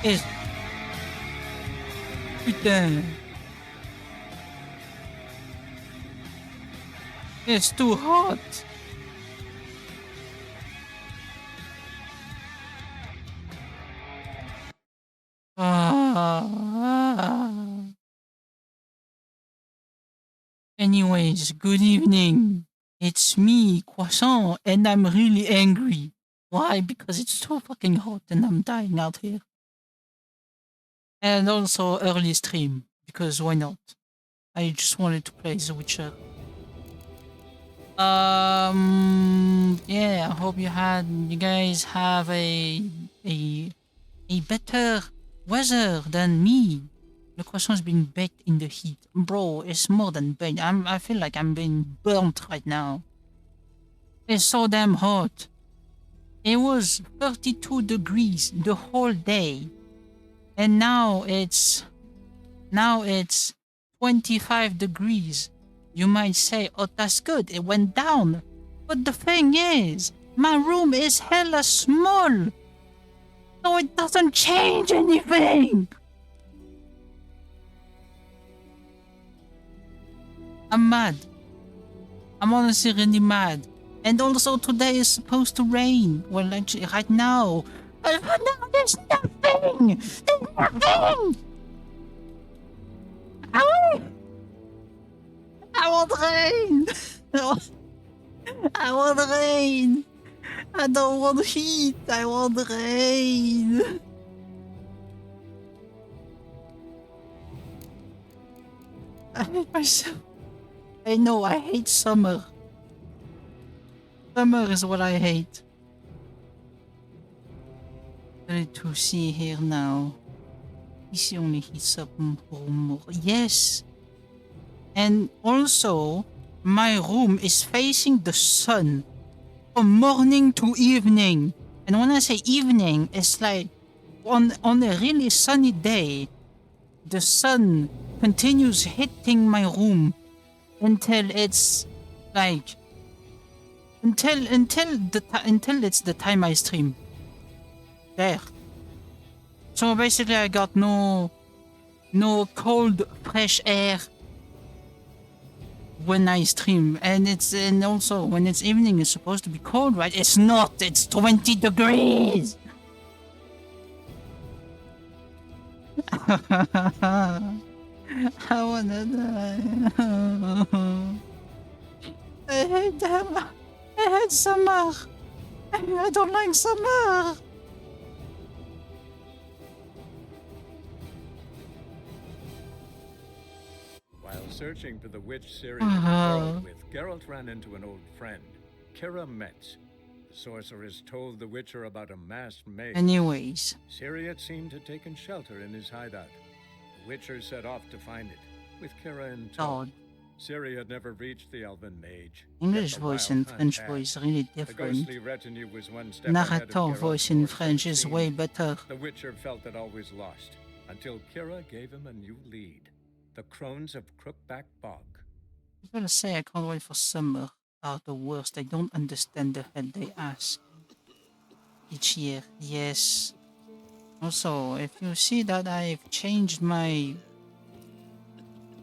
It's... Putain. It's too hot. Ah. Anyways, good evening. It's me, Croissant, and I'm really angry. Why? Because it's too fucking hot and I'm dying out here. And also early stream, because why not? I just wanted to play The Witcher. Yeah, I hope you guys have a better weather than me. The croissant's being baked in the heat. Bro, it's more than baked. I feel like I'm being burnt right now. It's so damn hot. It was 32 degrees the whole day. And now it's 25 degrees. You might say, oh, that's good, it went down. But the thing is, my room is hella small. So it doesn't change anything. I'm mad. I'm honestly really mad. And also today is supposed to rain. Well, actually, right now. But now there's nothing. There's nothing. I want rain. I want rain. I don't want heat. I want rain. I hate myself. I know, I hate summer. Summer is what I hate. Ready to see here now. PC only heats up more. Yes. And also, my room is facing the sun from morning to evening. And when I say evening, it's like on a really sunny day, the sun continues hitting my room until it's like until it's the time I stream. There. So basically I got no cold fresh air when I stream, and also when it's evening it's supposed to be cold, right? It's not, it's 20 degrees. I wanna die. I hate them. I hate summer. I don't like summer. While searching for the witch Ciri quarreled with, Geralt ran into an old friend, Kira Metz. The sorceress told the Witcher about a masked maid. Anyways. Ciri had seemed to have taken shelter in his hideout. The Witcher set off to find it, with Kira in tow. Ciri had never reached the elven mage. English voice and French voice really different. Narrator voice in French is way better. The Witcher felt it always lost, until Kira gave him a new lead. The Crones of Crookback Bog. I gotta say, I can't wait for summer. Are the worst. I don't understand the hell they ask each year. Yes. Also, if you see that I've changed my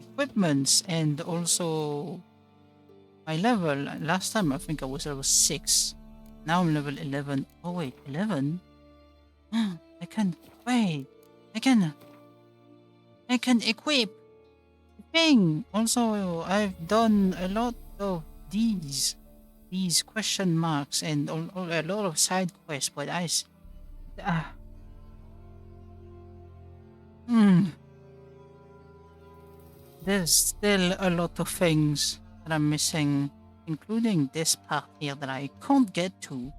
equipments and also my level. Last time I think I was level 6. Now I'm level 11. Oh wait, 11? I can equip the thing. Also, I've done a lot of these question marks and a lot of side quests, but there's still a lot of things that I'm missing, including this part here that I can't get to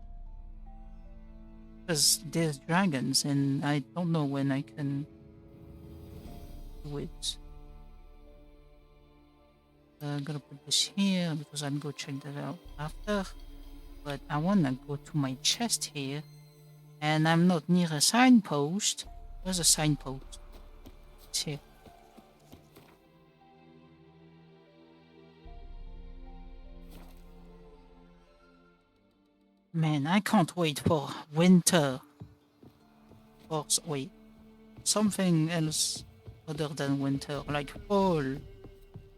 because there's dragons and I don't know when I can do it. I'm gonna put this here because I'll go check that out after, but I wanna go to my chest here and I'm not near a signpost. Where's a signpost? It's here. Man, I can't wait for winter. Wait. something else other than winter, like fall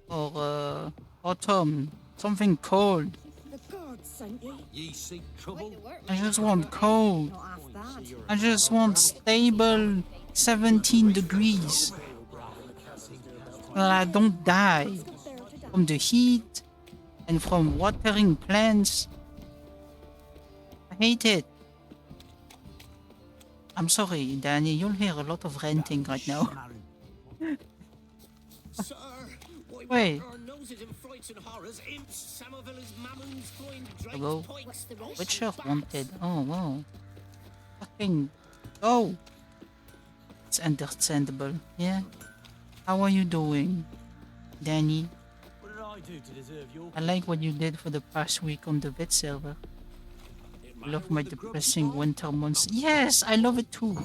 or autumn, something cold. The gods sent ye. Ye seek trouble? I just want cold. Not half bad. I just want stable 17 degrees. I don't die from the heat and from watering plants. I hate it. I'm sorry, Danny, you'll hear a lot of ranting right now. Sir, Wait. our noses in frights and horrors, imps, Samovillas, mammons, flying Hello? drakes, pikes, the Witcher wanted. Oh, wow. Fucking go. It's understandable. Yeah. How are you doing, Danny? What did I do to deserve your I like what you did for the past week on the vet server. I love my depressing winter months. Yes, I love it too.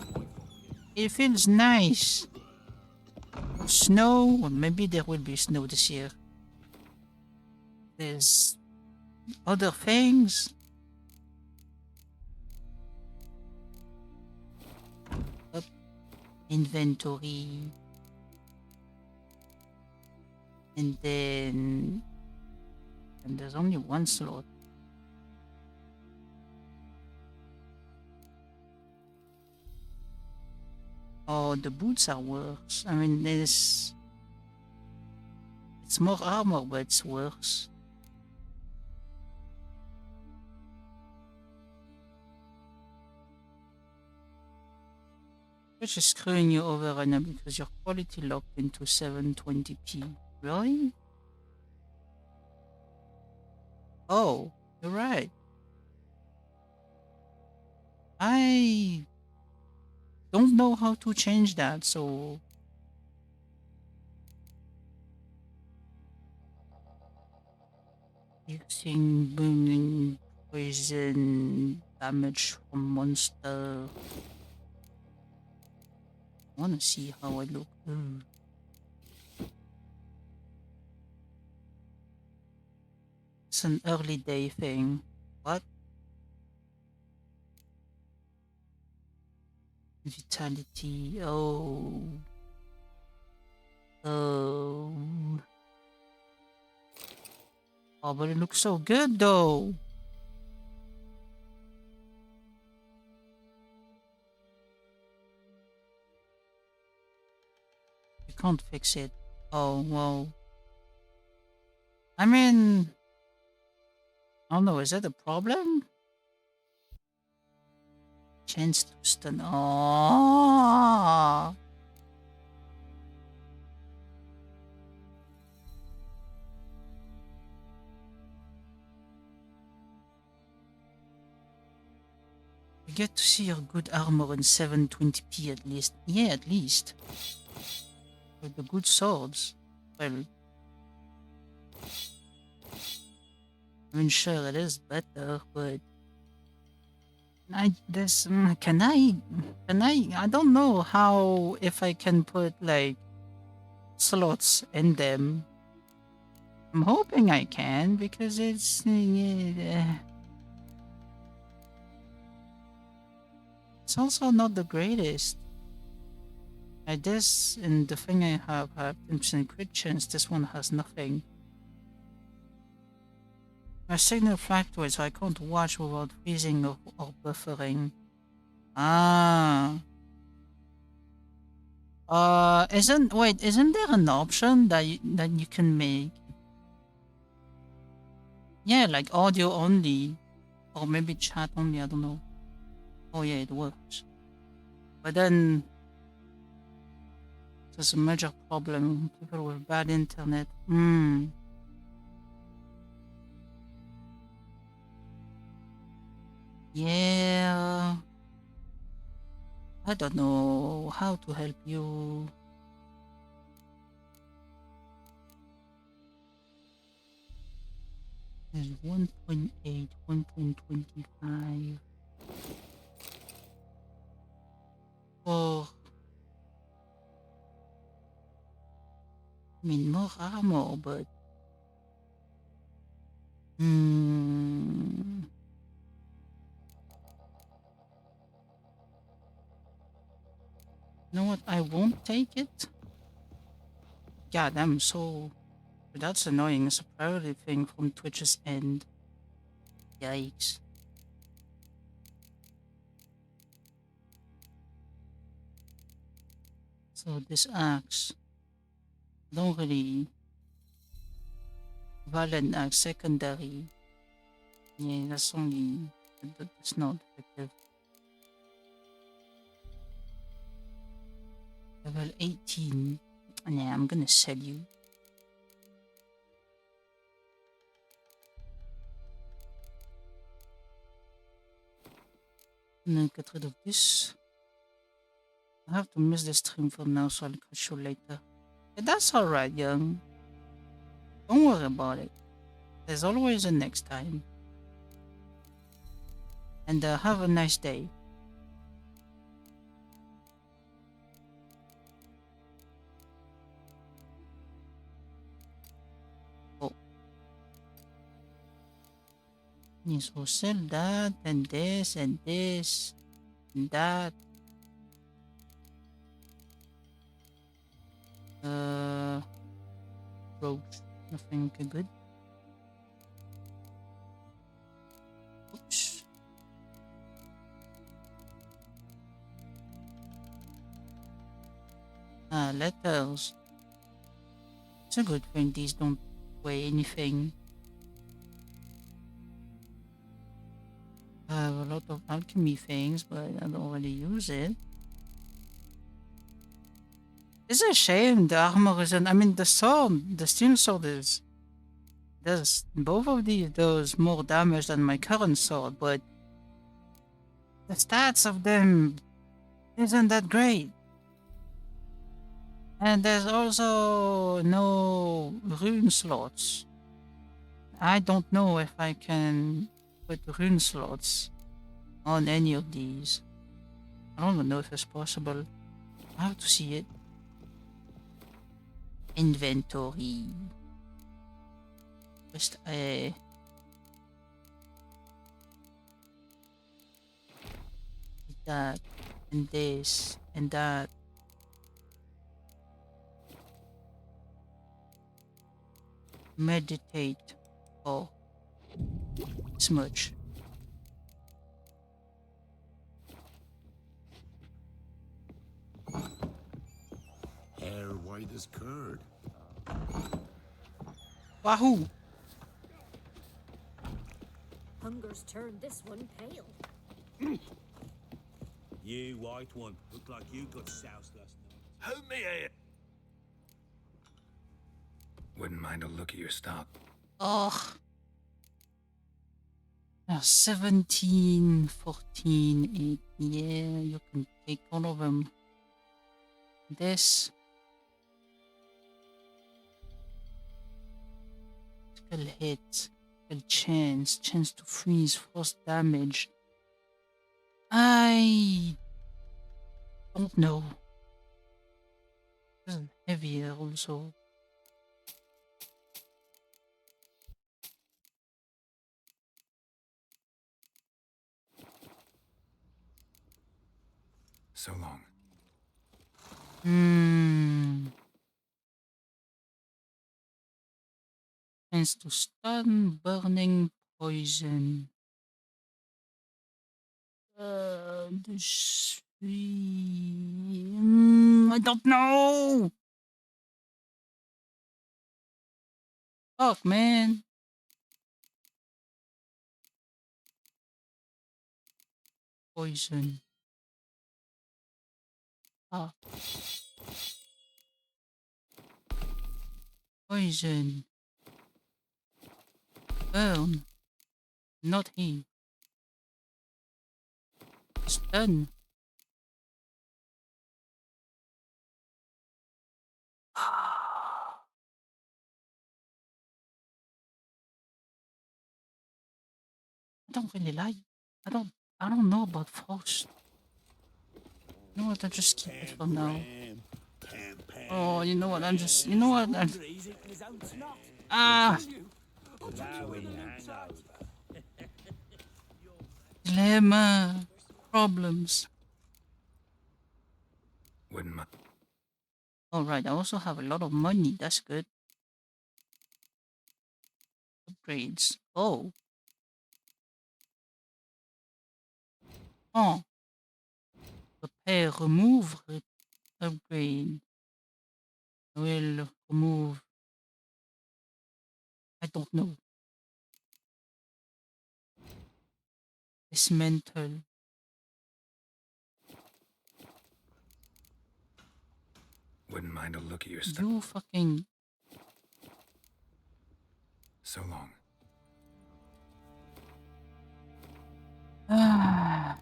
It feels nice. Snow, or maybe there will be snow this year. There's other things. Up. Inventory. And then... And there's only one slot. Oh, the boots are worse. I mean, it's more armor, but it's worse. Which is screwing you over right now because your quality locked into 720p. Really? Oh, you're right. I don't know how to change that, so using booming poison damage from monster. I wanna see how I look. It's an early day thing. What? Vitality. Oh. Oh. Oh, but it looks so good though. You can't fix it. Oh, well. I mean, I don't know, is that a problem? Chance to stun. Oh. You get to see your good armor in 720p at least. Yeah, at least. With the good swords. Well, I mean, sure, it is better, but I don't know how, if I can put like slots in them. I'm hoping I can because it's also not the greatest. This and the thing I have 10% crit chance. This one has nothing. My signal fluctuates, so I can't watch without freezing or buffering. Ah. Isn't there an option that you can make? Yeah, like audio only, or maybe chat only. I don't know. Oh yeah, it works. But then there's a major problem. People with bad internet. Yeah. I don't know how to help you. There's 1.8, 1.25. Oh. I mean, more armor, but... You know what? I won't take it. God, I'm so... That's annoying. It's a priority thing from Twitch's end. Yikes. So this axe... Don't really... Violent axe, secondary. Yeah, that's only... That's not effective. Level 18. Yeah, I'm gonna sell you. And then get rid of this. I have to miss the stream for now, so I'll catch you later. But that's alright, young. Don't worry about it. There's always a next time. And have a nice day. Oh. Yes, we'll sell that, and this, and this, and that. Rogues. Nothing good. Oops. Letters. It's a good thing these don't weigh anything. I have a lot of alchemy things, but I don't really use it. It's a shame the armor isn't... I mean, the sword, the steel sword is... Does both of these does more damage than my current sword, but the stats of them isn't that great. And there's also no rune slots. I don't know if I can put rune slots on any of these. I don't even know if it's possible. I have to see it. Inventory. Just that and this and that. Meditate. Oh, smudge. Hair white as curd. Wahoo! Hunger's turned this one pale. You white one. Looked like you got soused last night. Help me here. Wouldn't mind a look at your stock. Oh. 17, 14, 8. Yeah, you can take all of them. This. Critical hit. Critical chance to freeze, force damage. I don't know. This is heavier also. So long. Chance to stun, burning, poison. This three. I don't know. Fuck, man. Poison. Ah. Poison. Burn. Not he. Stun. I don't really like. I don't know about Frost. You know what? I'll just keep it for now. Oh, you know what? I'm just. You know what? I'm. He's eating his own snot. Ah. Allowing hangover. Dilemma. Problems. Wouldn't mind. Alright, I also have a lot of money. That's good. Upgrades. Oh. Oh. Repair, remove, upgrade. I will remove. I don't know. Dismantle. Wouldn't mind a look at your stuff. You fucking. So long. Ah.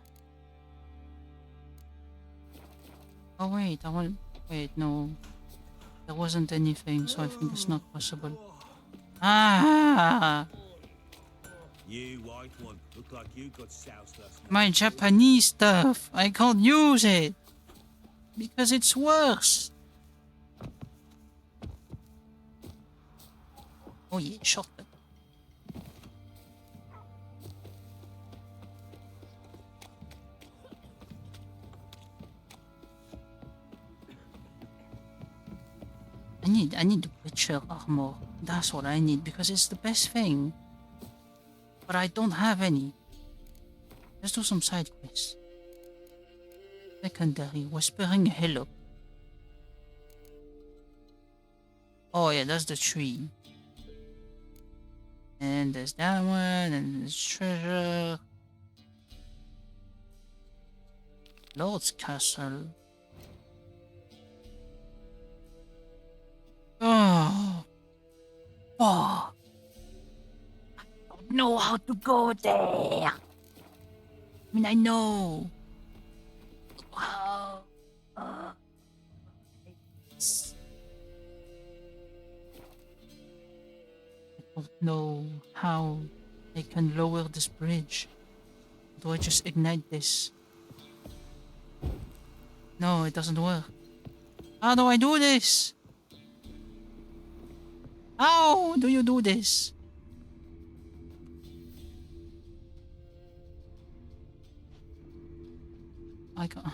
Oh wait, I want. Wait, no. There wasn't anything, so I think it's not possible. Ah! You white one. Look like you got soused last night. My Japanese stuff! I can't use it! Because it's worse! Oh yeah, shotgun. I need the Witcher armor. That's what I need because it's the best thing. But I don't have any. Let's do some side quests. Secondary, Whispering Hillock. Oh yeah, that's the tree. And there's that one, and there's treasure. Lord's Castle. Oh. Oh. I don't know how to go there. I mean, I know. Wow. It's- I don't know how I can lower this bridge. Do I just ignite this? No, it doesn't work. How do I do this? How do you do this? I can't.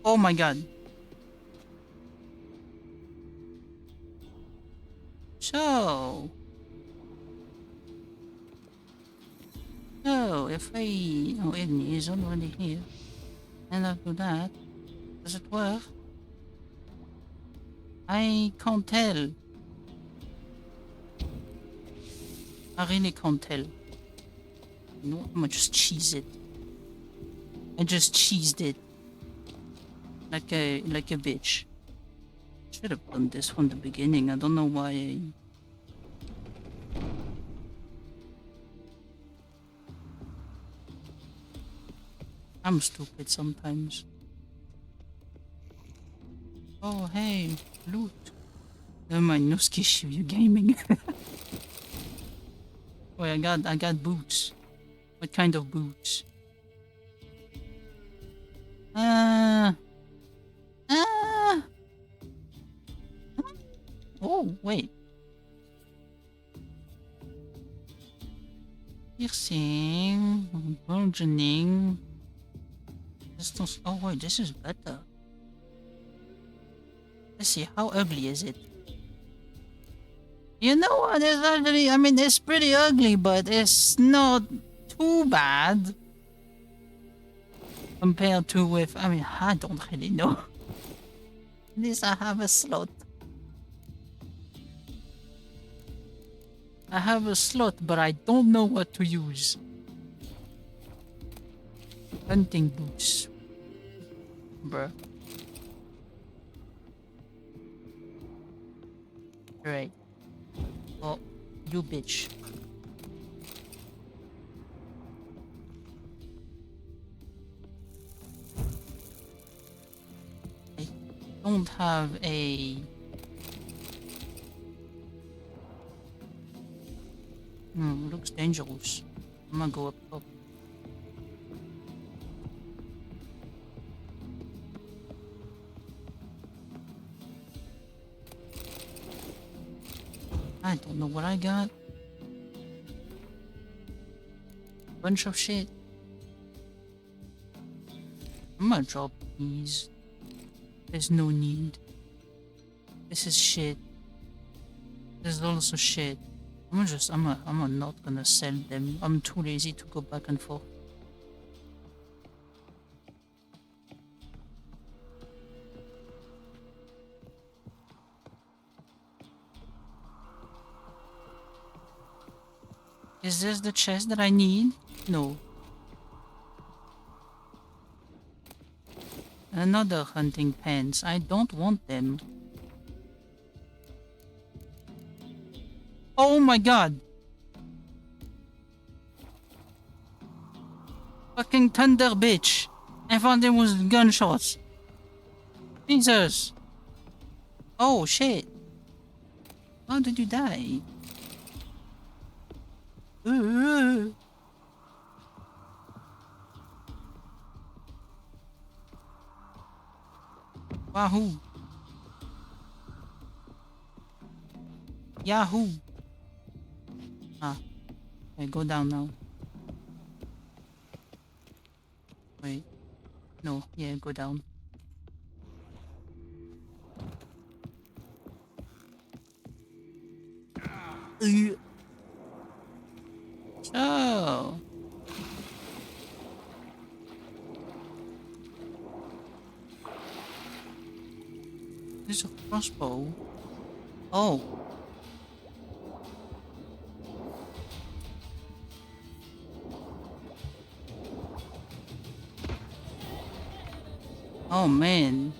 Oh my god. So if I... Oh, Igni is already here. And after that, does it work? I can't tell. I really can't tell. You know what? I'm gonna just cheese it. I just cheesed it. Like a bitch. Should have done this from the beginning. I don't know why I'm stupid sometimes. Oh hey, loot. Never mind, no skishu, you gaming. Wait, I got boots. What kind of boots? Uh Oh wait. Piercing, burgeoning. Distance. Oh wait, this is better. Let's see, how ugly is it? You know what? It's actually, I mean, it's pretty ugly, but it's not too bad compared to with. I mean, I don't really know. At least I have a slot. I have a slot, but I don't know what to use. Hunting boots. Bruh. Right. Oh, you bitch. I don't have a... looks dangerous. I'm gonna go up top. I don't know what I got. bunch of shit. I'm gonna drop these. There's no need. This is shit. This is also shit. I'm not gonna sell them. I'm too lazy to go back and forth. Is this the chest that I need? No. Another hunting pants. I don't want them. Oh my god! Fucking thunder bitch! I thought it was gunshots. Jesus! Oh shit! How did you die? Wahoo! Yahoo! Ah, okay, go down now. Wait, no, yeah, go down. So, this is a crossbow. Oh. Oh man,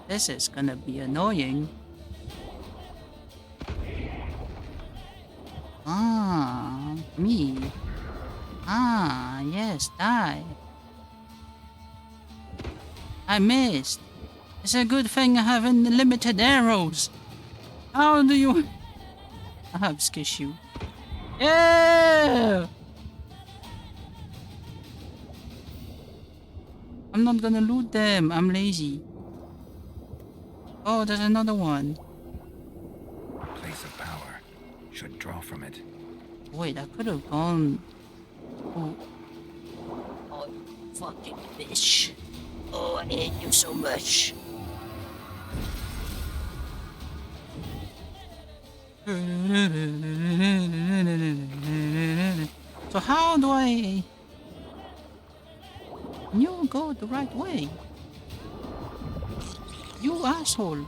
this is gonna be annoying. Ah, me. Ah, yes, die. I missed. It's a good thing I have unlimited arrows. How do you... I have Skishu. Yeah! I'm not gonna loot them. I'm lazy. Oh, there's another one. Place of power. Should draw from it. Wait, I could have gone... Oh, fucking bitch. Oh, I hate you so much. So how do I... You go the right way. You asshole.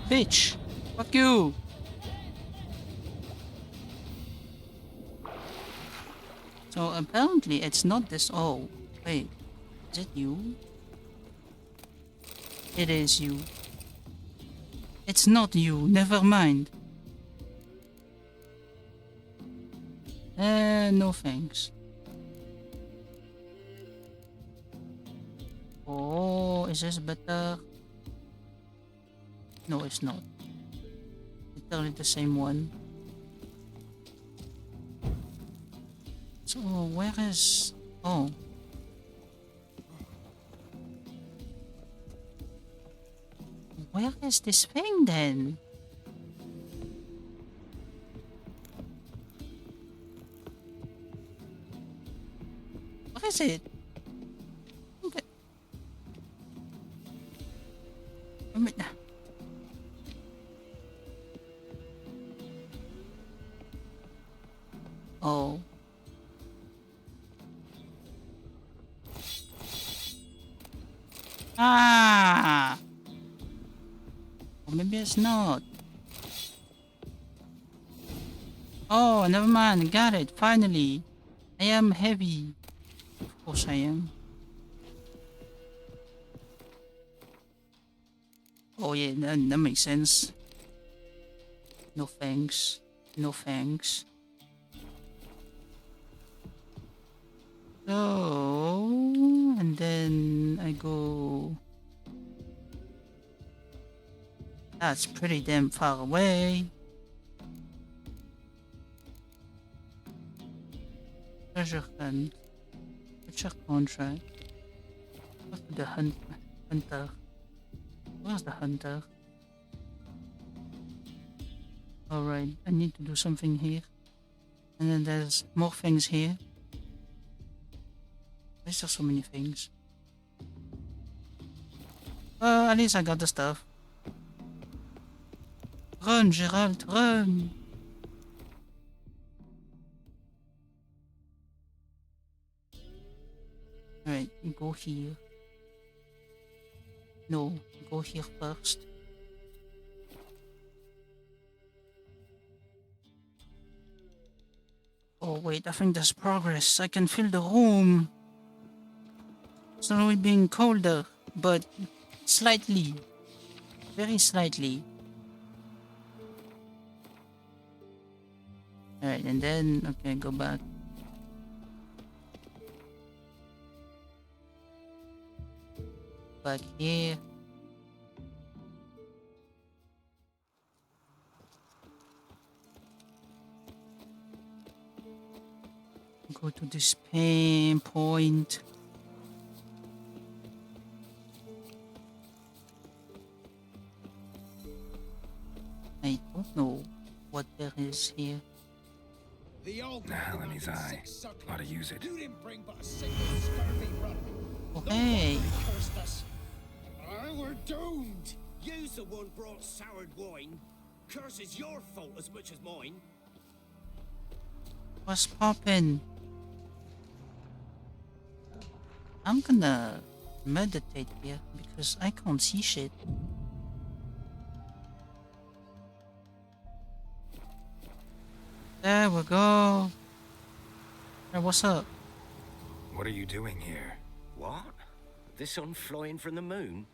Bitch. Fuck you. So apparently it's not this. Oh, wait. Is it you? It is you. It's not you. Never mind. No thanks. Oh, is this better? No, it's not. Literally the same one. So, where is... Oh. Where is this thing then? What is it? Okay. Oh. Ah! Or maybe it's not. Oh, never mind. Got it. Finally. I am heavy. Of course I am. Oh yeah, that makes sense. No thanks. No thanks. So, and then I go... That's pretty damn far away. Treasure hunt. Treasure contract. What's the hunter? Where's the hunter? Alright, I need to do something here. And then there's more things here. There's just so many things. At least I got the stuff. Run, Gerald, run! Alright, go here. No, go here first. Oh wait, I think there's progress. I can feel the room. It's not only being colder, but slightly. Very slightly. Alright, and then, okay, go back. Back here. Go to this pain point. I don't know what there is here. The old The hell in his eye. Ought to use it. You didn't bring but a single scurvy run. Oh, hey! Cursed us. We're doomed. You's the one brought soured wine. Curse is your fault as much as mine. What's poppin'? I'm gonna meditate here because I can't see shit. There we go. Hey, what's up? What are you doing here? What? The sun flying from the moon?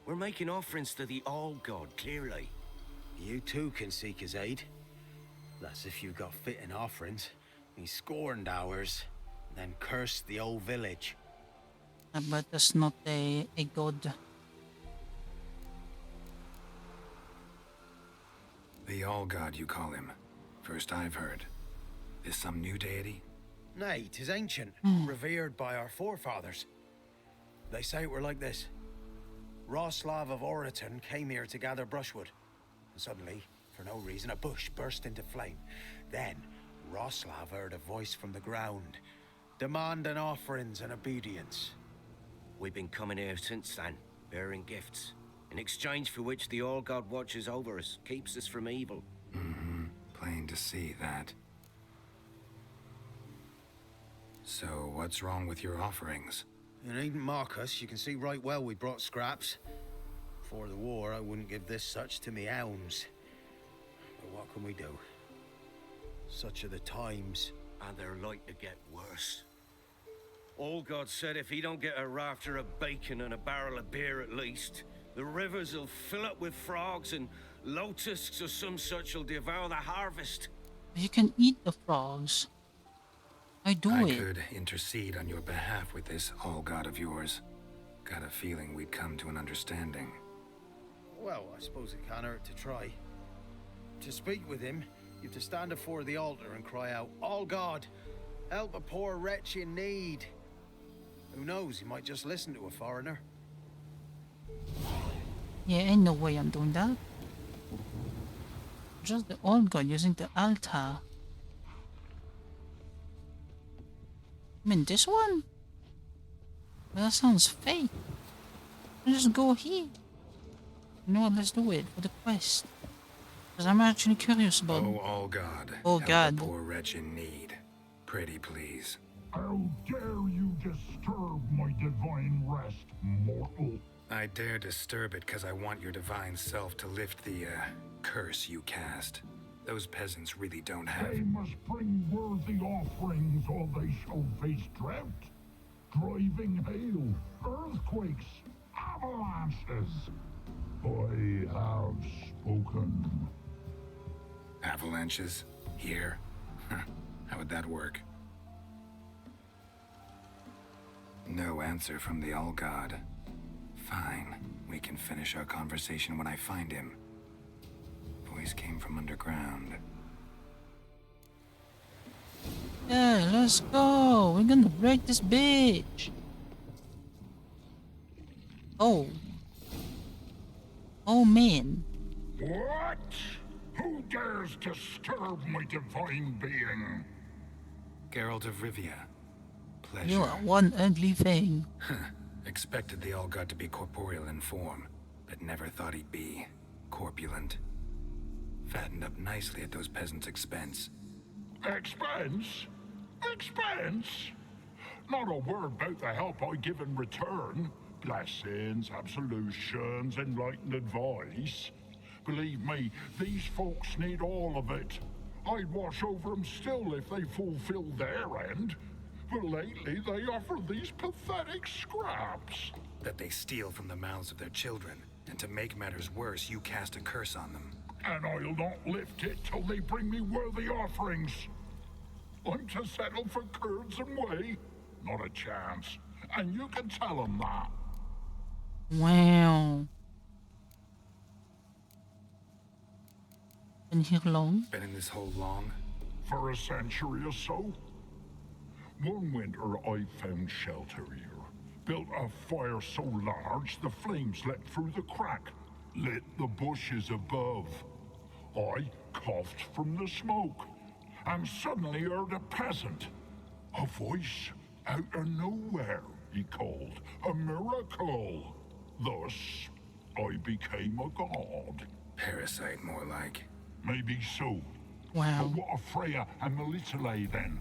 We're making offerings to the All-God, clearly. You too can seek his aid. That's if you got fitting offerings. He scorned ours, then cursed the old village. But that's not a god. The All-God, you call him. First I've heard. Is some new deity? Nay, 'tis ancient, revered by our forefathers. They say we're like this. Roslav of Arethere came here to gather brushwood. And suddenly, for no reason, a bush burst into flame. Then, Roslav heard a voice from the ground, demanding offerings and obedience. We've been coming here since then, bearing gifts, in exchange for which the All-God watches over us, keeps us from evil. Mm-hmm. Plain to see that. So, what's wrong with your offerings? You needn't mock us. You can see right well we brought scraps. Before the war, I wouldn't give this such to me elms. But what can we do? Such are the times. And they're like to get worse. All-God said if he don't get a rafter of bacon and a barrel of beer at least, the rivers will fill up with frogs and locusts or some such will devour the harvest. You can eat the frogs. I I could intercede on your behalf with this All-God of yours. Got a feeling we'd come to an understanding. Well, I suppose it can't hurt to try. To speak with him, you have to stand before the altar and cry out, "All God, help a poor wretch in need." Who knows, he might just listen to a foreigner. Yeah, ain't no way I'm doing that. Just the old god using the altar. I mean, this one? That sounds fake. Let's just go here. You know what, let's do it for the quest. Because I'm actually curious about... Oh, All-God. Oh, help God. a poor wretch in need. Pretty please. How dare you disturb my divine rest, mortal? I dare disturb it because I want your divine self to lift the, curse you cast. Those peasants really don't have... They must bring worthy offerings or they shall face drought, driving hail, earthquakes, avalanches. I have spoken. Avalanches? Here? How would that work? No answer from the All-God. Fine. We can finish our conversation when I find him. Voice came from underground. Yeah, let's go. We're gonna break this bitch. Oh. Oh man. What? Who dares disturb my divine being? Geralt of Rivia. Pleasure. You are one ugly thing. Expected the all god to be corporeal in form, but never thought he'd be corpulent. Fattened up nicely at those peasants' expense. Expense? Expense? Not a word about the help I give in return. Blessings, absolutions, enlightened advice. Believe me, these folks need all of it. I'd watch over them still if they fulfilled their end. But lately they offer these pathetic scraps. That they steal from the mouths of their children, and to make matters worse, you cast a curse on them. And I'll not lift it till they bring me worthy offerings. I'm to settle for curds and whey? Not a chance. And you can tell them that. Wow. Been here long? Been in this hole long? For a century or so. One winter I found shelter here. Built a fire so large the flames leapt through the crack. Lit the bushes above. I coughed from the smoke. And suddenly heard a peasant. A voice out of nowhere, he called. A miracle. Thus, I became a god. Parasite, more like. Maybe so. Wow. But what of Freya and Melitele then,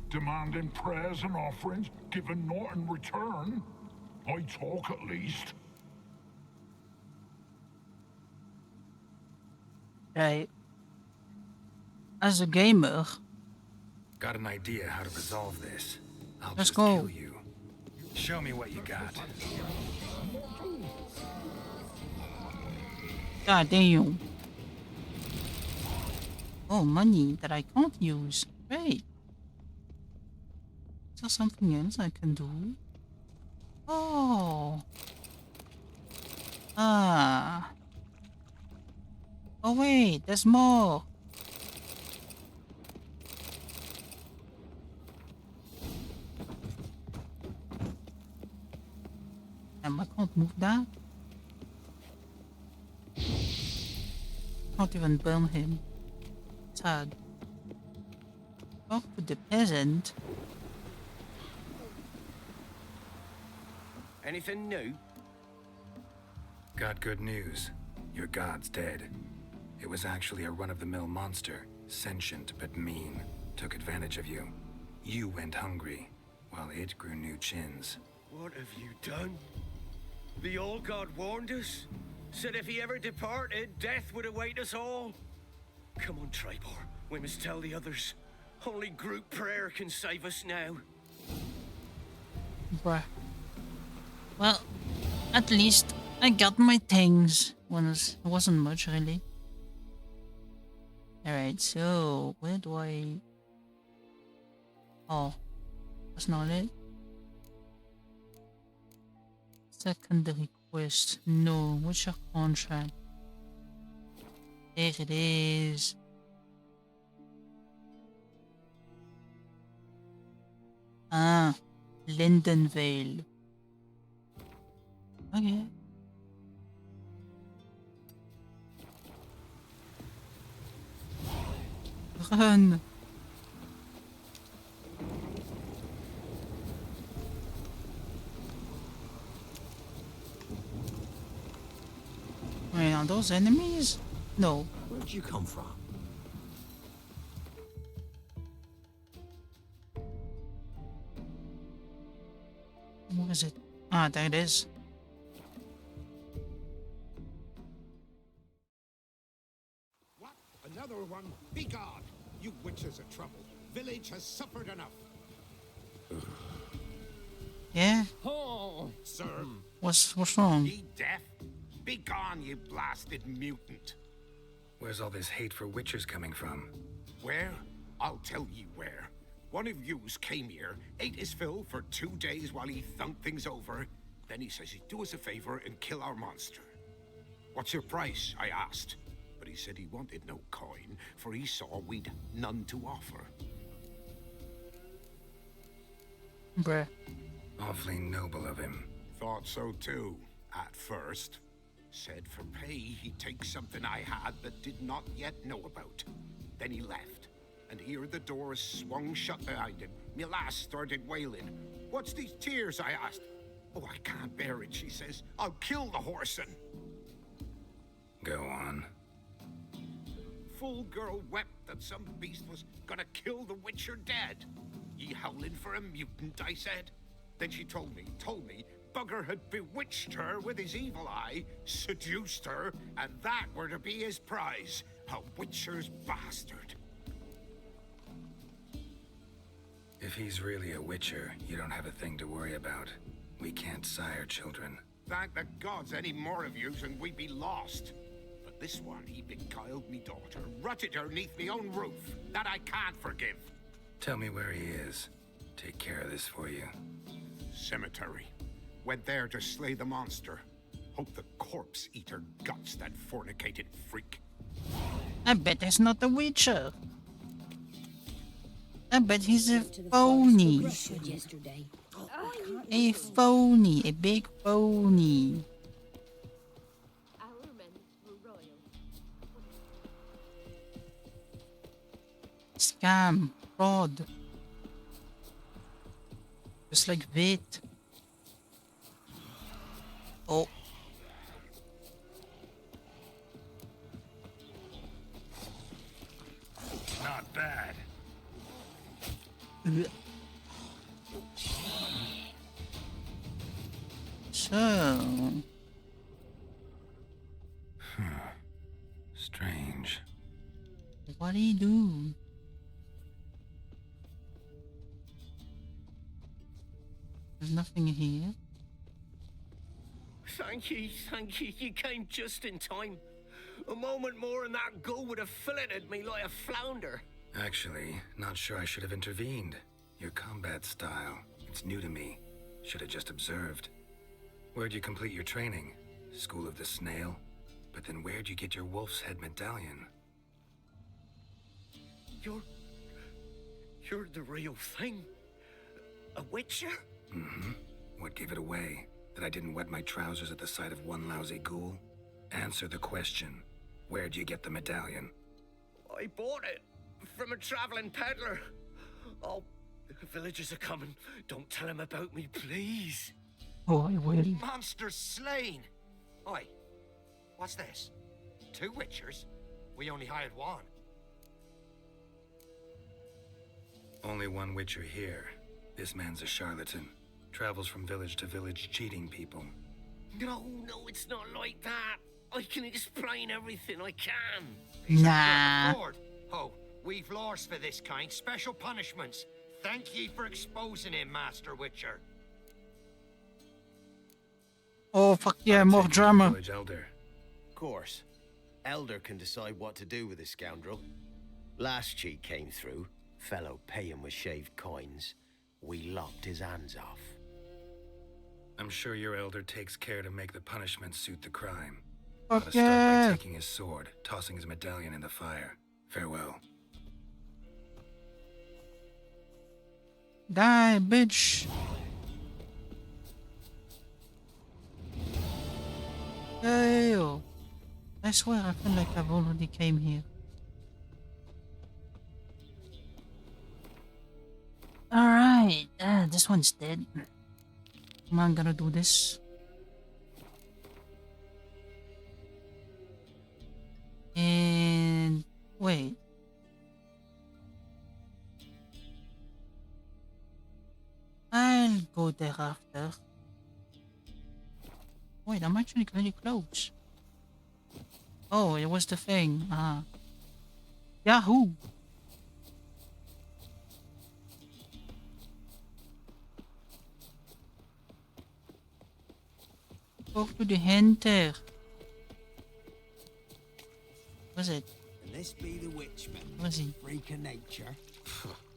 Demanding prayers and offerings, giving naught in return? I talk at least. Right. As a gamer. Got an idea how to resolve this. I'll Let's just go. kill you. Show me what you got. God damn. Oh, money that I can't use. Great. Is there something else I can do? Oh. Ah. Oh wait, there's more. I can't move that. Can't even burn him. Sad. Talk to the peasant. Anything new? Got good news. Your god's dead. It was actually a run-of-the-mill monster, sentient but mean. Took advantage of you. You went hungry, while it grew new chins. What have you done? The old god warned us. Said if he ever departed, death would await us all. Come on, Tribor. We must tell the others. Only group prayer can save us now. Bruh. Well, at least I got my things. It wasn't much, really. Alright, so where do I... Oh, that's not it. Secondary quest. No, what's your contract? There it is. Ah, Lindenvale. Okay. Run. Wait, are those enemies? No. Where'd you come from? What is it? Ah, there it is. What? Another one? Begone! You witches of trouble. Village has suffered enough. Yeah? Oh, sir. What's wrong? Ye deaf? Begone, you blasted mutant. Where's all this hate for witchers coming from? Where? I'll tell you where. One of yous came here, ate his fill for 2 days while he thunked things over. Then he says he'd do us a favor and kill our monster. What's your price? I asked. But he said he wanted no coin, for he saw we'd none to offer. Bruh. Awfully noble of him. Thought so too, at first. Said for pay he'd take something I had that did not yet know about. Then he left, and here the door swung shut behind him. Me lass started wailing. What's these tears? I asked. Oh, I can't bear it, she says. I'll kill the whoreson. Go on. Full girl wept that some beast was gonna kill the Witcher dead. Ye howling for a mutant, I said. Then she told me, Bugger had bewitched her with his evil eye, seduced her, and that were to be his prize. A Witcher's bastard. If he's really a Witcher, you don't have a thing to worry about. We can't sire children. Thank the gods any more of yous and we'd be lost. But this one, he beguiled me daughter, rutted her neath me own roof. That I can't forgive. Tell me where he is. Take care of this for you. Cemetery. Went there to slay the monster. Hope the corpse eater guts that fornicated freak. I bet that's not the Witcher. I bet he's a phony. Brushwood yesterday. A phony. A big phony. Our men were royal. Scam. Fraud. Just like Vit. Oh. Not bad. So. Strange. What do you do? There's nothing here. Thank you. You came just in time. A moment more and that gull would have filleted me like a flounder. Actually, not sure I should have intervened. Your combat style, it's new to me. Should have just observed. Where'd you complete your training? School of the Snail? But then where'd you get your wolf's head medallion? You're the real thing? A Witcher? Mm-hmm. What gave it away? That I didn't wet my trousers at the sight of one lousy ghoul? Answer the question. Where'd you get the medallion? I bought it from a traveling peddler. Oh, the villagers are coming. Don't tell them about me, please. Oh, I will. Monster slain! Oi, what's this? 2 Witchers? We only hired one. Only one Witcher here. This man's a charlatan. Travels from village to village cheating people. No, it's not like that. I can explain everything, I can. Nah. Lord, oh, we've laws for this kind, special punishments. Thank ye for exposing him, Master Witcher. Oh, fuck yeah, I'll more take you to drama. Village elder. Of course. Elder can decide what to do with this scoundrel. Last cheat came through. Fellow pay him with shaved coins. We lopped his hands off. I'm sure your elder takes care to make the punishment suit the crime. Fuck Gotta start yeah. by taking his sword, tossing his medallion in the fire. Farewell. Die, bitch. Ew. I swear I feel like I've already came here. Alright, this one's dead. Come on, gonna do this. And wait. I'll go there after. Wait, I'm actually really close. Oh, it was the thing. Yahoo! Talk to the hunter. Was it? And this be the Witchman. Was he? Freak of nature.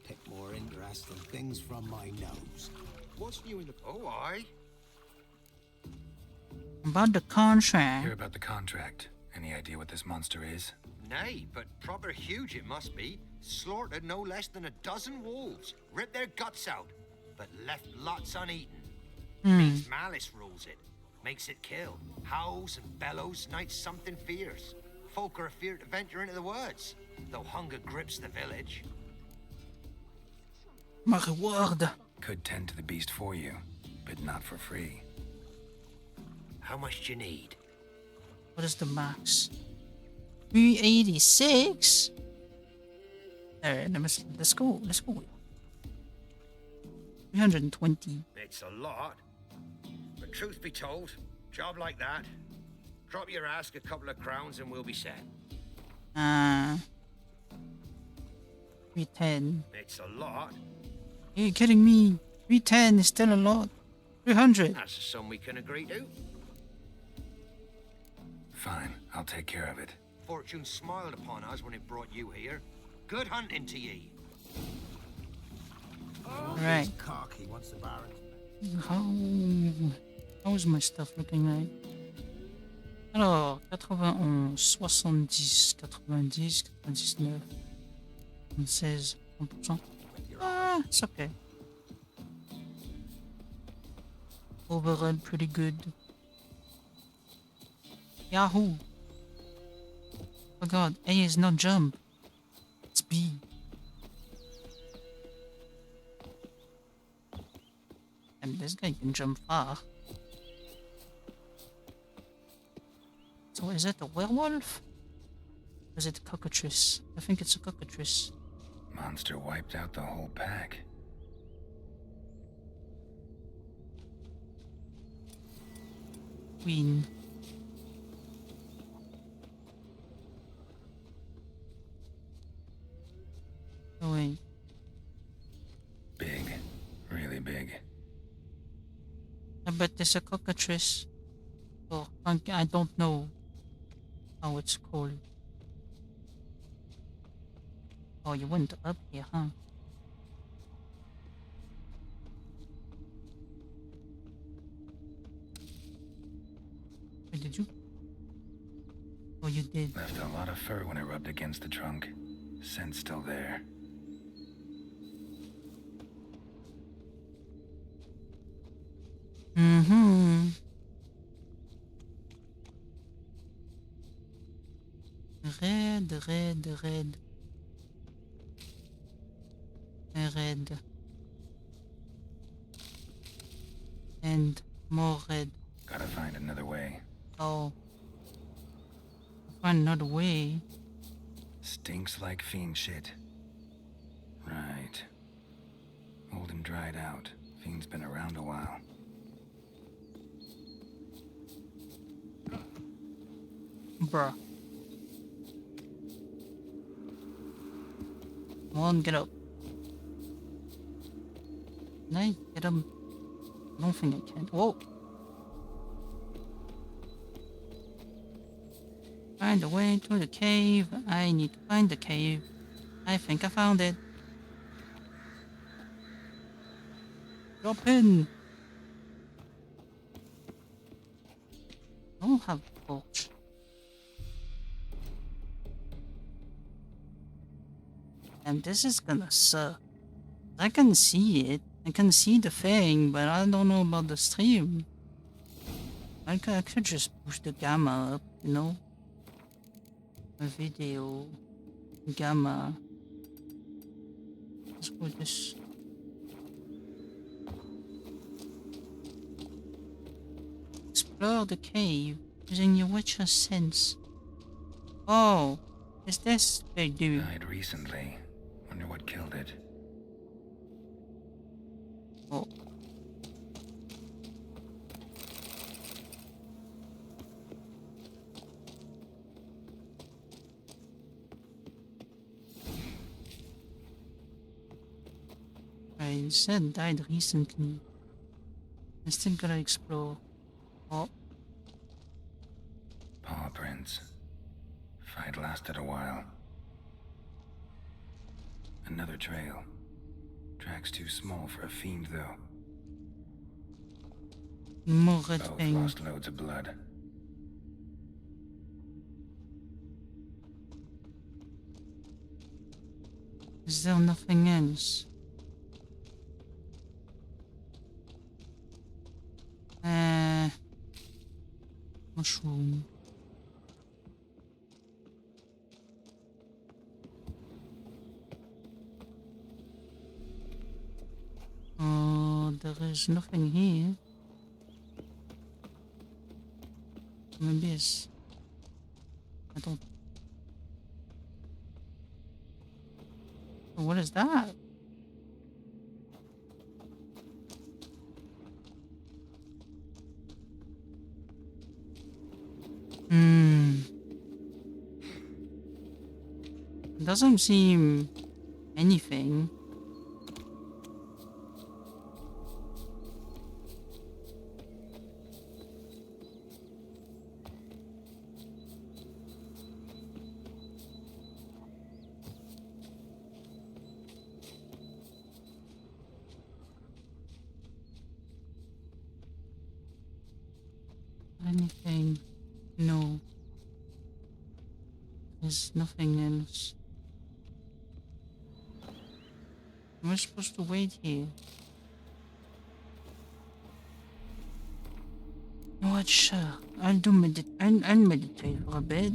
Pick more interesting things from my nose. What's new in the... Oh, aye. About the Hear contract. about the contract. Any idea what this monster is? Nay, but proper huge it must be. Slaughtered no less than 12 wolves. Ripped their guts out. but left lots uneaten. Hmm. Means malice rules it, makes it kill. Howls and bellows, night something fierce. Folk are afeard to venture into the woods, though hunger grips the village. My reward. Could tend to the beast for you, but not for free. How much do you need? What is the max? 386? Alright, let's go. 320. It's a lot. But truth be told, job like that, drop your ask a couple of crowns and we'll be set. 310. It's a lot. Are you kidding me? 310 is still a lot. 300. That's a sum we can agree to. Fine, I'll take care of it. Fortune smiled upon us when it brought you here. Good hunting to ye. Alright. Cocky wants the Baron. How's my stuff looking like? Alors, 91, 70, 90, 99, 16, 100%. Ah, it's okay. Overall, pretty good. Yahoo! Oh god, A is not jump. It's B. And this guy can jump far. So is it a werewolf? Or is it a cockatrice? I think it's a cockatrice. Monster wiped out the whole pack. Queen. Oh wait. Big. Really big. I bet there's a cockatrice. Oh, I don't know how it's called. Oh, you went up here, huh? Where did you? Oh, you did. Left a lot of fur when I rubbed against the trunk. Scent's still there. Mm-hmm. Red. Red. And more red. Gotta find another way. Oh. Find another way. Stinks like fiend shit. Right. Old and dried out. Fiend's been around a while. Bruh. Come on, get up. Can I get him? I don't think I can. Whoa! Find a way to the cave. I need to find the cave. I think I found it. Drop in. I don't have a torch. And this is gonna suck. I can see it. I can see the thing, but I don't know about the stream. I could just push the gamma up, you know? A video. Gamma. Let's go this. Explore the cave using your Witcher sense. Oh, is this big dude? Died recently. Wonder what killed it. Oh. I said died recently. I still gotta explore. Oh. Paw prints. Fight lasted a while. Another trail. Track's too small for a fiend, though. More red Both thing. lost loads of blood. Is there nothing else? Mushroom. Oh, there is nothing here. Maybe it's... I don't... What is that? Doesn't seem anything. Anything? No. There's nothing else. Am I supposed to wait here? You know what? Sure. I'll meditate for a bit.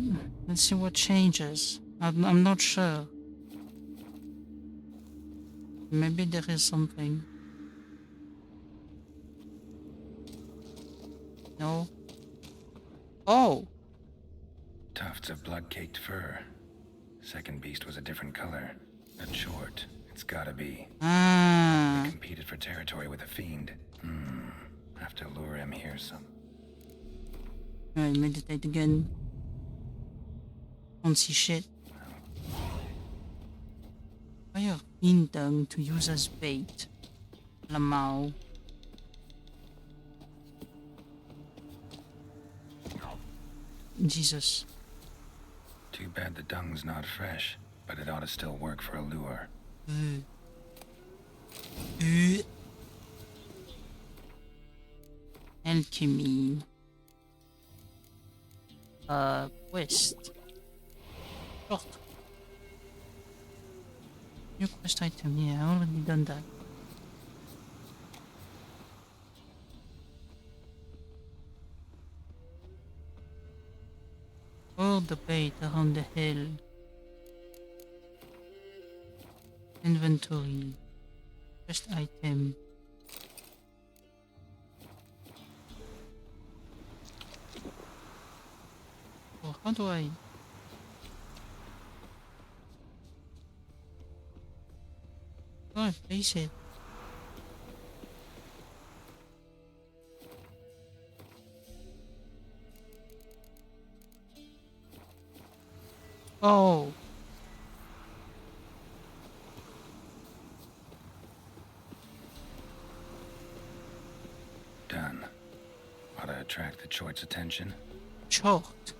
Let's see what changes. I'm not sure. Maybe there is something. No. Oh! Tufts of blood-caked fur. Second beast was a different color. Not short. It's gotta be. Ah. He competed for territory with a fiend. Have to lure him here some. Alright, meditate again. Don't see shit. Fire fiend tongue to use as bait. Lamau. Jesus. Too bad the dung's not fresh, but it ought to still work for a lure. Alchemy. Quest. Short. New quest item. Yeah, I already done that. All the bait around the hill. Inventory. Quest item. Oh, how do I... How do I place it? Oh. Done. Ought to attract the choit's attention. Choked.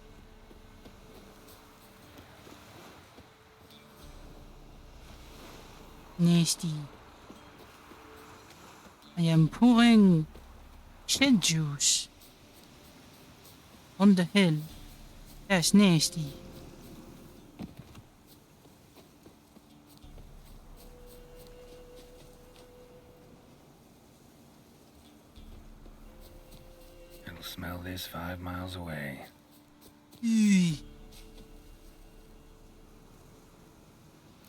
Nasty. I am pouring shit juice on the hill. That's nasty. It'll smell this 5 miles away.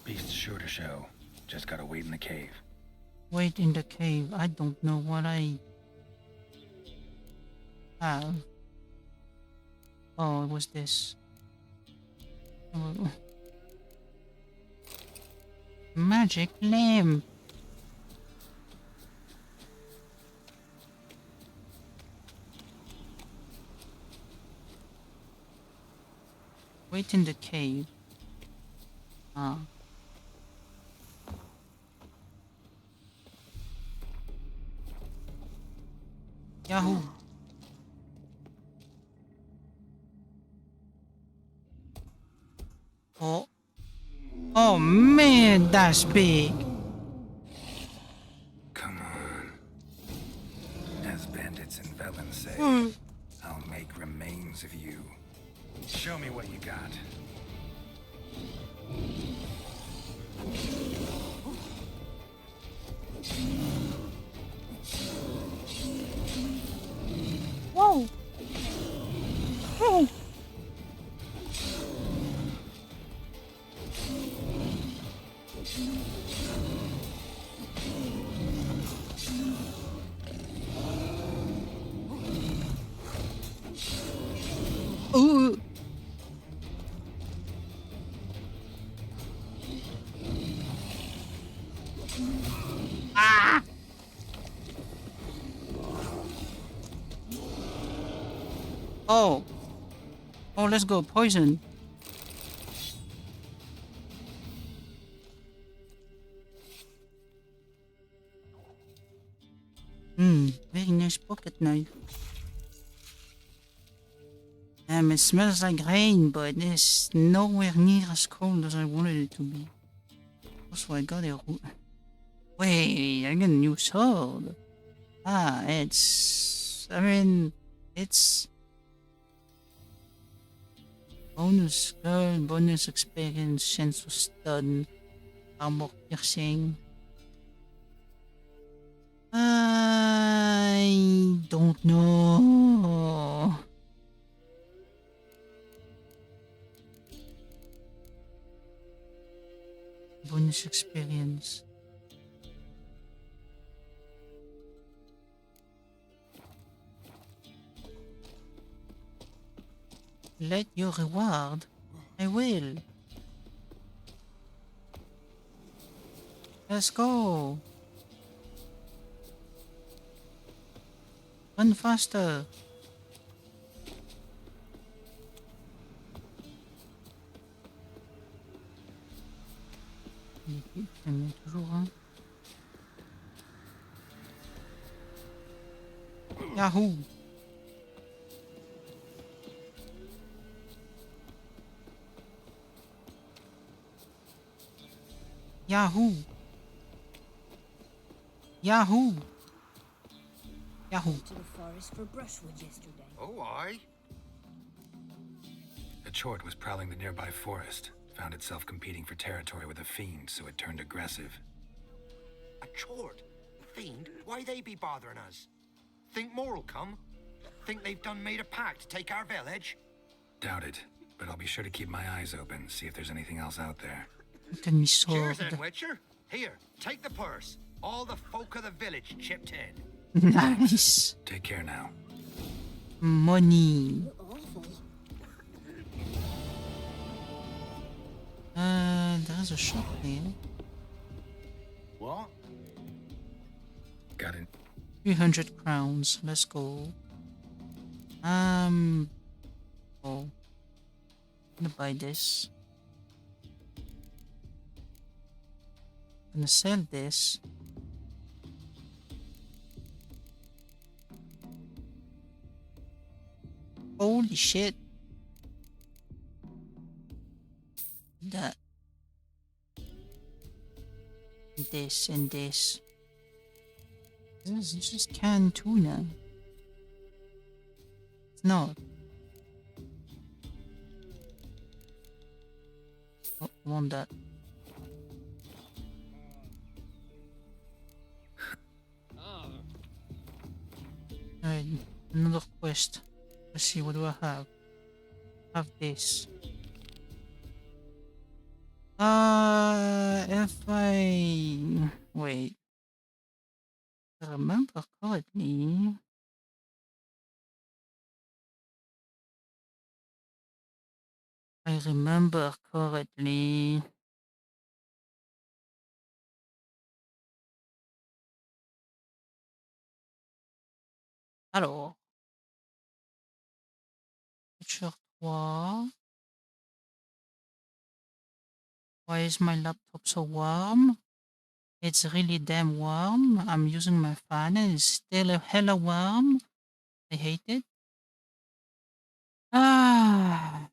Beast's sure to show. Just gotta wait in the cave. Wait in the cave. I don't know what I have. Oh, it was this. Oh. Magic lamp. Wait in the cave. Ah. Yahoo! Oh. Oh man, that's big. Come on. As bandits and felons say, I'll make remains of you. Show me what you got. Oh. Ooh. Ah. Oh. Oh, let's go. Poison. Very nice pocket knife. It smells like rain, but it's nowhere near as cold as I wanted it to be. Also, I got a... Wait, I got a new sword. Ah, it's... I mean, it's... Bonus skill, bonus experience, sense of stun, armor piercing. I don't know. Bonus experience. Let your reward. I will. Let's go. Run faster. Toujours, hein. Yahoo! Yahoo! Yahoo! Yahoo! To the forest for brushwood yesterday. Oh, aye. A chort was prowling the nearby forest. Found itself competing for territory with a fiend, so it turned aggressive. A chort? Fiend? Why they be bothering us? Think more'll come? Think they've done made a pact to take our village? Doubt it, but I'll be sure to keep my eyes open, see if there's anything else out there. Look at me Cheers sword. then, Witcher. Here, take the purse. All the folk of the village chipped in. Nice. Take care now. Money. You're awful. There's a shop here. What? Got it. 300 crowns. Let's go. Oh. I'm gonna buy this. I'm gonna sell this. Holy shit. That. This and this. This is just canned tuna. It's not. Oh, I want that. Alright, another quest. Let's see, what do I have? I have this. If I... Wait. If I remember correctly... Alors... Witcher 3... Why is my laptop so warm? It's really damn warm. I'm using my fan and it's still hella warm. I hate it. Ah.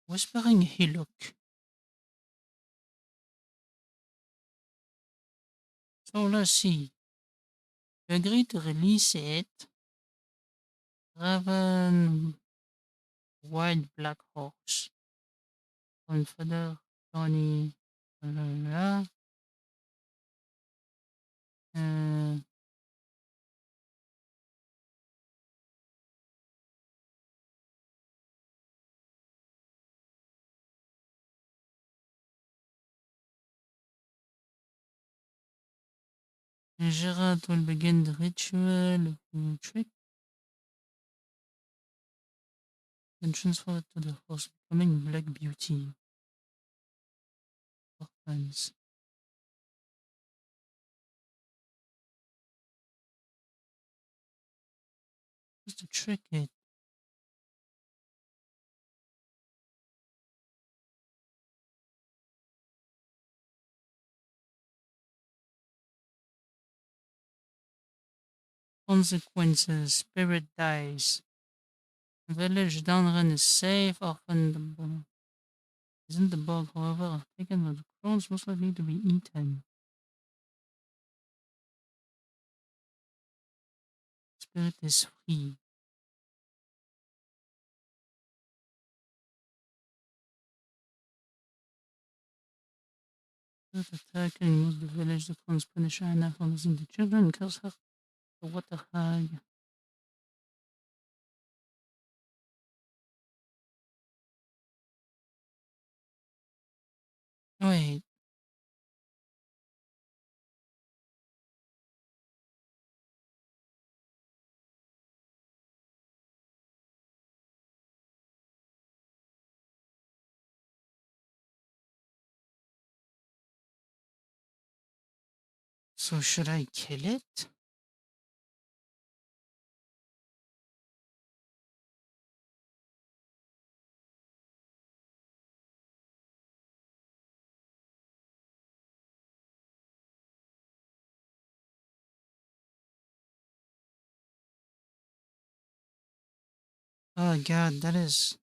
Whispering Hillock. So let's see. You agree to release it. Raven Wild Black Horse. Confeder Tony. Blah, blah, blah. Gerard will begin the ritual of trick. Then transfer it to the horse, becoming Black Beauty. Orphans. Just to trick it. Consequences. Spirit dies. Village downrun is safe. Orphan the bog. Isn't the bog, however, taken by the crones most likely to be eaten? Spirit is free. Spirit attack and remove the village. The crones punish Anna for losing the children and curse her the water hag. Wait. So should I kill it? Oh god, that is...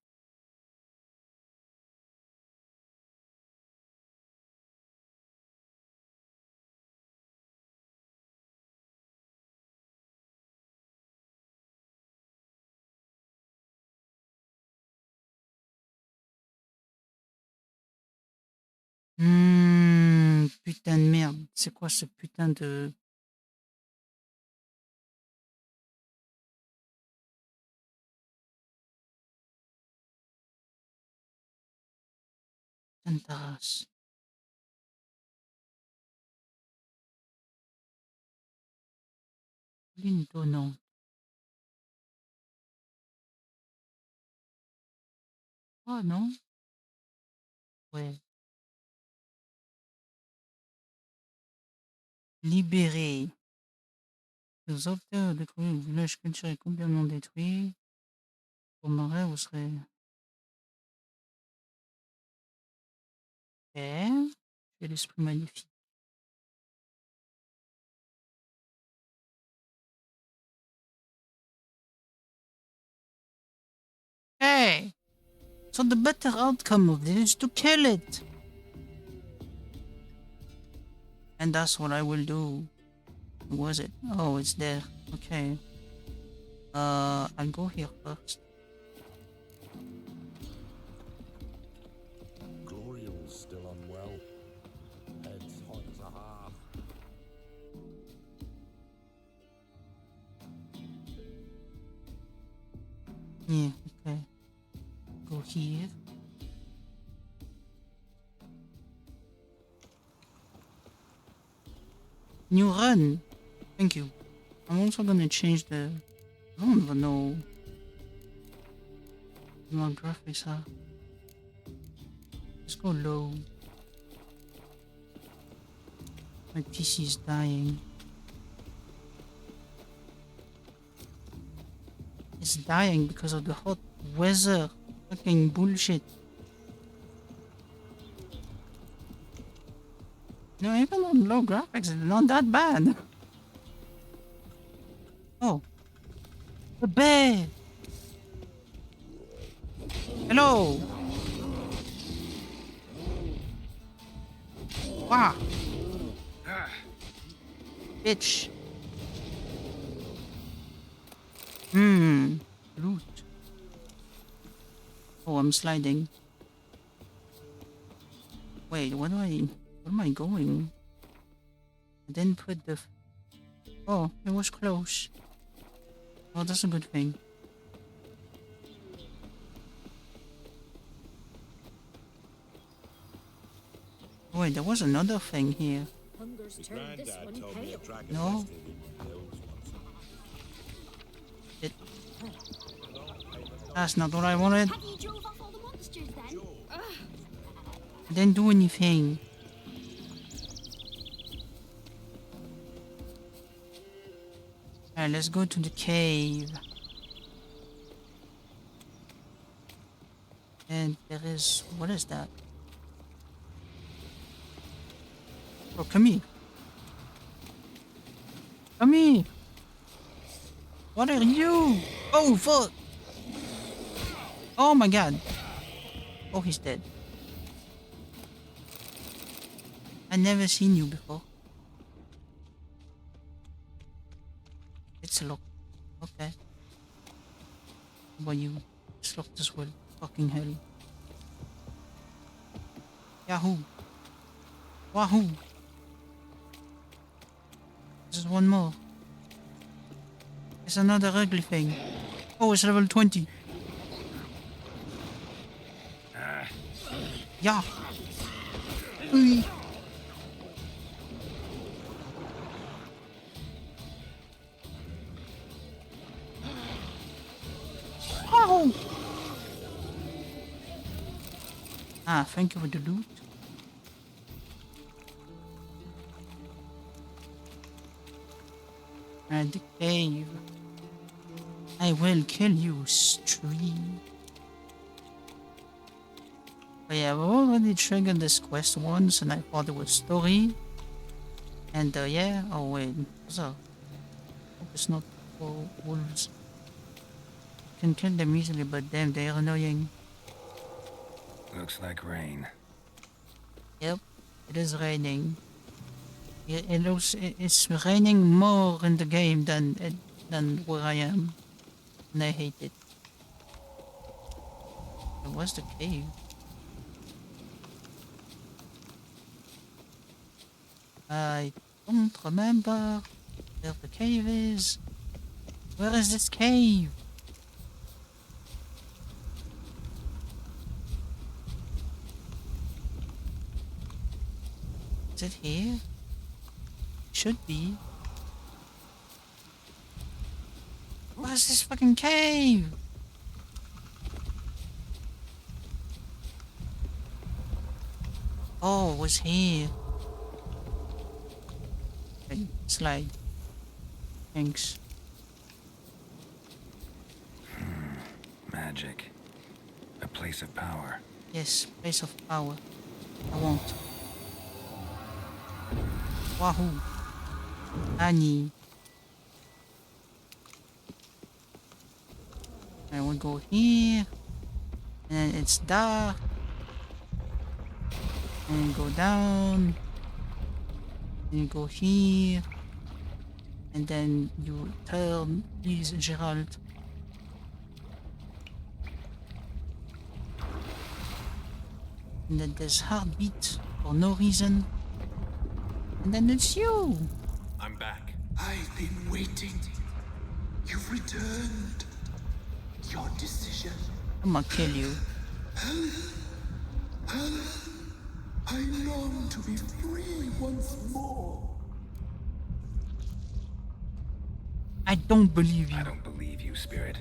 Putain de merde. C'est quoi ce putain de... Putain de race. Ligne donnante. Oh non? Ouais. Libéré. Les obteurs découvrir le village culturel complètement détruit. Pour mon rêve, vous serez... Ok. J'ai l'esprit magnifique. Hey! So the better outcome of this is to kill it. And that's what I will do. Who was it? Oh, it's there. Okay. I'll go here first. Gloriel's still unwell. Head's hot as a half. Yeah, okay. Go here. New run. Thank you. I'm also gonna change the... I don't even know what graphics are. Let's go low. My PC is dying. It's dying because of the hot weather. Fucking bullshit. No, even on low graphics, it's not that bad. Oh. The bear! Hello! Wow! Bitch! Loot. Oh, I'm sliding. Wait, where am I going? I didn't put the... Oh, it was close. Oh, that's a good thing. Wait, there was another thing here. Hunger yours turned this one pale. No. It. That's not what I wanted. Have you drove off all the monsters then? Ugh. I didn't do anything. Alright, let's go to the cave. And there is... What is that? Oh, come here. Come here. What are you? Oh, fuck. Oh my god. Oh, he's dead. I never seen you before. It's locked. Okay. How about you? It's locked as well. Fucking hell. Yahoo. Wahoo. There's one more. It's another ugly thing. Oh, it's level 20. Yeah. Ui. Oh. Ah, thank you for the loot. And the cave. I will kill you, stream. But yeah, I've already triggered this quest once and I thought it was story. And yeah, oh wait, so hope it's not for wolves. You can kill them easily, but damn, they're annoying. Looks like rain. Yep, it is raining. It looks, it's raining more in the game than where I am. And I hate it. Where's the cave? I don't remember where the cave is. Where is this cave? Is it here? Should be. Where's this fucking cave? Oh, it was here. Okay, slide. Thanks. Magic. A place of power. Yes, place of power. I won't. Wahoo. Annie. I will go here. And it's dark. And go down. And you go here. And then you turn, please, Gerald. And then there's heartbeat for no reason. And then it's you. I'm back. I've been waiting. You've returned. Your decision. I'm gonna kill you. I long to be free once more. I don't believe you. I don't believe you, Spirit.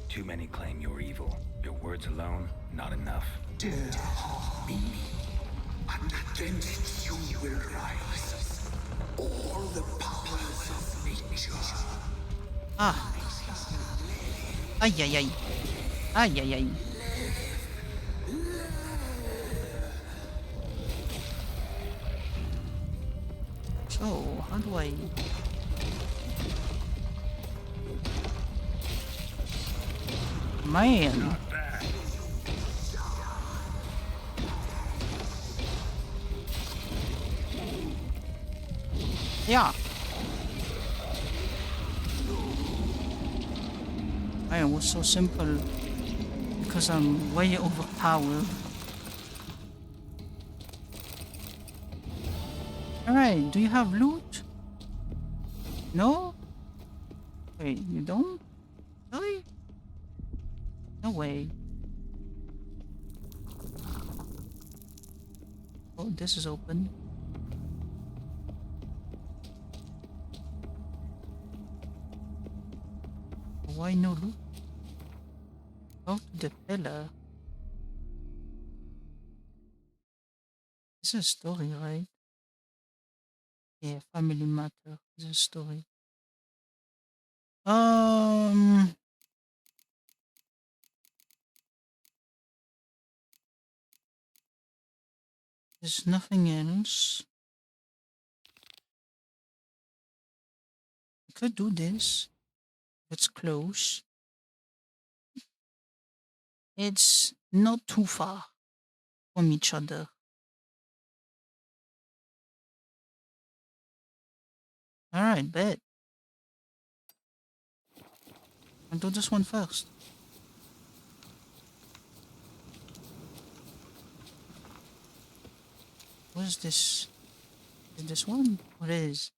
Too many claim you're evil. Your words alone, not enough. Dare harm me, and against you will rise all the powers of nature. Ah. Ay, ay, ay. Ay, ay, ay. So, how do I... Man. Yeah. Man, it was so simple because I'm way overpowered. Alright, do you have loot? No? Wait, you don't? Really? No way. Oh, this is open. Why no loot? Go to the pillar. It's a story, right? Yeah, family matter. It's a story. There's nothing else. I could do this. It's close. It's not too far from each other. Alright, bet. I'll do this one first. What is this? Is this one? What is?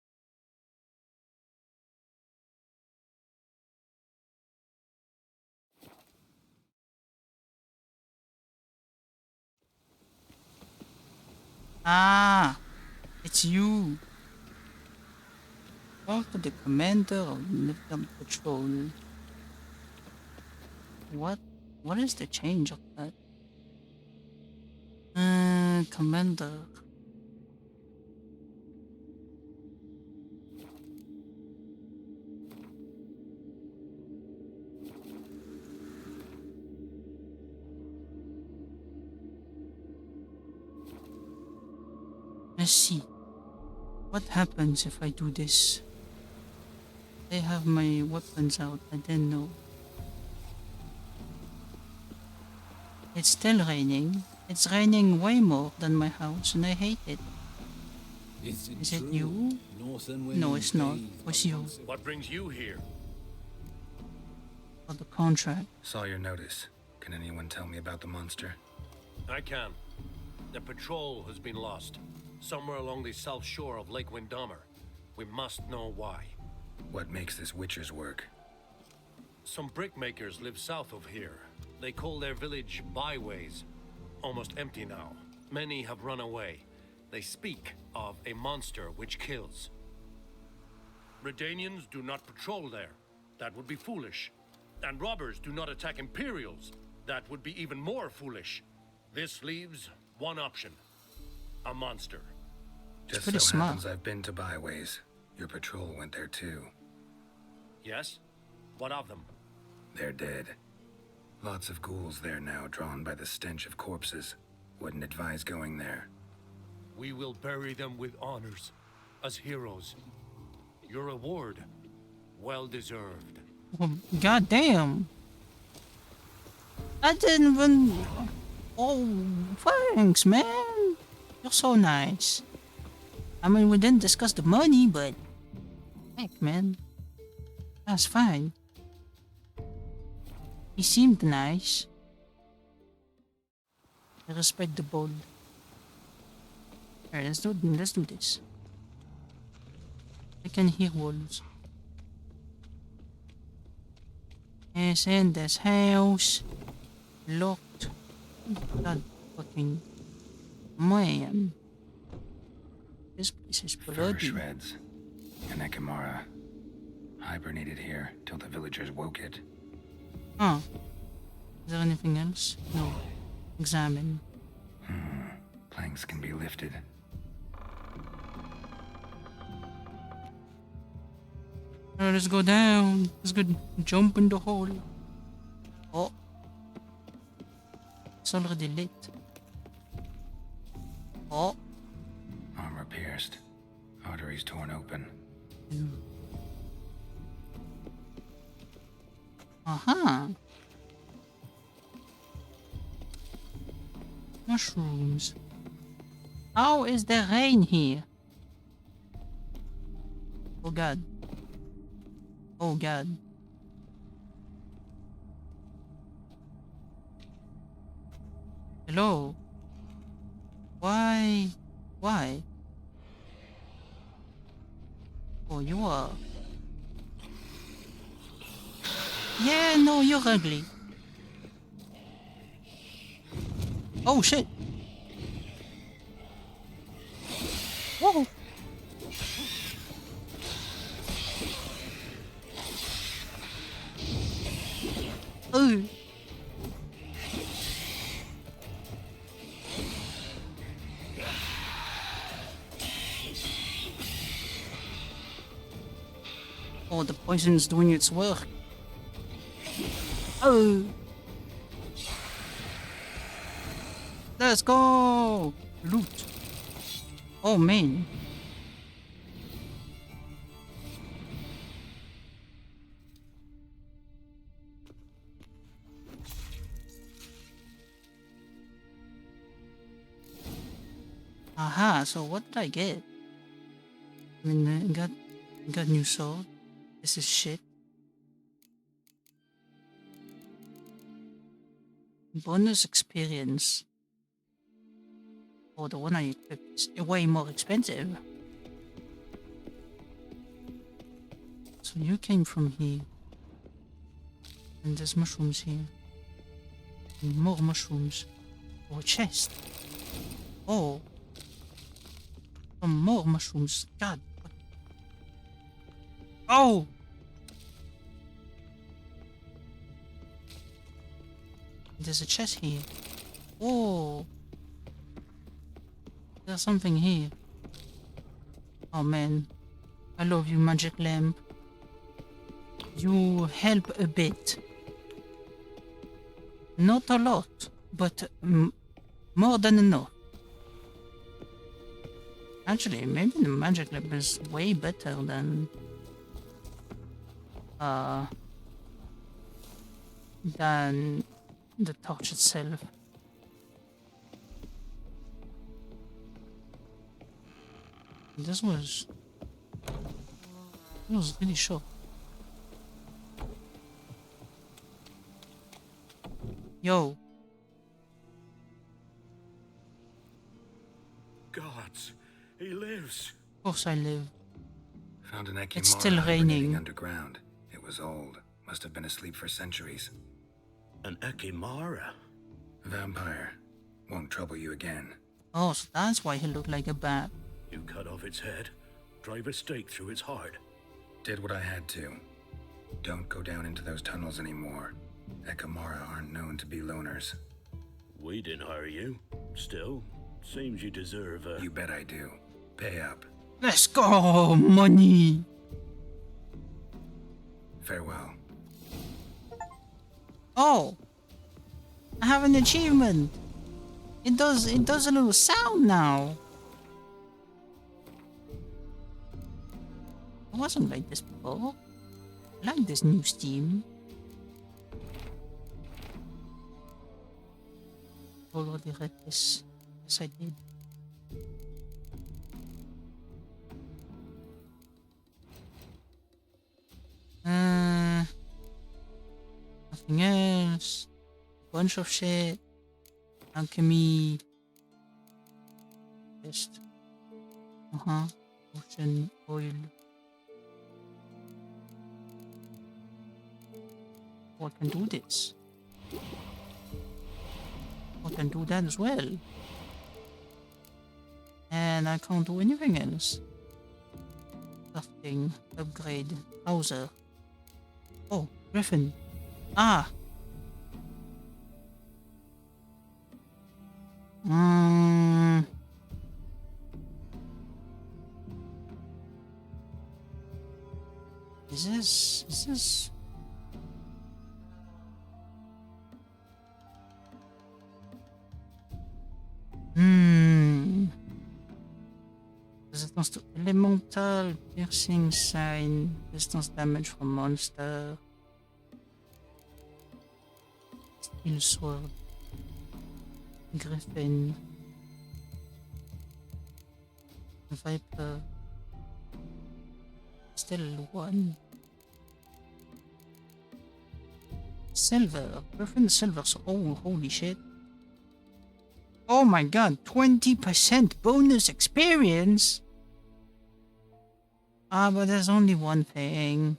Ah, it's you. Talk to the commander of Niftam Patrol. What? What is the change of that? Commander. Let's see. What happens if I do this? They have my weapons out. I didn't know. It's still raining. It's raining way more than my house, and I hate it. Is it you? No, it's not. It's you. What brings you here? For the contract. Saw your notice. Can anyone tell me about the monster? I can. The patrol has been lost. Somewhere along the south shore of Lake Windammer. We must know why. What makes this witcher's work? Some brickmakers live south of here. They call their village byways. Almost empty now. Many have run away. They speak of a monster which kills. Redanians do not patrol there. That would be foolish. And robbers do not attack Imperials. That would be even more foolish. This leaves one option. A monster. Just so smart. happens I've been to byways. Your patrol went there too. Yes? What of them? They're dead. Lots of ghouls there now, drawn by the stench of corpses. Wouldn't advise going there. We will bury them with honors, as heroes. Your reward, well deserved. Well, goddamn. I didn't even... Oh, thanks, man. You're so nice. I mean, we didn't discuss the money, but... Heck, man. That's fine. He seemed nice. I respect the bold. Alright, let's do this. I can hear wolves. Yes, in this house. Locked. God fucking man. This place is Fur bloody. shreds. An Ekamara. Hibernated here till the villagers woke it. Huh. Is there anything else? No. Examine. Planks can be lifted. Alright, let's go down. Let's go jump in the hole. Oh. It's already lit. Oh. Armor pierced. Arteries torn open. Uh-huh. Mushrooms. How is the rain here? Oh god. Oh god. Hello? Why? Why? Oh, you are... Yeah, no, you're ugly. Oh shit. Whoa. Oh. Oh, the poison's doing its work. Oh. Let's go! Loot. Oh, man. Aha, so what did I get? I mean, I got new sword. This is shit. Bonus experience. Oh, the one I equipped is way more expensive. So you came from here. And there's mushrooms here. And more mushrooms. Oh, a chest. Oh. Some more mushrooms. God. Oh! There's a chest here. Oh. There's something here. Oh man. I love you, magic lamp. You help a bit. Not a lot, but more than enough. Actually, maybe the magic lamp is way better than the torch itself. This was really short. Yo. Gods, he lives. Of course I live. Found an Ekimara It's still hibernating raining. underground. It was old. Must have been asleep for centuries. An Ekimara? Vampire. Won't trouble you again. Oh, so that's why he looked like a bat. You cut off its head, drive a stake through its heart. Did what I had to. Don't go down into those tunnels anymore. Ekimara aren't known to be loners. We didn't hire you. Still, seems you deserve a... You bet I do. Pay up. Let's go! Money! Farewell. Oh! I have an achievement! It does a little sound now! It wasn't like this before. I like this new Steam. Already read this. Yes, I did. Nothing else. Bunch of shit. Alchemy. Just. Ocean oil. Oh, I can do this. I can do that as well. And I can't do anything else. Crafting. Upgrade. Browser. Oh, Griffin. Ah! Is this... Resistance to elemental, piercing sign, resistance damage from monster. Steel sword. Griffin. Viper. Still one. Silver. Griffin silver. Oh, holy shit. Oh my god, 20% bonus experience? Ah, but there's only one thing.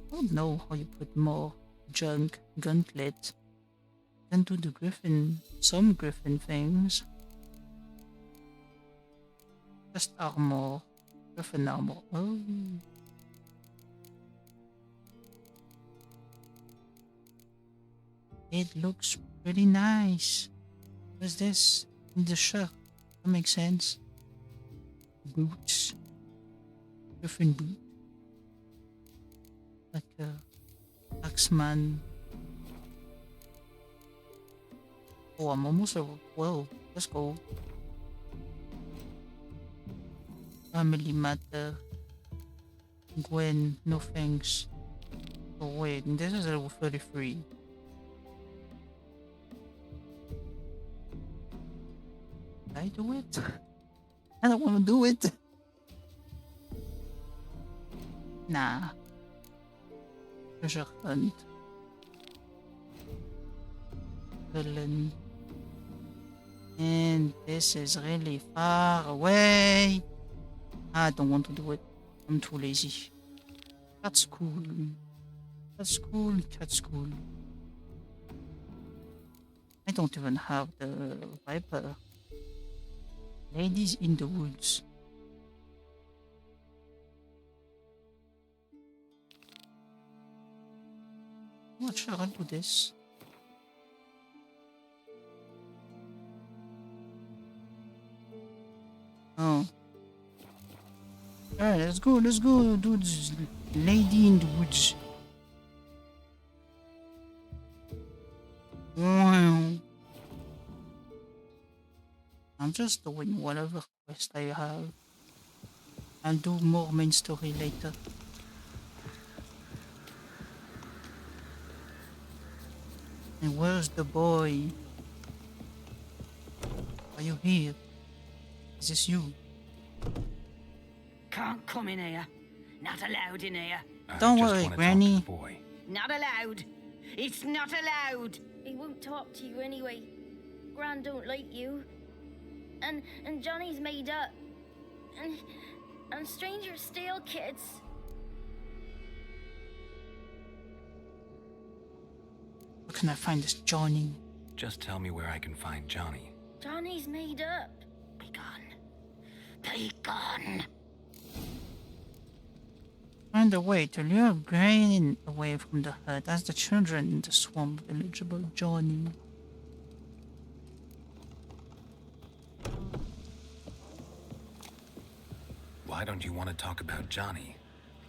I don't know how you put more junk, gauntlet. Can do the Griffin, some Griffin things. Just armor. Griffin armor. Oh. It looks pretty nice. What's this? In the shirt. That makes sense. Boots. Different boot. Like a Axeman. Oh, I'm almost level 12. Let's go. Family matter. Gwen, no thanks. Oh wait, this is level 33. Did I do it? I don't want to do it. Nah. Treasure hunt. Villain. And this is really far away. I don't want to do it. I'm too lazy. That's cool. That's cool. That's cool. I don't even have the Viper. Ladies in the woods. What should I do this? Oh. Alright, let's go, dudes. Lady in the woods. Wow. I'm just doing whatever quest I have. I'll do more main story later. And where's the boy? Are you here? Is this you? Can't come in here. Not allowed in here. Don't worry, Granny. Not allowed. It's not allowed. He won't talk to you anyway. Gran don't like you. And Johnny's made up. And strangers steal kids. Where can I find this Johnny? Just tell me where I can find Johnny. Johnny's made up. Be gone. Be gone. Find a way to lure grain away from the herd as the children in the swamp eligible Johnny. Why don't you want to talk about Johnny?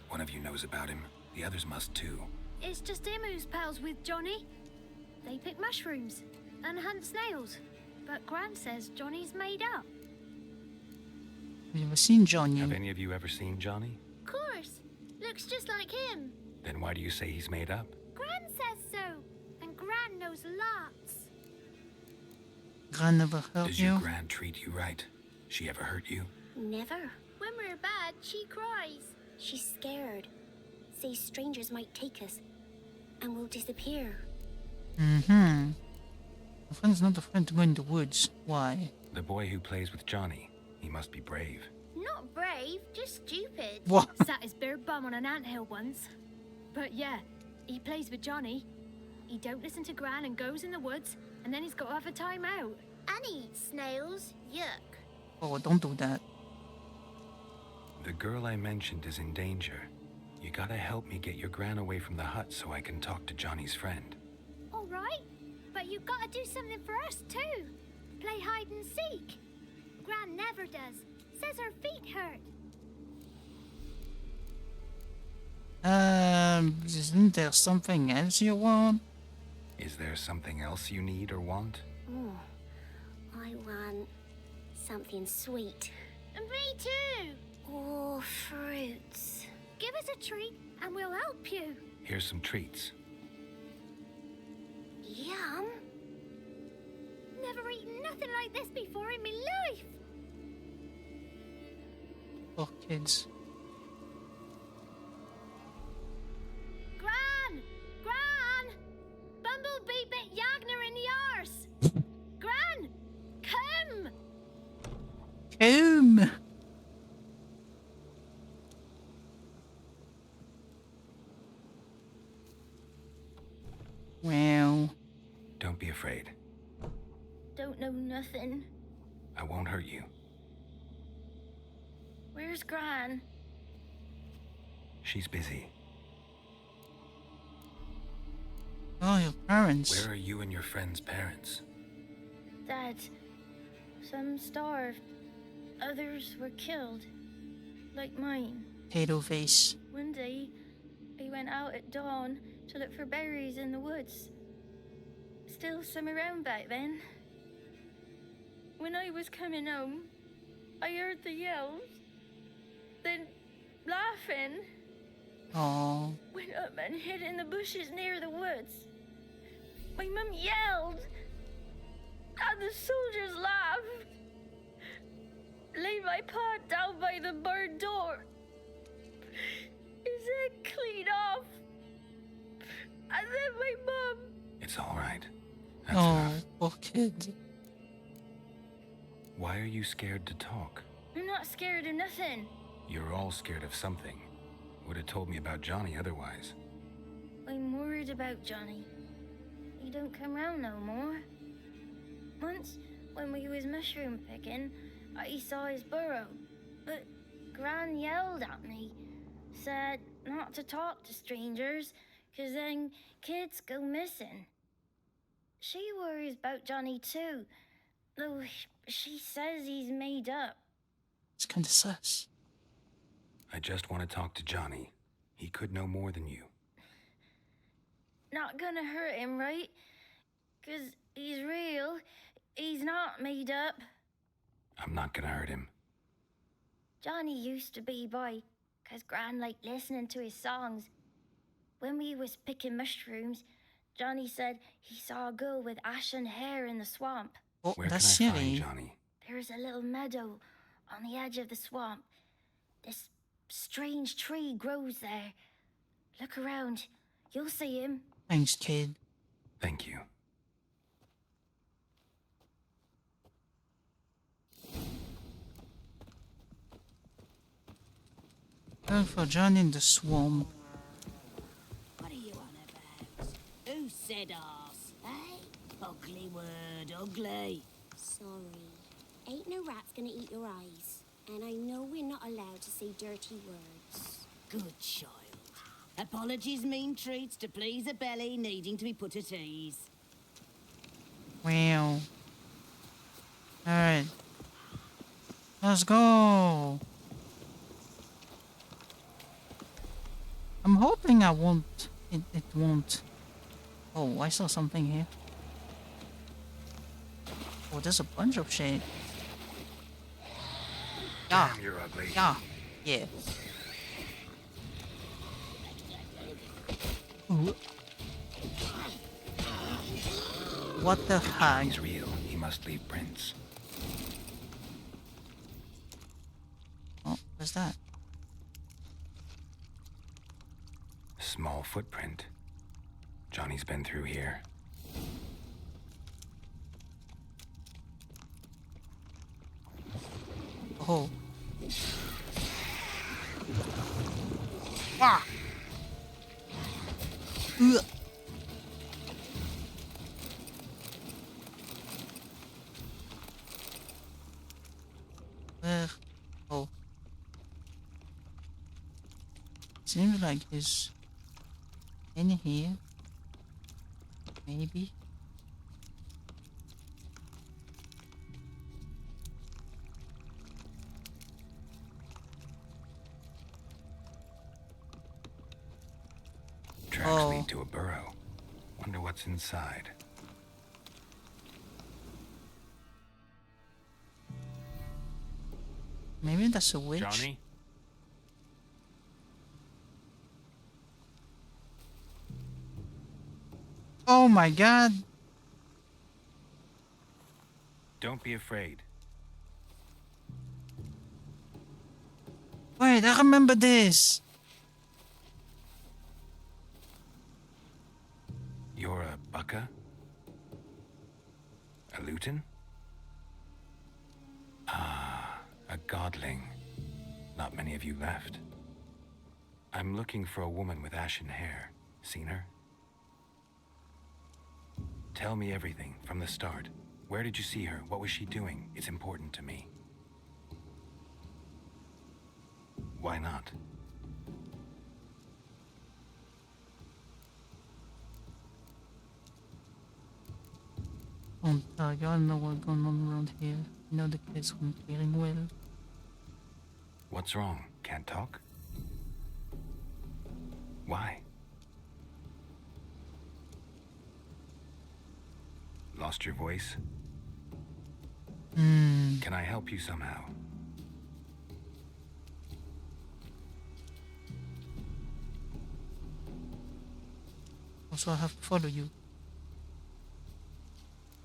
One of you knows about him. The others must too. It's just him who's pals with Johnny. They pick mushrooms and hunt snails. But Gran says Johnny's made up. Have you ever seen Johnny? Have any of you ever seen Johnny? Of course. Looks just like him. Then why do you say he's made up? Gran says so. And Gran knows lots. Gran never hurt Does your Gran treat you right? She ever hurt you? Never. When we're bad, she cries. She's scared. Says strangers might take us. And we'll disappear. Mm-hmm. A friend's not a friend to go in the woods. Why? The boy who plays with Johnny. He must be brave. Not brave, just stupid. What? Sat his bare bum on an anthill once. But yeah, he plays with Johnny. He don't listen to Gran and goes in the woods, and then he's got to have a time out. And he eats snails. Yuck. Oh, don't do that. The girl I mentioned is in danger. You gotta help me get your Gran away from the hut so I can talk to Johnny's friend. All right, but you gotta do something for us too. Play hide and seek. Gran never does. Says her feet hurt. Isn't there something else you want? Is there something else you need or want? Oh, I want something sweet. And me too. Oh, fruits. Give us a treat and we'll help you. Here's some treats. Yum. Never eaten nothing like this before in my life. Poor kids. Gran! Gran! Bumblebee bit Yagner in the arse. Gran! Come! Come! Well. Don't be afraid. Don't know nothing. I won't hurt you. Where's Gran? She's busy. Oh, your parents. Where are you and your friend's parents? Dad, some starved. Others were killed. Like mine. Potato face. One day, I went out at dawn to look for berries in the woods. Still some around back then. When I was coming home, I heard the yells. Then, laughing. Oh. Went up and hid in the bushes near the woods. My mum yelled. And the soldiers laughed. Laid my pa down by the barn door. His head clean off. And then my mum. It's all right. That's Oh, enough. poor kid. Why are you scared to talk? I'm not scared of nothing. You're all scared of something. Would have told me about Johnny otherwise. I'm worried about Johnny. He don't come round no more. Once, when we was mushroom picking, I saw his burrow. But Gran yelled at me. Said not to talk to strangers, 'cause then kids go missing. She worries about Johnny too, though she says he's made up. It's kind of sus. I just want to talk to Johnny. He could know more than you. Not gonna hurt him, right? 'Cause he's real. He's not made up. I'm not gonna hurt him. Johnny used to be boy, 'cause Gran liked listening to his songs. When we was picking mushrooms, Johnny said he saw a girl with ashen hair in the swamp. Oh, Where that's can I silly. find Johnny? There's a little meadow on the edge of the swamp. This strange tree grows there. Look around. You'll see him. Thanks, kid. Thank you. Look for John in the swamp. What are you on about? Who said arse? Eh? Ugly word, ugly. Sorry. Ain't no rat's gonna eat your eyes. And I know we're not allowed to say dirty words. Good child. Apologies mean treats to please a belly needing to be put at ease. Wow. Alright. Let's go. I'm hoping it won't. Oh, I saw something here. Oh, there's a bunch of shit. Yeah. Damn, you're ugly. Yeah. Yeah. Ooh. What the heck? He's real. He must leave prints. Oh, what's that? Small footprint. Johnny's been through here. Oh. Ah. Ugh. Oh. Seems like he's in here. Maybe. Tracks lead to a burrow. Wonder what's inside. Maybe that's a witch. Johnny? Oh my god. Don't be afraid. Wait, I remember this. You're a bucka? A luton? Ah, a godling. Not many of you left. I'm looking for a woman with ashen hair. Seen her? Tell me everything from the start. Where did you see her? What was she doing? It's important to me. Why not? on tag. I don't know what's going on around here. You know the kids from clearing well. What's wrong? Can't talk? Why? Lost your voice? Can I help you somehow? Also, I have to follow you.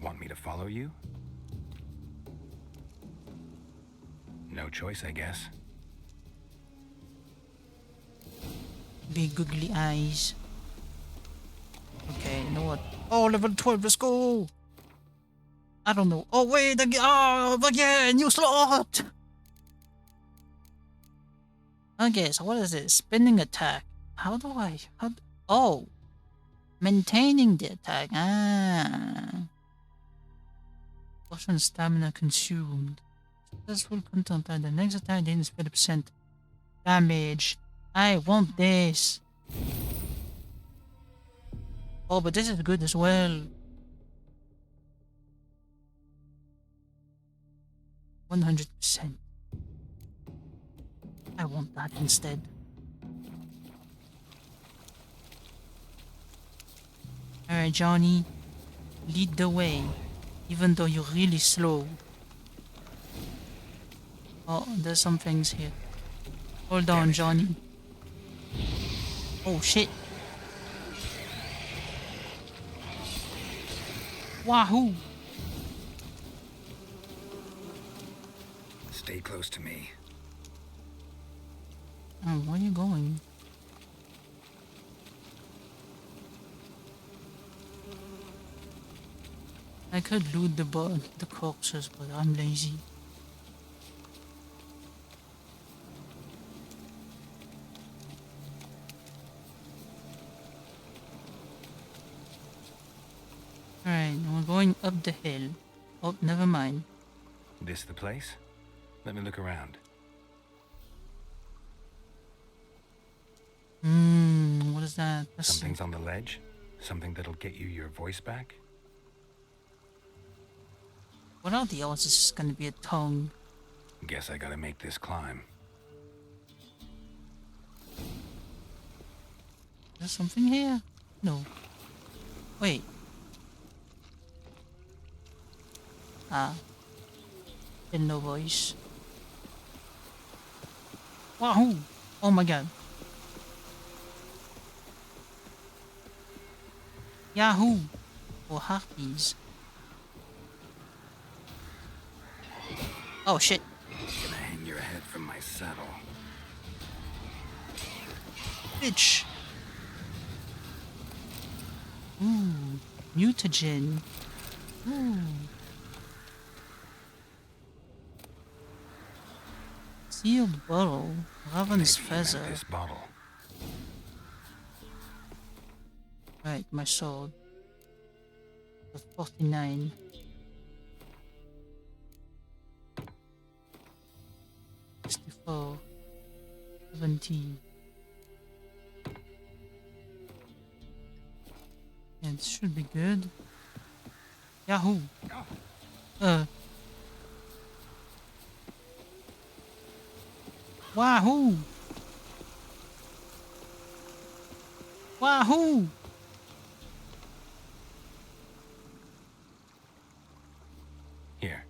Want me to follow you? No choice, I guess. Big googly eyes. Okay, you know what? Oh, level 12, let's go! I don't know. Oh, wait, again, you slot! Okay, so what is it? Spinning attack. Oh! Maintaining the attack. Potion stamina consumed. Successful content and the next attack didn't 50% damage. I want this. Oh, but this is good as well. 100%. I want that instead. Alright, Johnny. Lead the way. Even though you're really slow. Oh, there's some things here. Hold on, Johnny. Oh, shit. Wahoo! Stay close to me. Oh, where are you going? I could loot the corpses, but I'm lazy. Alright, we're going up the hill. Oh, never mind. This the place? Let me look around. What is that? Something's on the ledge? Something that'll get you your voice back? What are the odds this is gonna be a tongue? Guess I gotta make this climb. There's something here? No. Wait. No voice. Wahoo! Oh my god. Yahoo! Or harpies. Oh shit. Gonna hang your head from my saddle. Bitch. Ooh. Mutagen. Ooh. Sealed bottle. Raven's feather. This bottle. Right, my sword. The 49. $64. 17. Yeah, this should be good. Yahoo! Wahoo! Wahoo! Here.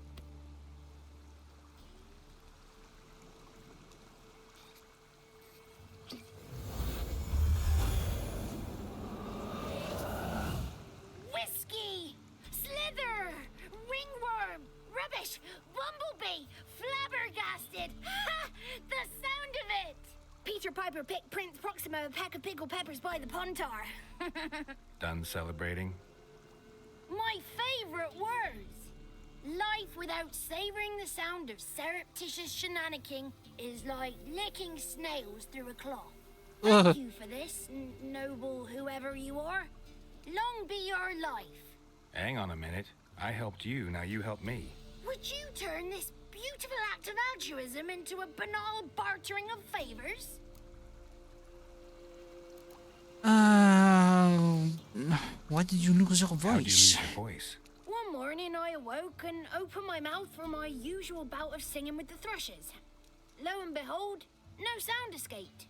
Whiskey! Slither! Ringworm! Rubbish! Bumblebee! Flabbergasted! Ha! The sound of it! Peter Piper picked Prince Proxima a pack of pickled peppers by the Pontar. Done celebrating? My favourite words! Life without savouring the sound of surreptitious shenanigans is like licking snails through a cloth. Thank you for this, noble whoever you are. Long be your life. Hang on a minute. I helped you, now you help me. Would you turn this beautiful act of altruism into a banal bartering of favours? Why did you lose your How did you lose voice? your voice? One morning awoke and opened my mouth for my usual bout of singing with the thrushes. Lo and behold, no sound escaped.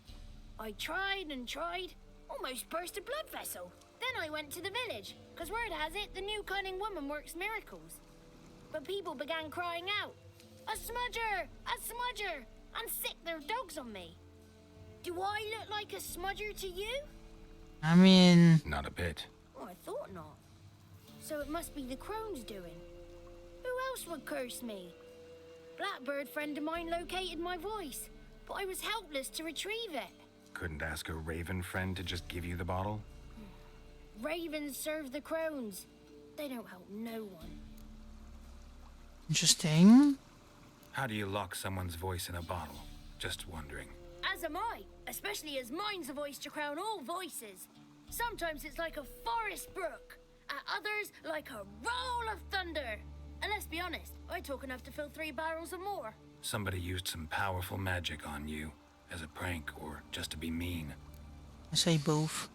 I tried and tried, almost burst a blood vessel. Then I went to the village, because word has it the new cunning woman works miracles. But people began crying out, "A smudger! A smudger!" and sick their dogs on me. Do I look like a smudger to you? I mean... Not a bit. Oh, I thought not. So it must be the crone's doing. Who else would curse me? Blackbird friend of mine located my voice, but I was helpless to retrieve it. Couldn't ask a raven friend to just give you the bottle? Ravens serve the crones. They don't help no one. Interesting. How do you lock someone's voice in a bottle? Just wondering. As am I, especially as mine's a voice to crown all voices. Sometimes it's like a forest brook, at others like a roll of thunder. And let's be honest, I talk enough to fill 3 barrels or more. Somebody used some powerful magic on you, as a prank or just to be mean. I say both.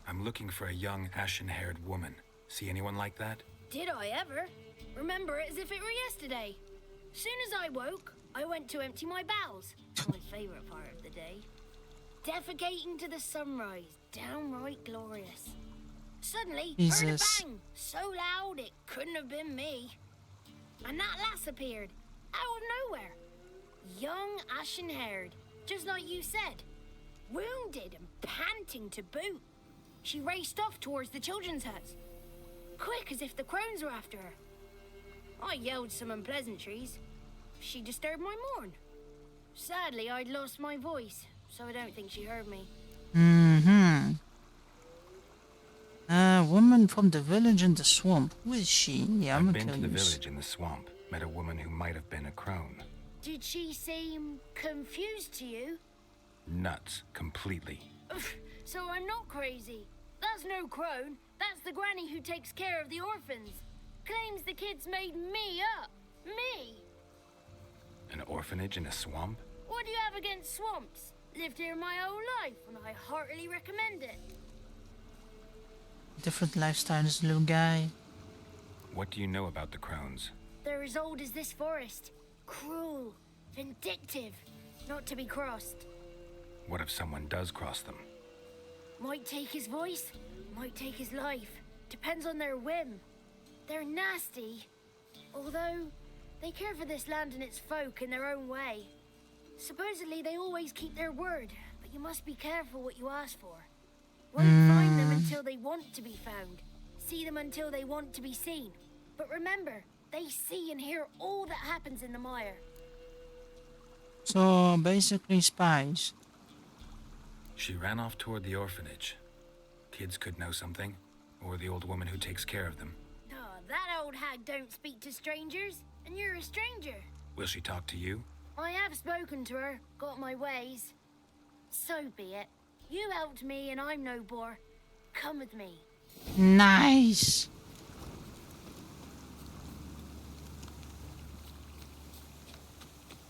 I'm looking for a young, ashen-haired woman. See anyone like that? Did I ever? Remember it as if it were yesterday. Soon as I woke, I went to empty my bowels. My favorite part of the day. Defecating to the sunrise, downright glorious. Suddenly, heard a Jesus. bang, so loud it couldn't have been me. And that lass appeared, out of nowhere. Young, ashen-haired, just like you said. Wounded and panting to boot. She raced off towards the children's huts. Quick as if the crones were after her. I yelled some unpleasantries. She disturbed my morn. Sadly, I'd lost my voice, so I don't think she heard me. Mm-hmm. A woman from the village in the swamp. Who is she? Yeah, I'm I've gonna been to kill the you. village in the swamp. Met a woman who might have been a crone. Did she seem confused to you? Nuts. Completely. So I'm not crazy. That's no crone. That's the granny who takes care of the orphans. Claims the kids made me up. Me! An orphanage in a swamp? What do you have against swamps? Lived here my whole life, and I heartily recommend it. Different lifestyle as a little guy. What do you know about the crones? They're as old as this forest. Cruel, vindictive, not to be crossed. What if someone does cross them? Might take his voice, might take his life. Depends on their whim. They're nasty, although they care for this land and its folk in their own way. Supposedly they always keep their word, but you must be careful what you ask for. Won't find them until they want to be found. See them until they want to be seen. But remember, they see and hear all that happens in the mire. So basically spies. She ran off toward the orphanage. Kids could know something, or the old woman who takes care of them. Oh, that old hag don't speak to strangers, and you're a stranger. Will she talk to you? I have spoken to her, got my ways. So be it. You helped me and I'm no bore. Come with me. Nice.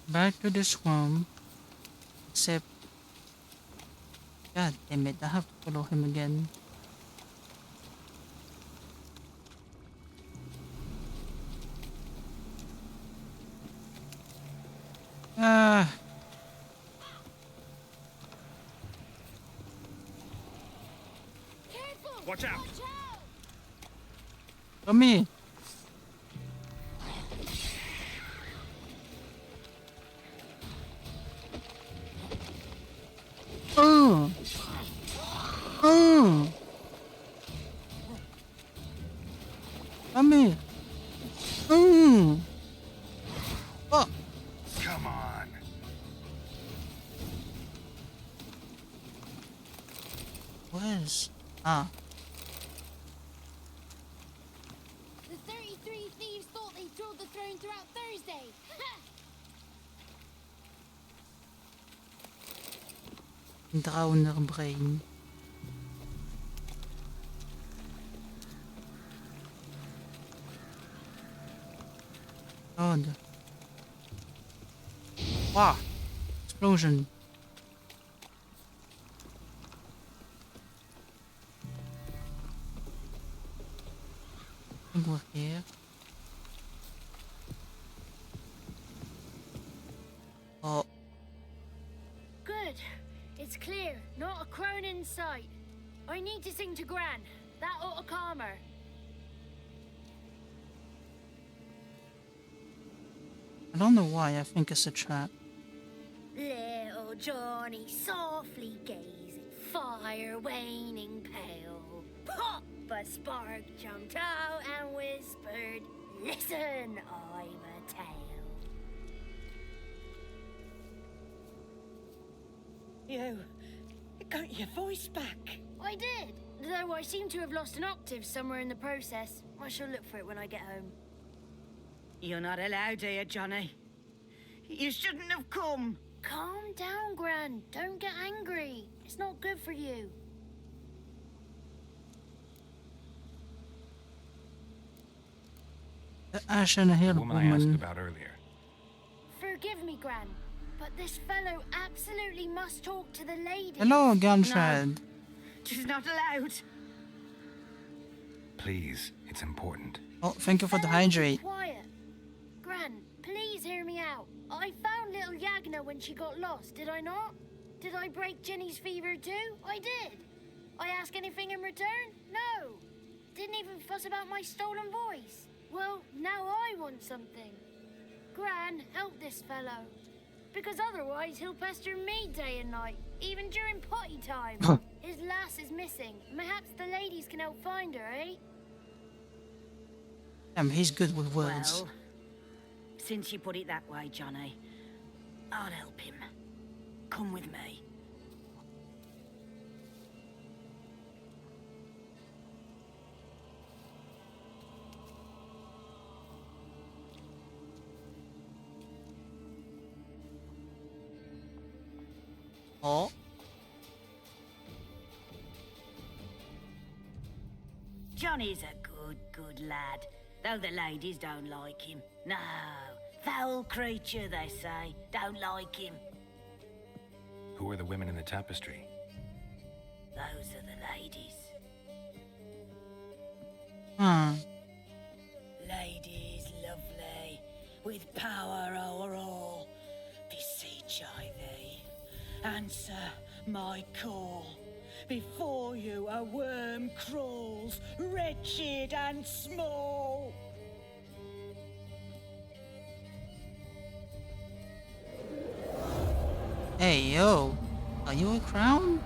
Back to the swamp. Except... God damn it, I have to follow him again. Ah. Watch out! Come here. Oh. Oh. Come here. Oh. Oh. Come on. Where's... Ah. The 33 thieves thought they stole the throne throughout Thursday. Drowner brain. God. Wow. Explosion. I think we're here. Cronin's sight. I need to sing to Gran. That ought to calm her. I don't know why I think it's a trap. Little Johnny softly gazing, fire waning pale. Pop! A spark jumped out and whispered, "Listen, I've a tale." You got your voice back. I did, though I seem to have lost an octave somewhere in the process. I shall look for it when I get home. You're not allowed here, Johnny. You shouldn't have come. Calm down, Gran. Don't get angry. It's not good for you. The Ashen Hill The woman I asked woman. about earlier. Forgive me, Gran, but this fellow absolutely must talk to the lady. Hello, Gunshad. She's not allowed. Please, it's important. Oh, thank you for the hydrate. Quiet. Gran, please hear me out. I found little Yagna when she got lost, did I not? Did I break Jenny's fever too? I did. I ask anything in return? No. Didn't even fuss about my stolen voice. Well, now I want something. Gran, help this fellow. Because otherwise he'll pester me day and night, even during potty time. His lass is missing. Perhaps the ladies can help find her, eh? Damn, he's good with words. Well, since you put it that way, Johnny, I'll help him. Come with me. Oh. Johnny's a good lad, though the ladies don't like him. No, foul creature, they say. Don't like him. Who are the women in the tapestry? Those are the ladies. Hmm. Ladies lovely, with power o'er all. Beseech I thee, answer my call. Before you a worm crawls, wretched and small. Hey, yo. Are you a crown?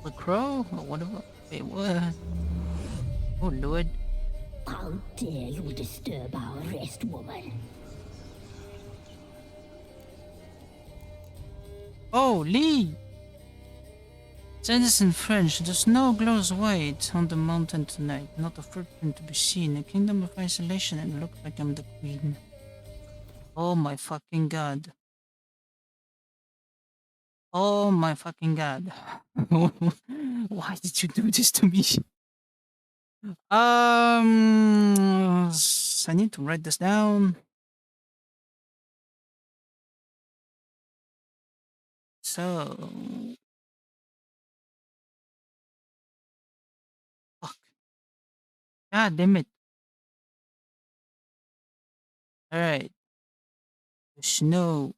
Or a crow? Or whatever? Wait, what? Oh, Lord. How dare you disturb our rest, woman? Oh, Lee! Said this in French. The snow glows white on the mountain tonight. Not a footprint to be seen. A kingdom of isolation and look like I'm the queen. Oh my fucking god. Oh my fucking god. Why did you do this to me? I need to write this down. So... Fuck. God damn it. Alright. Le snow.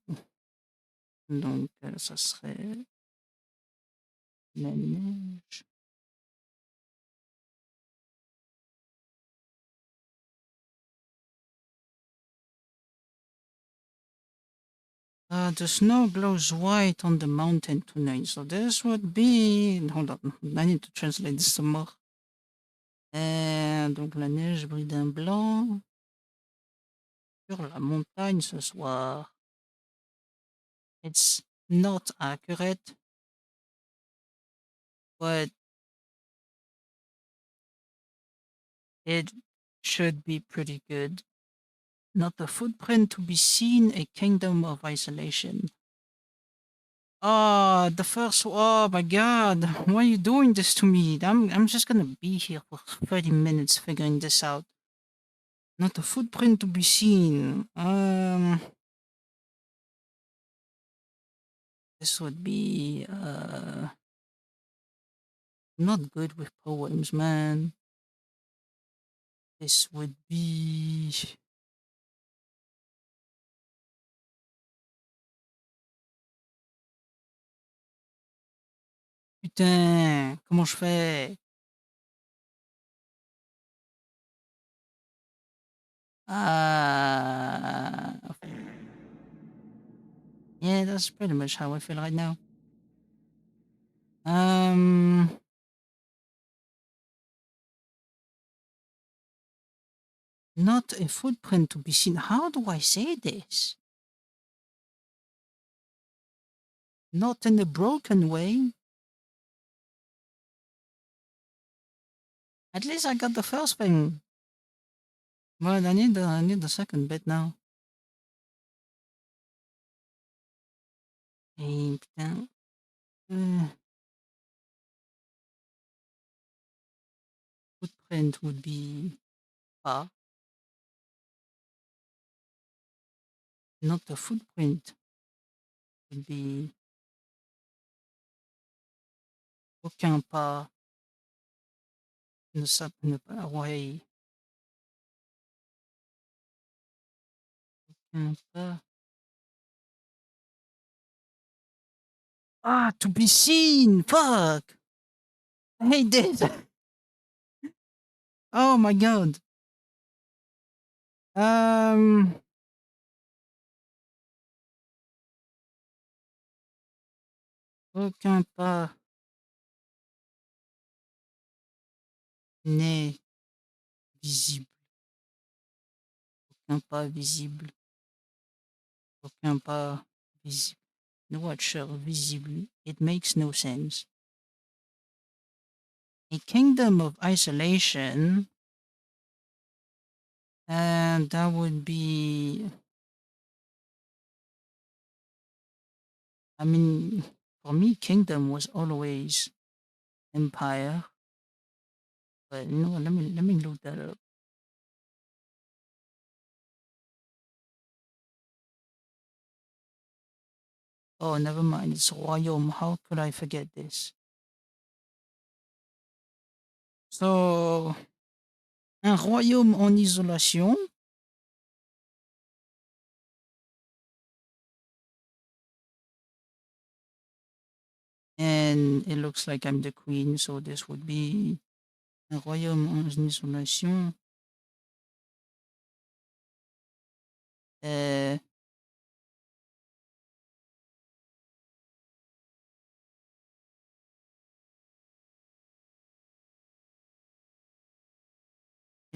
Donc, ça serait... La neige. The snow glows white on the mountain tonight. So this would be... Hold on. I need to translate this some more. Donc la neige brille d'un blanc sur la montagne ce soir. It's not accurate, but it should be pretty good. Not a footprint to be seen, a kingdom of isolation. Oh, the first. Oh my god, why are you doing this to me? I'm just gonna be here for 30 minutes figuring this out. Not a footprint to be seen. This would be not good with poems, man. This would be... Putain, comment je fais? Ah. Yeah, that's pretty much how I feel right now. Not a footprint to be seen. How do I say this? Not in a broken way. At least I got the first thing. But I need the second bit now. Hey, putain. Footprint would be pas. Not a footprint would be aucun pas ne pas ouais. Aucun pas. Ah, to be seen! Fuck! I hate this! Oh my god. Aucun pas n'est visible. Aucun pas visible. Aucun pas visible. The watcher visible. It makes no sense. A kingdom of isolation. And that would be. I mean, for me, kingdom was always empire. But no, let me look that up. Oh, never mind. It's royaume. How could I forget this? So, un royaume en isolation. And it looks like I'm the queen, so this would be un royaume en isolation.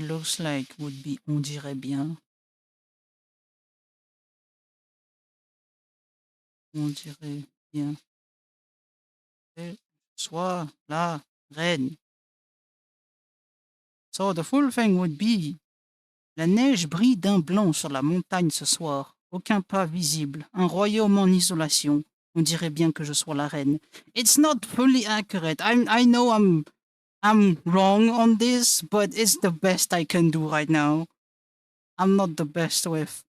It looks like would be on dirait bien. On dirait bien. Soit la reine. So the full thing would be la neige brille d'un blanc sur la montagne ce soir. Aucun pas visible. Un royaume en isolation. On dirait bien que je sois la reine. It's not fully accurate. I know I'm wrong on this, but it's the best I can do right now. I'm not the best with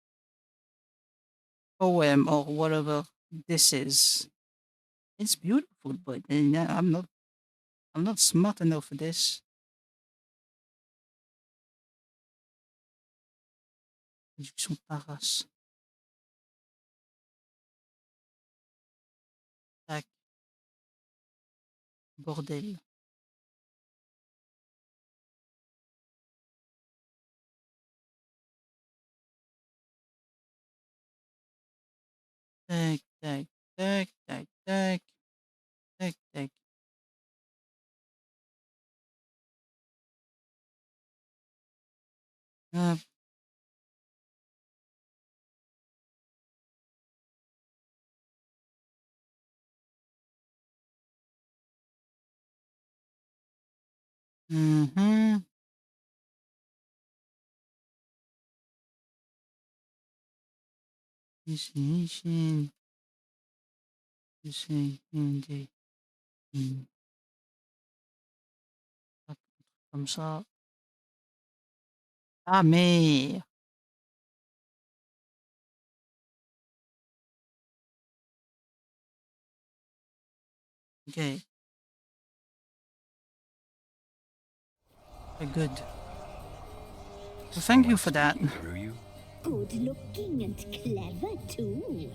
poem or whatever this is. It's beautiful, but I'm not smart enough for this. Traduction Taras. Tac. Bordel. Tac, tac, tac, tac, tac. Tac, tac. Hop. Mhm. Destination. Destination. Comme ça. Ah, mais. Okay. Good. So thank you for that. Good looking and clever, too.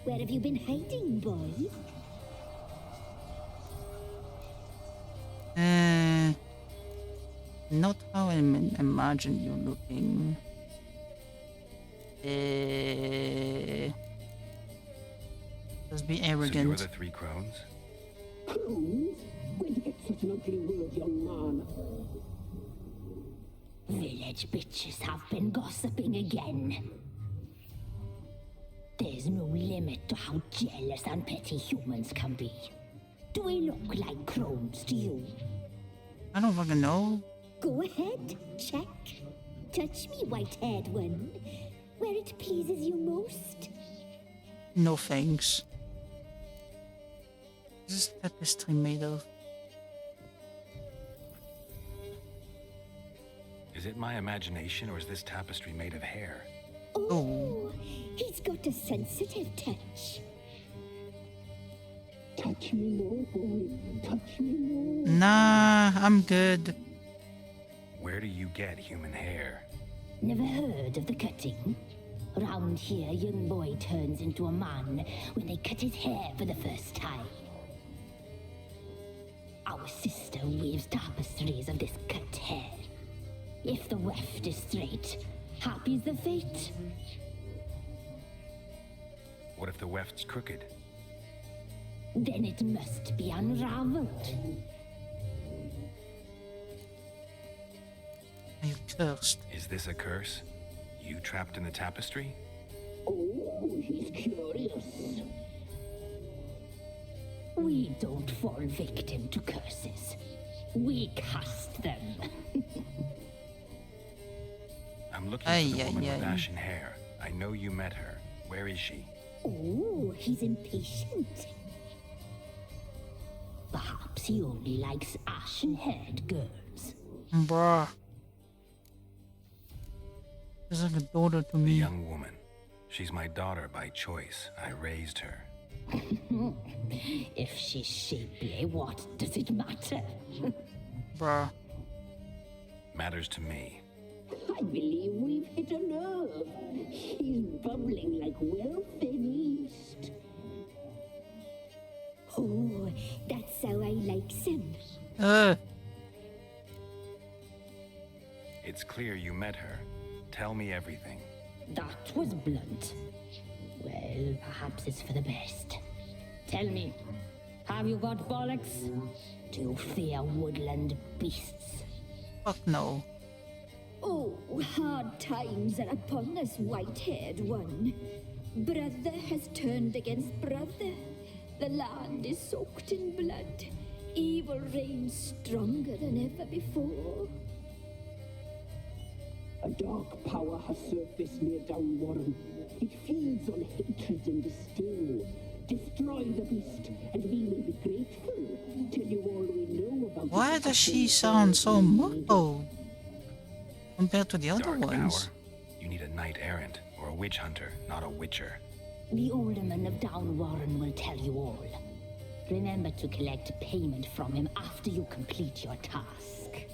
Where have you been hiding, boy? Not how I imagine you looking. Just be arrogant. So you're the three crones? Crones? Where'd you get such an ugly word, young man? Village bitches have been gossiping again. There's no limit to how jealous and petty humans can be. Do we look like crones to you? I don't fucking know. Go ahead, check. Touch me, white-haired one, where it pleases you most. No thanks. What is this tapestry made of? Is it my imagination or is this tapestry made of hair? Oh, he's got a sensitive touch. Touch me more, boy. Touch me more. Nah, I'm good. Where do you get human hair? Never heard of the cutting? Round here, a young boy turns into a man when they cut his hair for the first time. Our sister weaves tapestries of this cut hair. If the weft is straight, happy's the fate. What if the weft's crooked? Then it must be unraveled. Are you cursed? Is this a curse? You trapped in the tapestry? Oh, he's curious. We don't fall victim to curses. We cast them. I'm looking for the woman with ashen hair. I know you met her. Where is she? Oh, he's impatient. Perhaps he only likes ashen-haired girls. Bruh. She's like a daughter to me. A young woman. She's my daughter by choice. I raised her. If she's shapely, what does it matter? Bruh. Matters to me. I believe we've hit a nerve. He's bubbling like well-fed yeast. Oh, that's how I like him. It's clear you met her. Tell me everything. That was blunt. Well, perhaps it's for the best. Tell me, have you got bollocks? Do you fear woodland beasts? Fuck no. Oh, hard times are upon us, white-haired one. Brother has turned against brother. The land is soaked in blood. Evil reigns stronger than ever before. A dark power has surfaced near Downwarren. It feeds on hatred and disdain. Destroy the beast, and we will be grateful. Tell you all we know about. Why does she sound so muffled compared to the other Dark ones? power. You need a knight errant or a witch hunter, not a witcher. The alderman of Downwarren will tell you all. Remember to collect payment from him after you complete your task.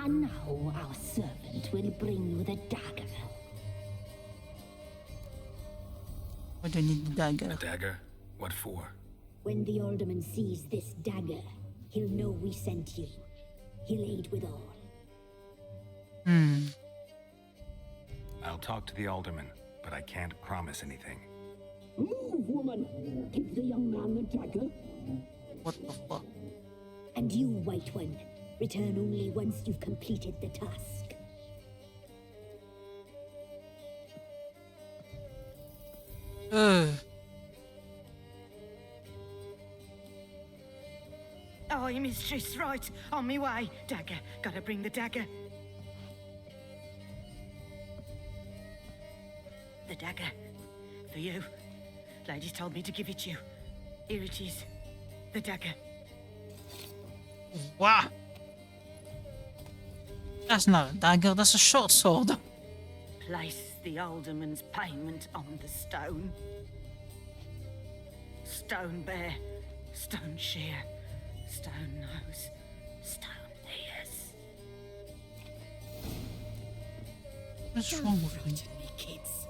And now our servant will bring you the dagger. Why do you need the dagger? A dagger? What for? When the alderman sees this dagger, he'll know we sent you. He'll aid with all. I'll talk to the alderman, but I can't promise anything. Move, woman! Give the young man the dagger. What the fuck? And you, White One, return only once you've completed the task. Aye, mistress, right. On me way. Dagger. Gotta bring the dagger. The dagger. For you. Ladies told me to give it you. Here it is. The dagger. Wow. That's not a dagger, that's a short sword. Place the alderman's payment on the stone. Stone bear, stone shear, stone nose, stone ears. What's wrong with me? Me, kids.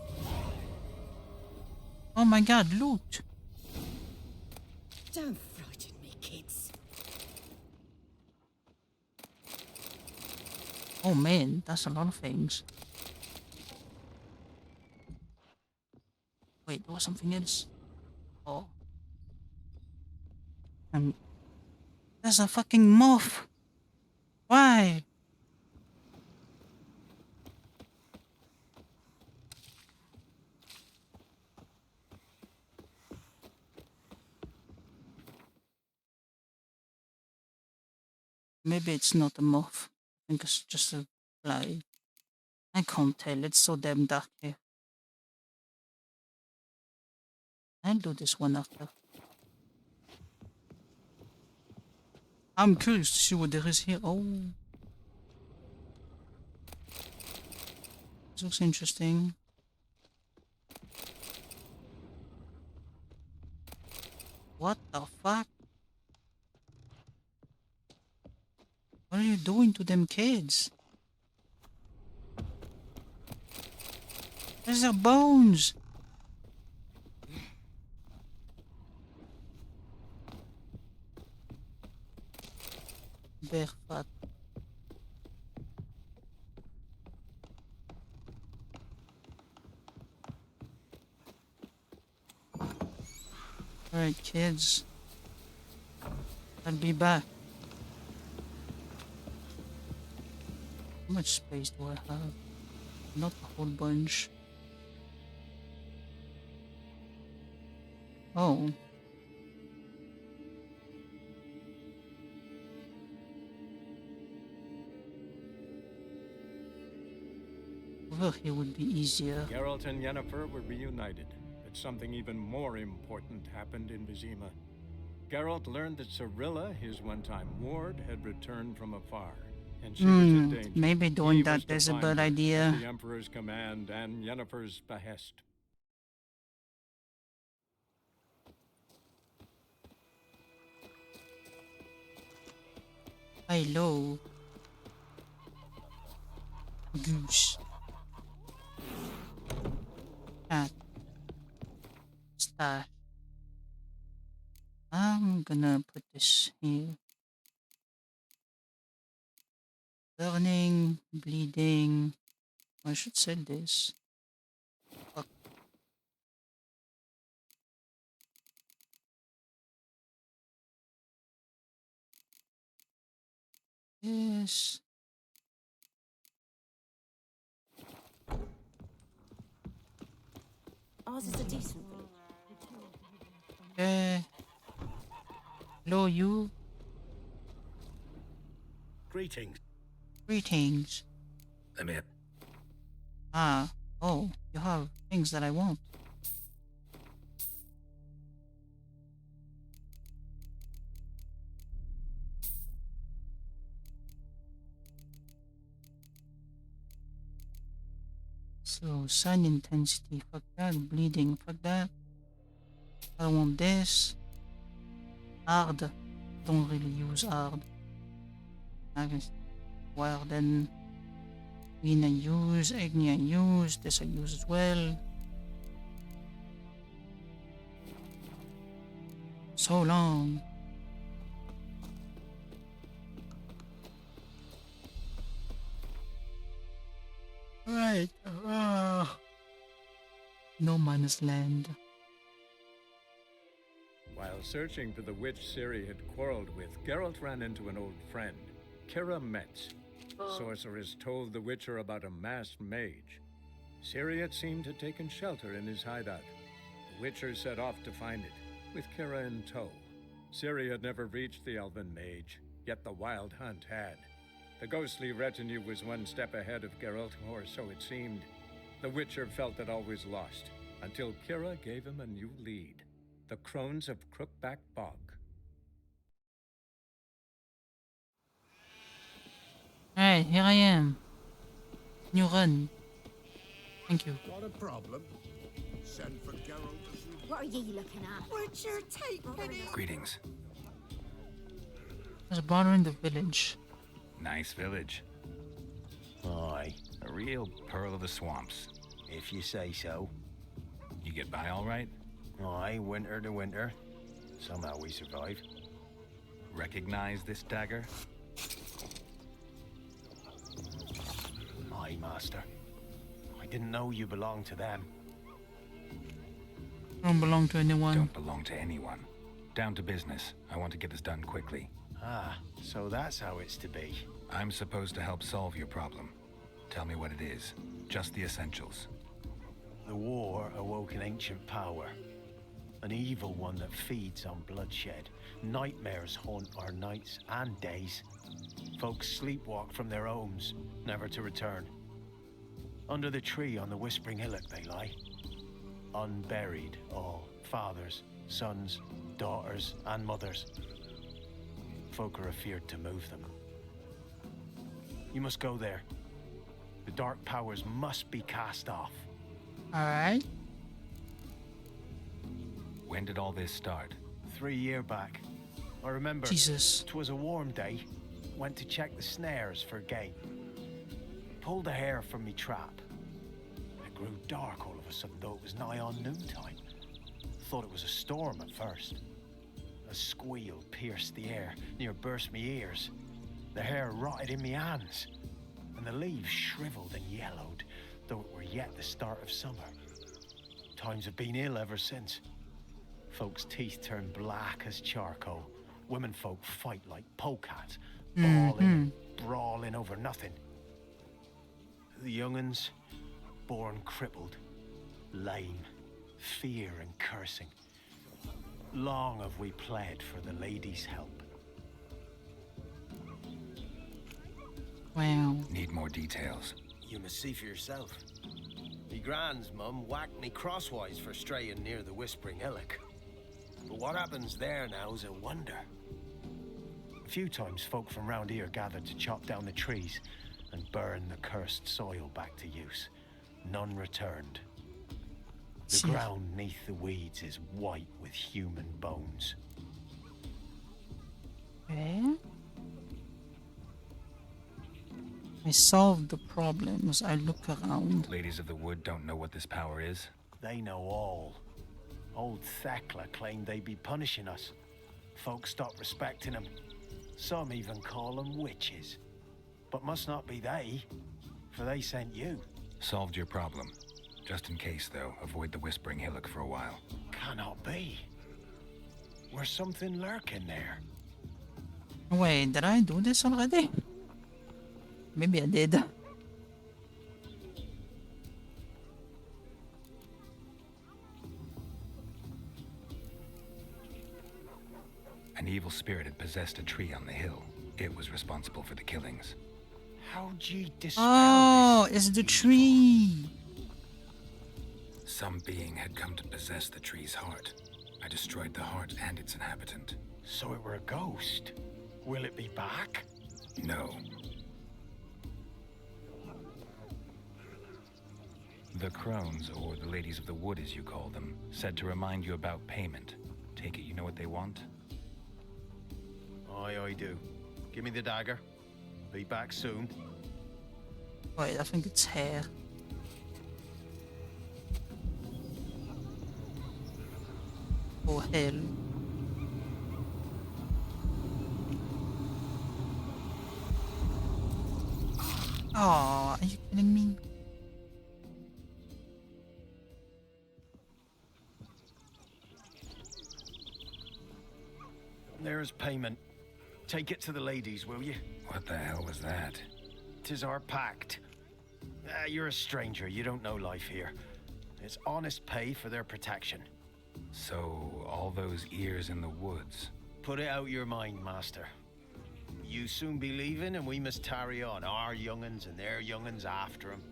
Oh my god, loot. Don't frighten me, kids. Oh man, that's a lot of things. Wait, there was something else. Oh. There's a fucking moth. Why? Maybe it's not a moth. I think it's just a fly. I can't tell. It's so damn dark here. I'll do this one after. I'm curious to see what there is here. Oh. This looks interesting. What the fuck? What are you doing to them kids? There's their bones. Bear fat. Alright, kids. I'll be back. How much space do I have? Not a whole bunch. Oh. Over here would be easier. Geralt and Yennefer were reunited, but something even more important happened in Vizima. Geralt learned that Cirilla, his one-time ward, had returned from afar, and she was in danger. Maybe doing that is a bad idea. The Emperor's command and Yennefer's behest. Hello. Goose. Cat. Star. I'm gonna put this here. Burning, bleeding. I should sell this. Fuck. Yes. Ours is a decent one. Okay. Hello, you. Greetings. Greetings. Let me in. Ah. Oh, you have things that I want. So, sun intensity, fuck that. Bleeding, fuck that. I want this. Hard. Don't really use hard. Well, then. Green I use, Agni I use, this I use as well. So long. Right. No man's land. While searching for the witch Ciri had quarreled with, Geralt ran into an old friend, Kira Metz. The sorceress told the Witcher about a masked mage. Ciri, it seemed, had taken shelter in his hideout. The Witcher set off to find it, with Kira in tow. Ciri had never reached the elven mage, yet the wild hunt had. The ghostly retinue was one step ahead of Geralt, or so it seemed. The Witcher felt it always lost, until Kira gave him a new lead. The Crones of Crookback Bog. Alright, here I am. New run. Thank you. Got a problem? Send for Geralt. What are you looking at? Witcher, take pity. Greetings. There's a bar in the village. Nice village. Aye. A real pearl of the swamps. If you say so. You get by all right? Aye, winter to winter. Somehow we survive. Recognize this dagger? lie, Master. I didn't know you belonged to them. I don't belong to anyone. Don't belong to anyone. Down to business. I want to get this done quickly. Ah, so that's how it's to be. I'm supposed to help solve your problem. Tell me what it is. Just the essentials. The war awoke an ancient power. An evil one that feeds on bloodshed. Nightmares haunt our nights and days. Folks sleepwalk from their homes, never to return. Under the tree on the Whispering Hillock they lie. Unburied all. Fathers, sons, daughters, and mothers. Folk are afeared to move them. You must go there. The dark powers must be cast off. Alright. When did all this start? 3 years back. I remember. Jesus. 'Twas a warm day. Went to check the snares for game. Pulled a hare from me trap. It grew dark all of a sudden, though it was nigh on noontime. Thought it was a storm at first. A squeal pierced the air, near burst me ears. The hair rotted in me hands, and the leaves shriveled and yellowed, though it were yet the start of summer. Times have been ill ever since. Folks' teeth turn black as charcoal. Women folk fight like polecats, brawling over nothing. The young'uns, born crippled, lame, fear and cursing. Long have we pled for the lady's help. Wow. Need more details. You must see for yourself. Me grand's mum whacked me crosswise for straying near the Whispering Hillock. But what happens there now is a wonder. A few times folk from round here gathered to chop down the trees and burn the cursed soil back to use. None returned. The ground neath the weeds is white with human bones. Okay. I solved the problems. I look around. Ladies of the Wood don't know what this power is? They know all. Old Thekla claimed they'd be punishing us. Folks stopped respecting them. Some even call them witches. But must not be they, for they sent you. Solved your problem. Just in case, though, avoid the Whispering Hillock for a while. Cannot be. There's something lurking there. Wait, did I do this already? Maybe I did. An evil spirit had possessed a tree on the hill. It was responsible for the killings. How'd ye dispel Oh, it's the tree. Some being had come to possess the tree's heart. I destroyed the heart and its inhabitant. So it were a ghost. Will it be back? No. The crones, or the ladies of the wood as you call them, said to remind you about payment. Take it you know what they want? Aye, I do. Give me the dagger. Be back soon. Wait, I think it's hair. Oh hell. Oh, are you kidding me? There's payment. Take it to the ladies, will you? What the hell was that? 'Tis our pact. You're a stranger. You don't know life here. It's honest pay for their protection. So, all those ears in the woods. Put it out your mind, master. You soon be leaving, and we must tarry on, our young'uns and their young'uns after 'em.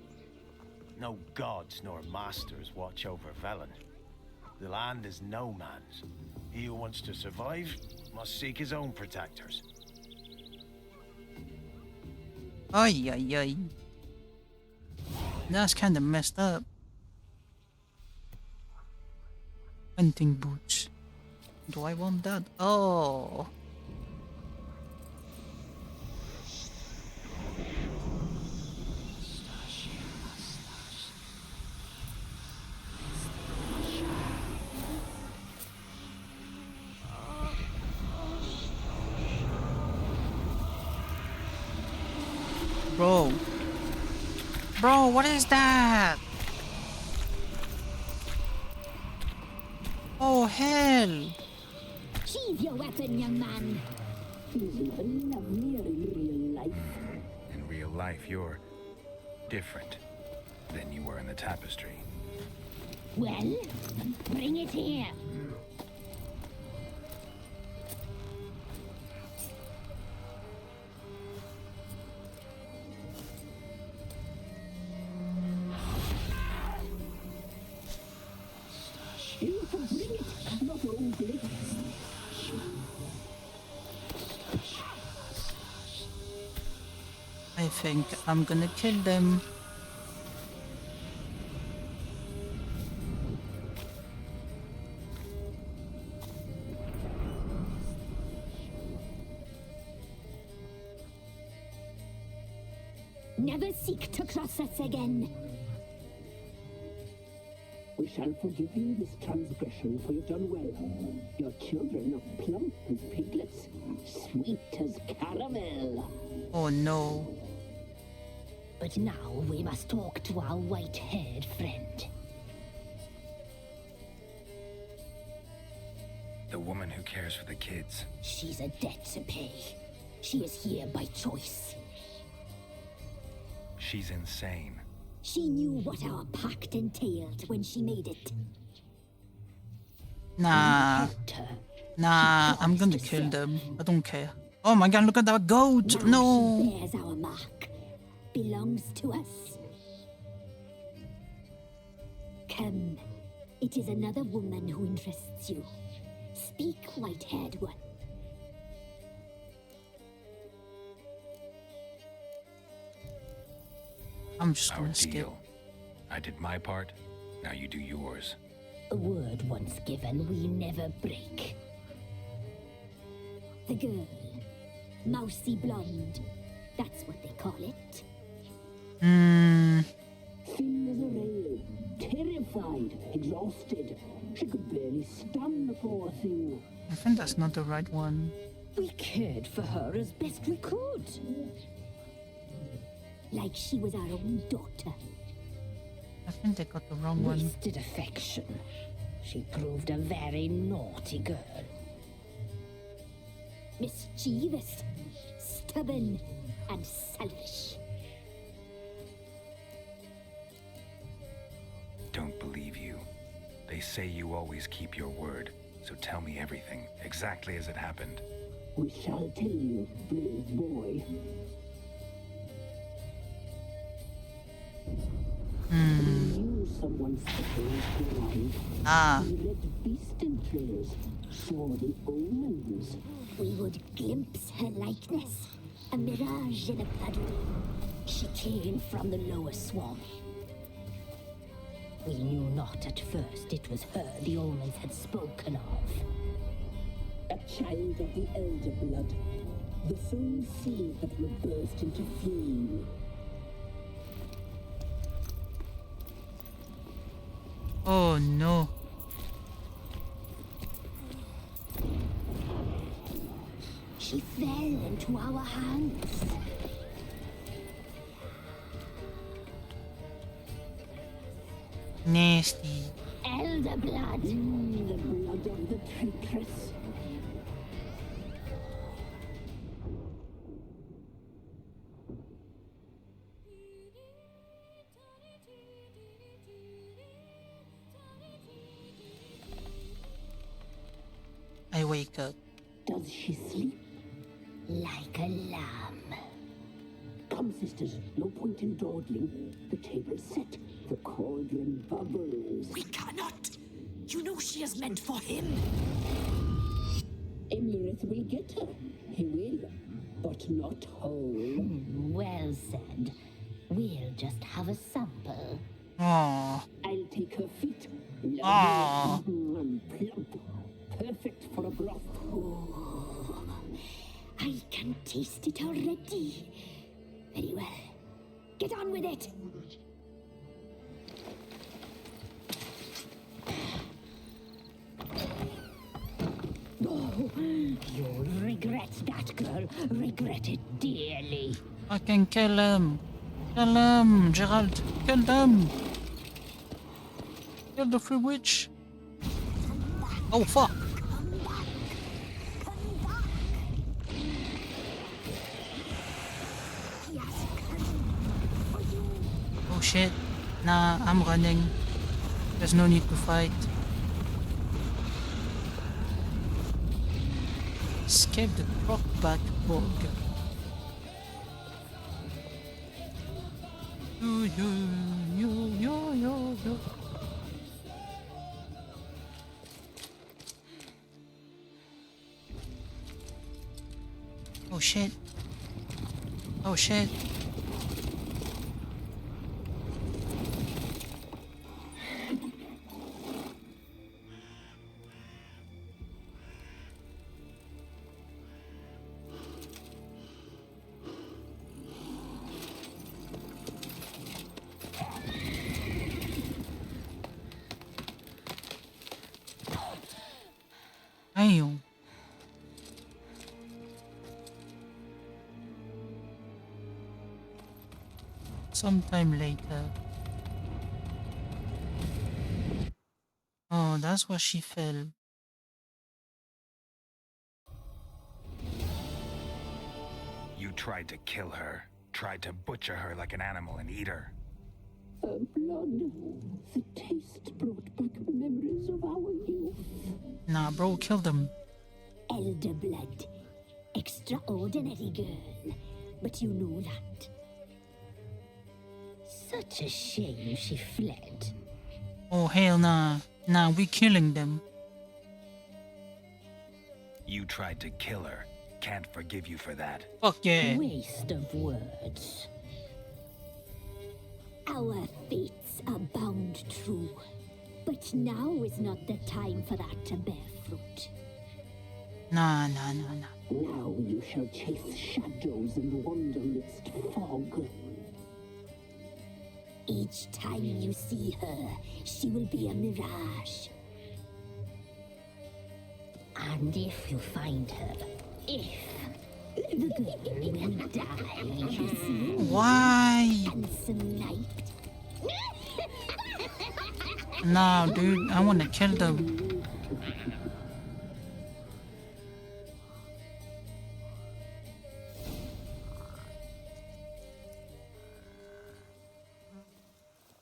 No gods nor masters watch over Velen. The land is no man's. He who wants to survive must seek his own protectors. Ay, ay, ay. That's kind of messed up. Hunting boots. Do I want that? Oh. Bro. Bro, what is that? Oh, hell. Sheathe your weapon, young man. He's even lovelier in real life. In real life, you're different than you were in the tapestry. Well, bring it here. You can bring it, not only. I think I'm gonna kill them. Never seek to cross us again. We shall forgive you this transgression, for you've done well. Your children are plump as piglets, sweet as caramel. Oh no. But now we must talk to our white-haired friend. The woman who cares for the kids. She's a debt to pay. She is here by choice. She's insane. She knew what our pact entailed when she made it. Nah. Nah, I'm gonna kill them. I don't care. Oh my god, look at that goat! No! She bears our mark. Belongs to us. Come. It is another woman who interests you. Speak, white-haired one. I'm just Our gonna skip. deal. I did my part, now you do yours. A word once given, we never break. The girl. Mousy blonde. That's what they call it. Thin as a rail, terrified, exhausted. She could barely stand, the poor thing. I think that's not the right one. We cared for her as best we could. Like she was our own daughter. I think they got the wrong one. Wasted affection. She proved a very naughty girl. Mischievous, stubborn, and selfish. Don't believe you. They say you always keep your word, so tell me everything, exactly as it happened. We shall tell you, brave boy. We knew someone special would arrive. We read beast entrails, saw the omens. We would glimpse her likeness, a mirage in a puddle. She came from the lower swamp. We knew not at first it was her the omens had spoken of. A child of the elder blood, the soul seed that will burst into flame. Oh no. She fell into our hands. Nasty. Elder blood. The blood of the traitress. I wake up. Does she sleep? Like a lamb. Come, sisters, no point in dawdling. The table's set. The cauldron bubbles. We cannot. You know she is meant for him. Emirith will get her. He will, but not whole. Well said. We'll just have a sample. Aww. I'll take her feet. Aww. Lovely and plump. Perfect for a broth. Oh, I can taste it already. Very well. Get on with it. Oh, you'll regret that, girl. Regret it dearly. I can kill him. Kill them, Gerald. Kill them. Kill the free witch. Oh fuck. Oh shit. Nah, I'm running. There's no need to fight. Escape the crockback bog. Yo. Oh shit. Oh shit. Damn. Sometime later. Oh, that's where she fell. You tried to kill her. Tried to butcher her like an animal and eat her. Her blood. The taste brought back memories of our youth. Nah, bro, kill them. Elder blood. Extraordinary girl. But you know that. Such a shame she fled. Oh, hell nah. Nah, we killing them. You tried to kill her. Can't forgive you for that. Fuck yeah. Waste of words. Our fates are bound true. But now is not the time for that to bear fruit. Nah. Now you shall chase shadows and wander midst fog. Each time you see her, she will be a mirage. And if you find her, the girl will die, you see. Why? Handsome knight. Nah, dude, I wanna kill them.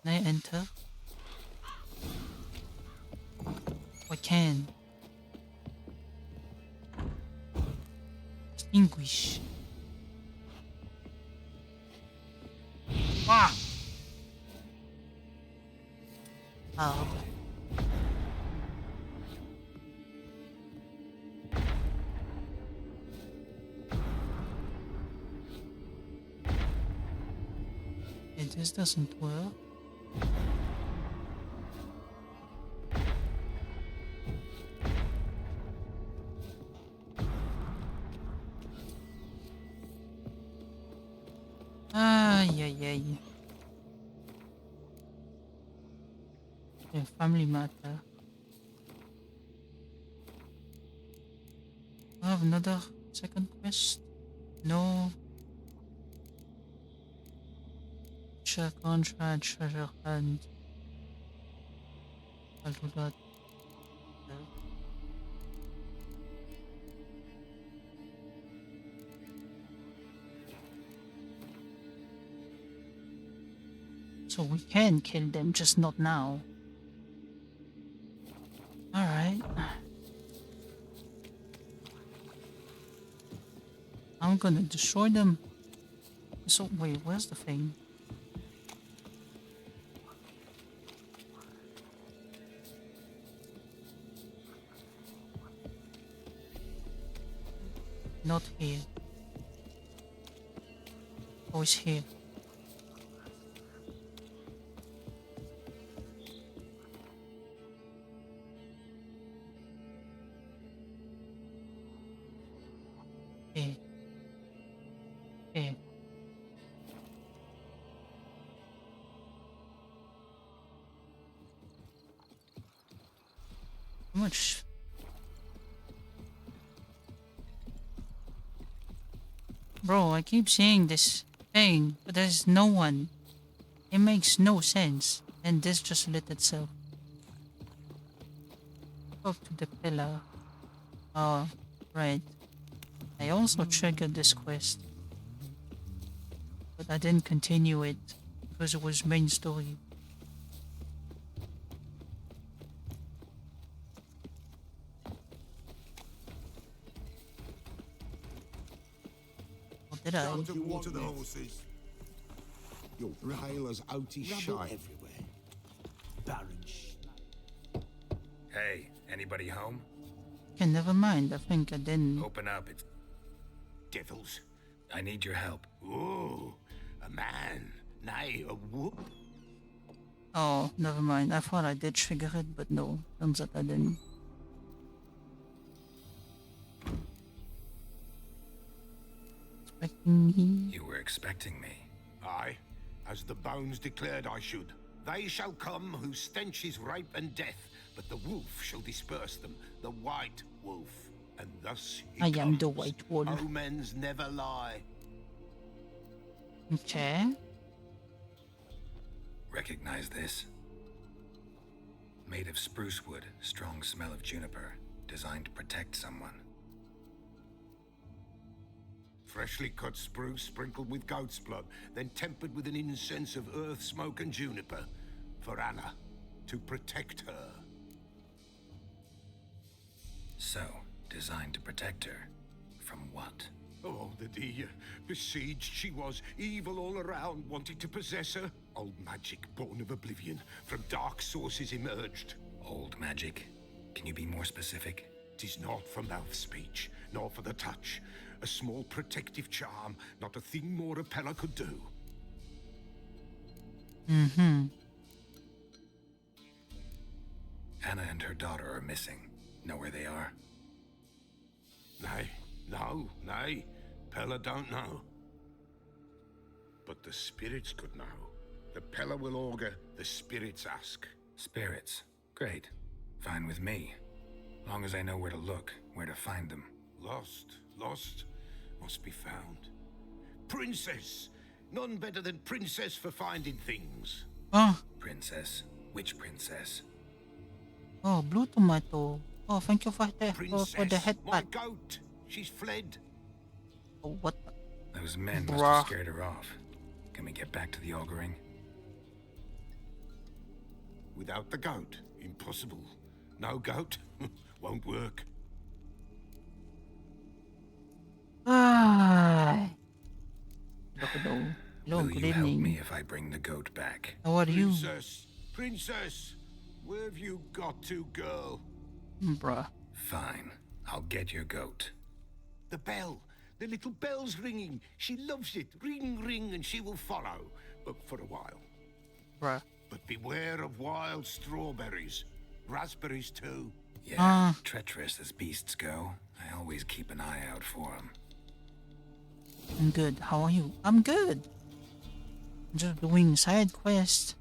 Can I enter? I can. Extinguish. Ah! Oh. Okay, this doesn't work. Yeah. Yeah, family matter. I have another second quest. No. Check contract, treasure hunt. I'll do that. No. So we can kill them, just not now. Alright. I'm gonna destroy them. So, wait, where's the thing? Not here. Oh, it's here. Okay. How much? Bro, I keep seeing this thing, but there's no one. It makes no sense. And this just lit itself. Talk to the pillar. Oh, right. I also triggered this quest. But I didn't continue it because it was main story. Or did I? Time to water the horses. Your Taylor's out his shite. Everywhere. Barren Hey, anybody home? Okay, never mind. I think I didn't. Open up, it's... Devils. I need your help. Oh, a man. Nay, a whoop. Oh, never mind. I thought I did trigger it, but no. Turns out I didn't. Expecting me? You were expecting me. Aye, as the bones declared I should. They shall come whose stench is rape and death, but the wolf shall disperse them, the white wolf. And thus he I comes. am the white wolf. Omens never lie. Okay. Recognize this? Made of spruce wood, strong smell of juniper, designed to protect someone. Freshly cut spruce sprinkled with goat's blood, then tempered with an incense of earth, smoke, and juniper. For Anna, to protect her. So, designed to protect her. From what? Oh, the dear. Besieged she was, evil all around, wanting to possess her. Old magic born of oblivion, from dark sources emerged. Old magic? Can you be more specific? 'Tis not for mouth speech, nor for the touch. A small protective charm, not a thing more Arethere could do. Mm-hmm. Anna and her daughter are missing. Know where they are? Nay, nay. Pella don't know. But the spirits could know. The Pella will augur, the spirits ask. Spirits. Great. Fine with me. Long as I know where to look, where to find them. Lost, must be found. Princess! None better than Princess for finding things. Oh. Princess? Which princess? Oh, blue tomato. Oh, thank you for the head my pat. goat. She's fled. Oh, what? Those men must have scared her off. Can we get back to the auguring? Without the goat, impossible. No goat, won't work. Ah. Hello, Will good you help evening. me if I bring the goat back? How are you? Princess, where have you got to, girl? Bruh. Fine. I'll get your goat. The bell. The little bell's ringing. She loves it. Ring, ring, and she will follow. But for a while. Bruh. But beware of wild strawberries. Raspberries, too. Yeah, treacherous as beasts go. I always keep an eye out for them. I'm good. How are you? I'm good. I'm just doing side quest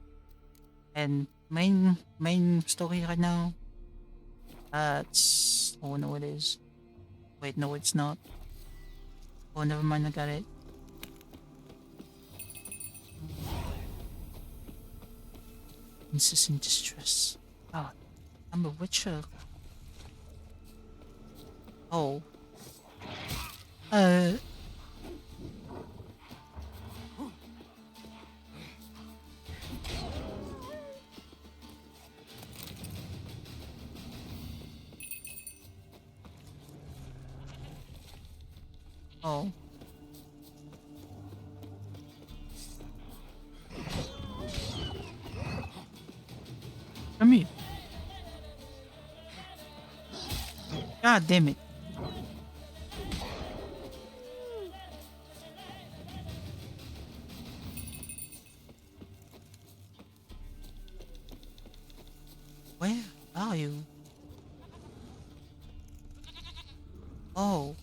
and main story right now. That's oh no, it is. Wait, no, it's not. Oh, never mind. I got it. Princess in distress. Oh, I'm a witcher. Oh. Oh. Come here. God damn it. Where are you? Oh.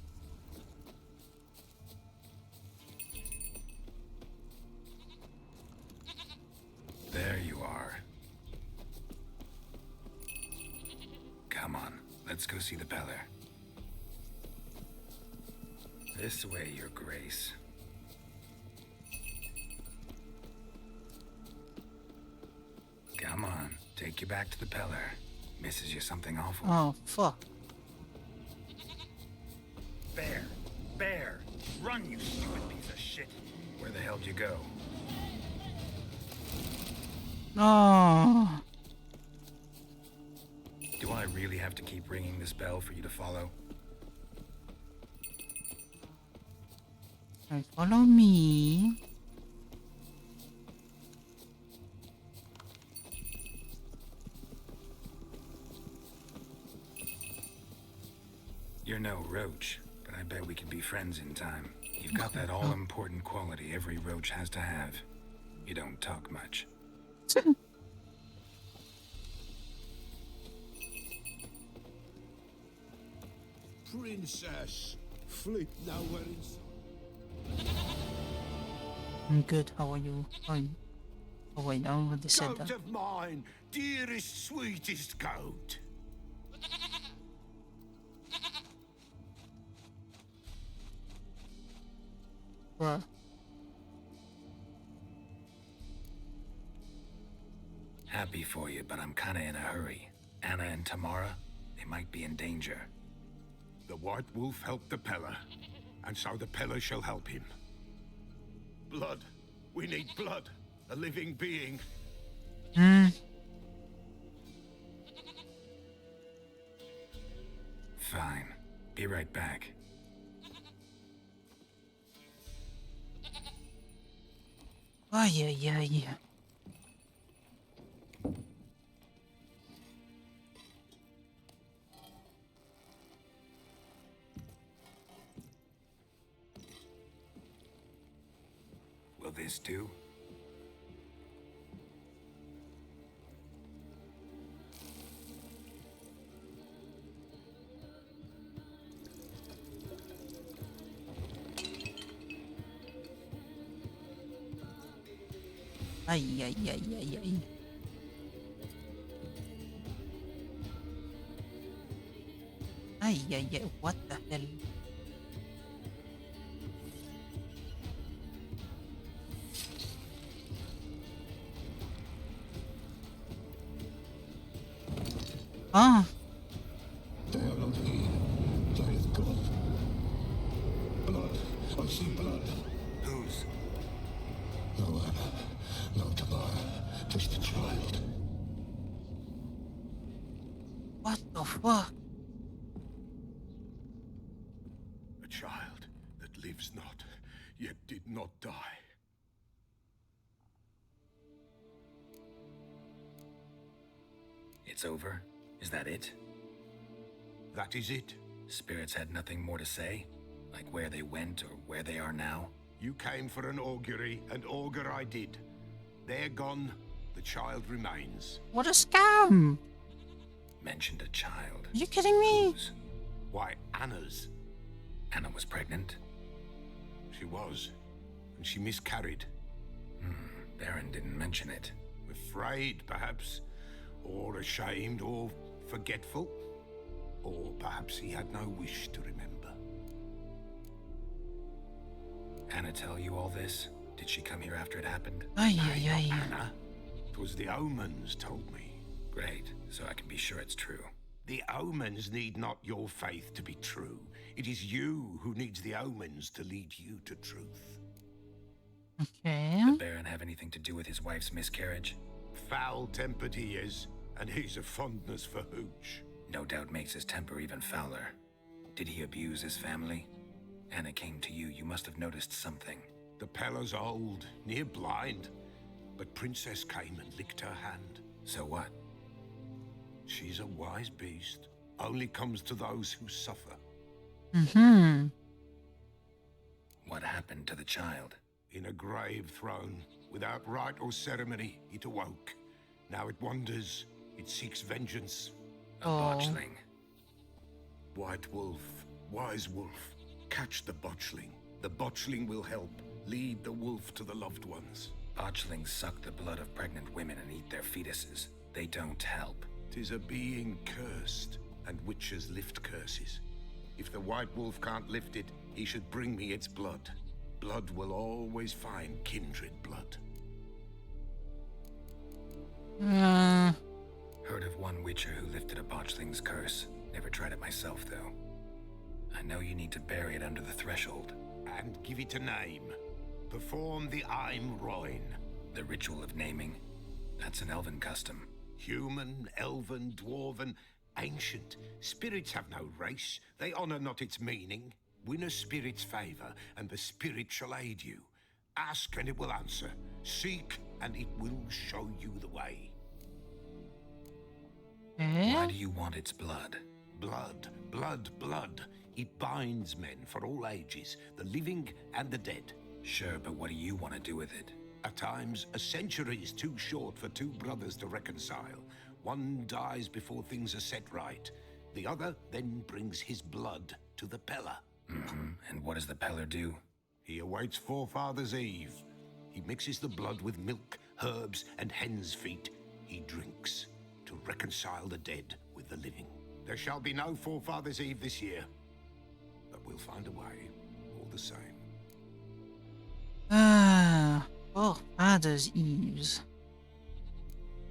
There you are. Come on, let's go see the Peller. This way, Your Grace. Take you back to the Peller. Misses you something awful. Oh, fuck. Bear! Bear! Run, you stupid piece of shit! Where the hell did you go? Oh. Do I really have to keep ringing this bell for you to follow? Right, follow me. You're no roach, but I bet we can be friends in time. You've got that all-important quality every roach has to have. You don't talk much. Princess, flip nowheres. I'm good. How are you? Oh wait, I already said Goat that. of mine, dearest, sweetest goat. Bruh. Happy for you, but I'm kinda in a hurry. Anna and Tamara, they might be in danger. The White Wolf helped the Peller, and so the Peller shall help him. Blood. We need blood. A living being. Fine. Be right back. Oh, yeah. Will this do? Ay. Ay, what the hell? Ah. They are not here. There is God. Blood. I see blood. Whose? No Anna. No Tamara. Just a child. What the fuck? A child that lives not, yet did not die. It's over? Is that it? That is it. Spirits had nothing more to say? Like where they went or where they are now? You came for an augury, and augur I did. They're gone. The child remains. What a scam! Mentioned a child. Are you kidding me? Whose? Why, Anna's. Anna was pregnant? She was. And she miscarried. Baron didn't mention it. Afraid, perhaps. Or ashamed, or forgetful. Or perhaps he had no wish to remember. Anna tell you all this? Did she come here after it happened? Ay. Anna? 'Twas the omens told me. Great, so I can be sure it's true. The omens need not your faith to be true. It is you who needs the omens to lead you to truth. Okay. Did Baron have anything to do with his wife's miscarriage? Foul-tempered he is, and he's a fondness for hooch. No doubt makes his temper even fouler. Did he abuse his family? Anna came to you, you must have noticed something. The Peller's old, near blind, but Princess came and licked her hand. So what? She's a wise beast, only comes to those who suffer. What happened to the child? In a grave thrown, without rite or ceremony, it awoke. Now it wanders, it seeks vengeance. A botchling. White Wolf, wise wolf, catch the botchling. The botchling will help, lead the wolf to the loved ones. Botchlings suck the blood of pregnant women and eat their fetuses. They don't help. 'Tis a being cursed, and witches lift curses. If the White Wolf can't lift it, he should bring me its blood. Blood will always find kindred blood. Heard of one witcher who lifted a botchling's curse. Never tried it myself, though. I know you need to bury it under the threshold. And give it a name. Perform the Aim Roin. The ritual of naming? That's an elven custom. Human, elven, dwarven, ancient. Spirits have no race. They honor not its meaning. Win a spirit's favor, and the spirit shall aid you. Ask, and it will answer. Seek, and it will show you the way. Why do you want its blood? Blood, blood, blood. It binds men for all ages, the living and the dead. Sure, but what do you want to do with it? At times, a century is too short for two brothers to reconcile. One dies before things are set right. The other then brings his blood to the Peller. And what does the Peller do? He awaits Forefathers' Eve. He mixes the blood with milk, herbs, and hen's feet. He drinks to reconcile the dead with the living. There shall be no Forefathers' Eve this year. But we'll find a way, all the same. Forefathers' Eves.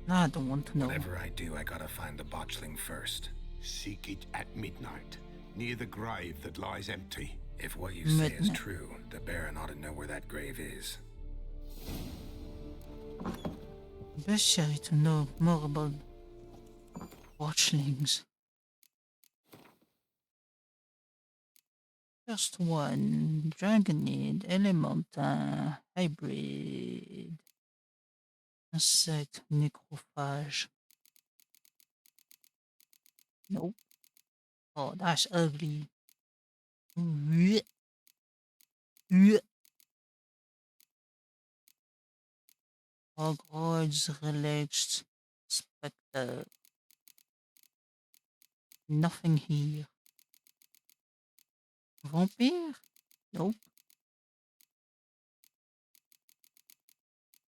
No, I don't want to know. Whatever I do, I gotta find the botchling first. Seek it at midnight, near the grave that lies empty. If what you say is true, the Baron ought to know where that grave is. Necessary to know more about watchlings. First one, Dragonid, Elemental, Hybrid, Insect, Necrophage. Nope. Oh, that's ugly. Hogwarts, Relaxed, Spectre. Nothing here. Vampire? Nope.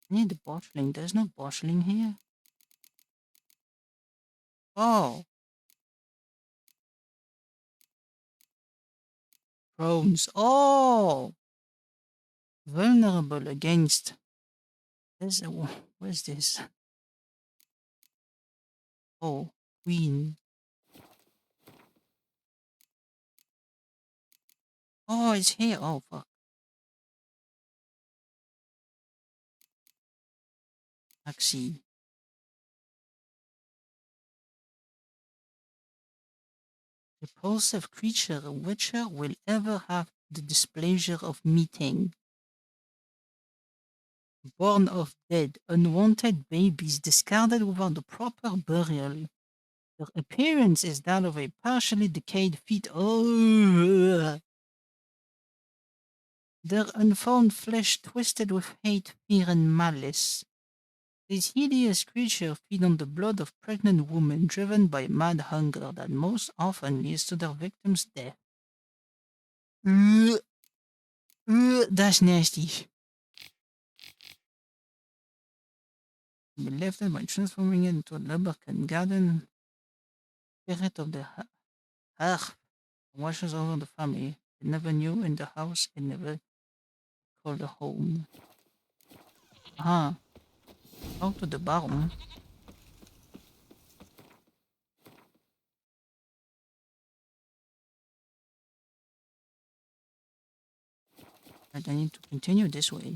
Need the botchling. There's no botchling here. Oh. Crones. Oh. Vulnerable against. What is this? Oh, Queen. Oh, it's here. Oh, fuck. Taxi. Repulsive creature a witcher will ever have the displeasure of meeting. Born of dead, unwanted babies discarded without the proper burial. Their appearance is that of a partially decayed feet. Oh. Their unformed flesh twisted with hate, fear, and malice. These hideous creatures feed on the blood of pregnant women driven by mad hunger that most often leads to their victims' death. That's nasty. Be lifted by transforming it into a lubricant garden. Spirit of the hearth washes over the family. It never knew in the house, it never called a home. Aha. Out to the bottom. And I need to continue this way.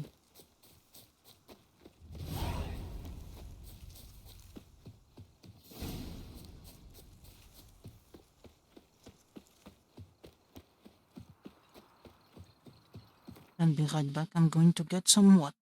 I'll be right back. I'm going to get some water.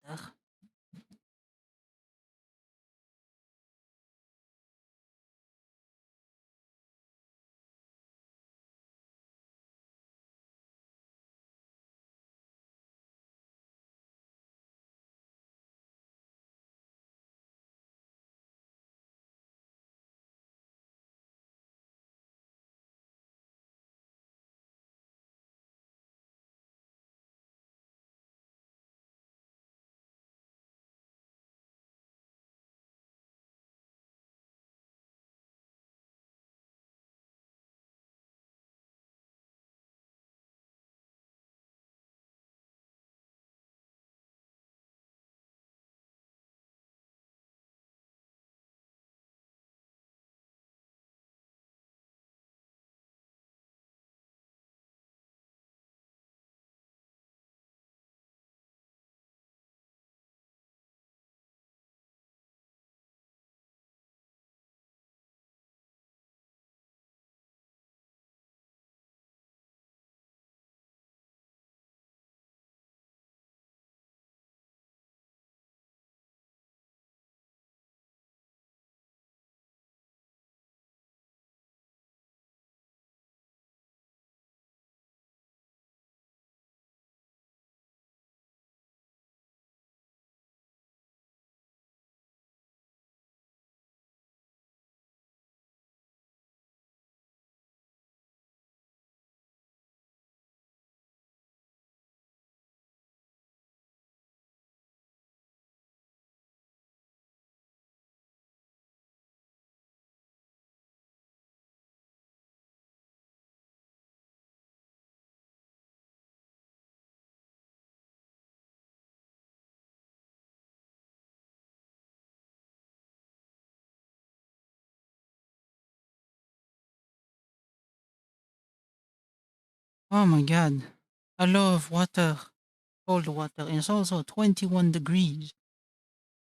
Oh my god. I love water. Cold water. It's also 21 degrees,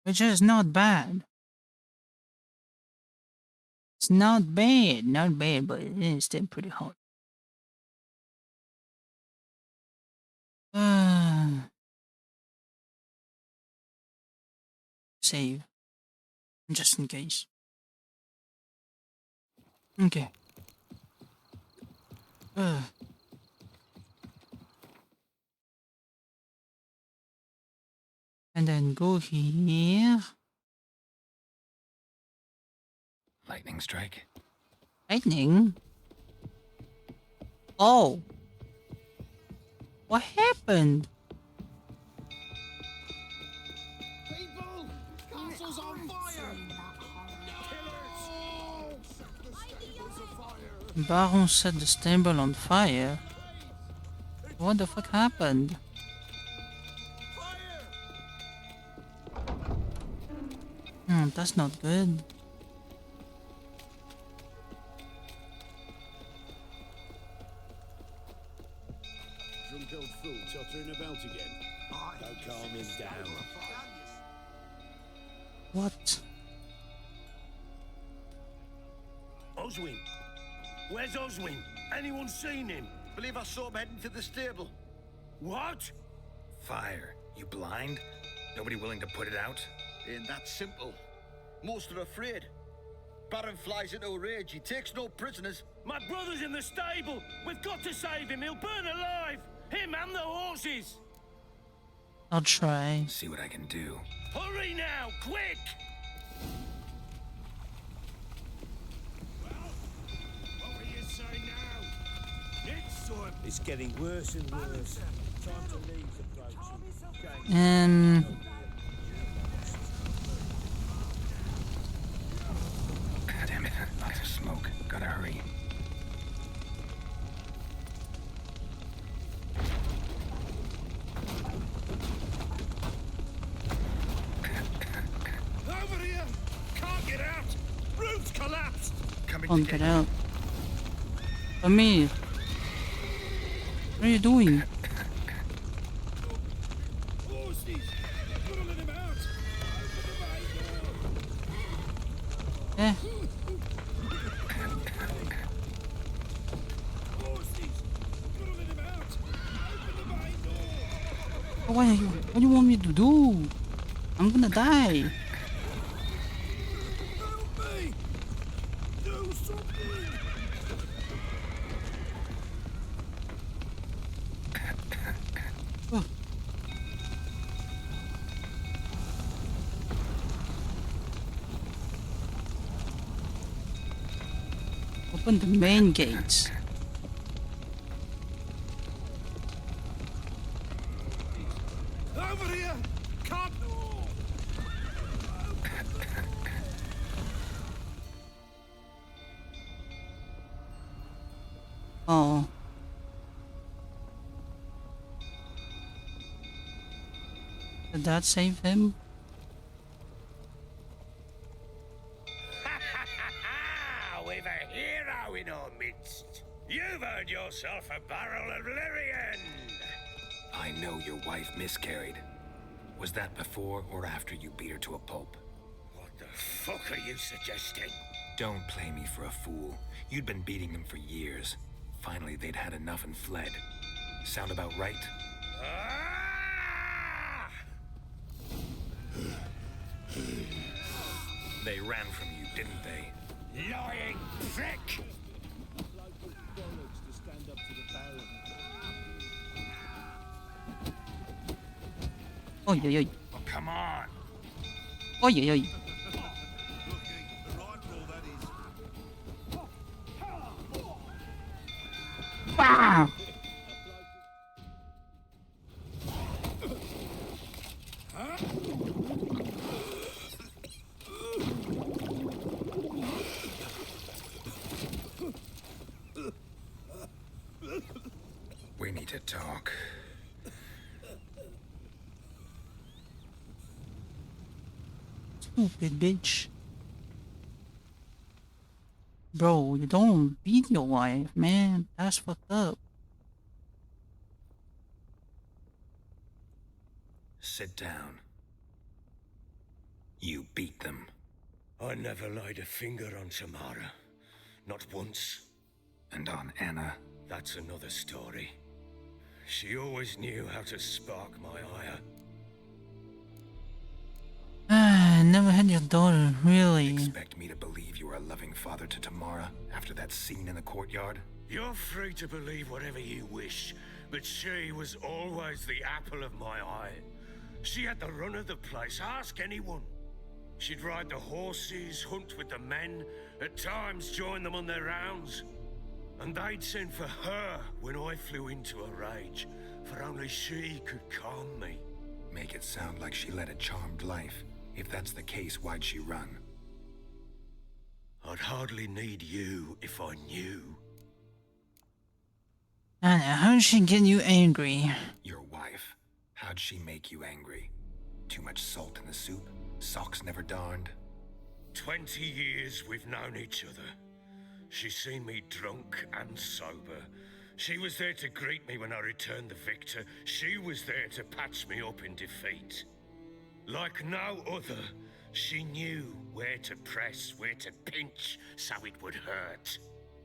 which is not bad. It's not bad. Not bad, but it is still pretty hot. Save. Just in case. Okay. And then go here. Lightning strike. Lightning? Oh. What happened? People! Castle's on fire! Baron set the stable on fire. What the fuck happened? That's not good. Drunk old fool tottering about again. Don't calm him down. What? Oswin! Where's Oswin? Anyone seen him? Believe I saw him heading to the stable. What? Fire. You blind? Nobody willing to put it out? Ain't that simple. Most are afraid. Baron flies into a rage. He takes no prisoners. My brother's in the stable! We've got to save him! He'll burn alive! Him and the horses! I'll try. See what I can do. Hurry now! Quick! It's getting worse and worse. Time to leave's approaching. God damn it. Lots of smoke. Gotta hurry. Over here! Can't get out! Roof's collapsed! Can't get out. Amir. What are you doing? Eh? What do you want me to do? I'm gonna die. Open the main gates. Over here! Can't... Oh. Did that save him? We've a hero in our midst. You've earned yourself a barrel of Lyrian. I know your wife miscarried. Was that before or after you beat her to a pulp? What the fuck are you suggesting? Don't play me for a fool. You'd been beating them for years. Finally, they'd had enough and fled. Sound about right? They ran from you, didn't they? Lying prick! Oi, oi, oi. Oh, come on! Oi, oi, oi. Wow. We need to talk. Stupid bitch. Bro, you don't beat your wife, man. That's fucked up. Sit down. You beat them. I never laid a finger on Tamara. Not once. And on Anna? That's another story. She always knew how to spark my ire. Never had your daughter, really. Expect me to believe you are a loving father to Tamara after that scene in the courtyard? You're free to believe whatever you wish, but she was always the apple of my eye. She had the run of the place, ask anyone. She'd ride the horses, hunt with the men, at times join them on their rounds. And they'd send for her when I flew into a rage, for only she could calm me. Make it sound like she led a charmed life. If that's the case, why'd she run? I'd hardly need you if I knew. Anna, how did she get you angry? Your wife. How'd she make you angry? Too much salt in the soup? Socks never darned? 20 years we've known each other. She's seen me drunk and sober. She was there to greet me when I returned the victor. She was there to patch me up in defeat. Like no other, she knew where to press, where to pinch, so it would hurt.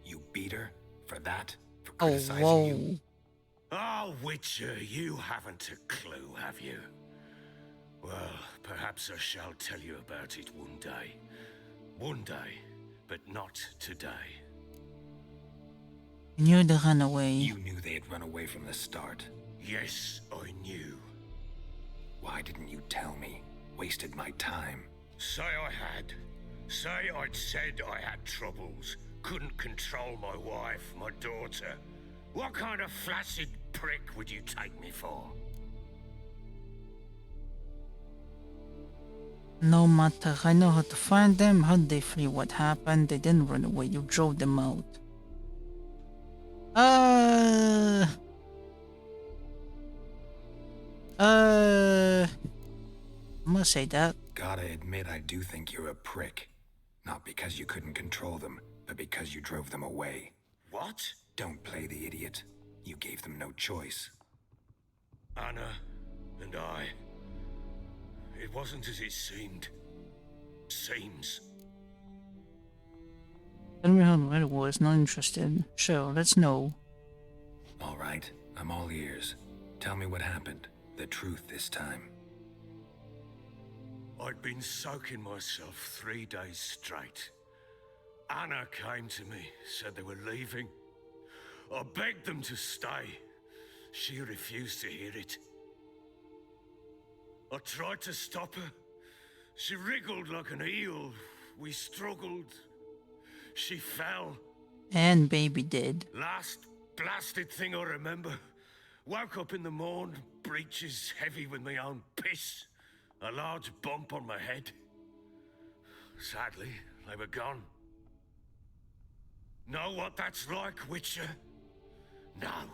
You beat her? For that? For Oh, criticizing whoa. you? Oh, Witcher, you haven't a clue, have you? Well, perhaps I shall tell you about it one day. One day, but not today. And you're the runaway. You knew they had run away from the start. Yes, I knew. Why didn't you tell me? Wasted my time. Say I had. Say I'd said I had troubles. Couldn't control my wife, my daughter. What kind of flaccid prick would you take me for? No matter, I know how to find them. How did they flee? What happened? They didn't run away. You drove them out. I'm gonna say that. Gotta admit, I do think you're a prick. Not because you couldn't control them, but because you drove them away. What? Don't play the idiot. You gave them no choice. Anna and I. It wasn't as it seemed. Seems. Tell me how it was. Not interested. Sure, let's know. All right, I'm all ears. Tell me what happened. The truth this time. I'd been soaking myself 3 days straight. Anna came to me, said they were leaving. I begged them to stay. She refused to hear it. I tried to stop her. She wriggled like an eel. We struggled. She fell. And baby did. Last blasted thing I remember. Woke up in the morn, breeches heavy with my own piss. A large bump on my head. Sadly, they were gone. Know what that's like, Witcher? No.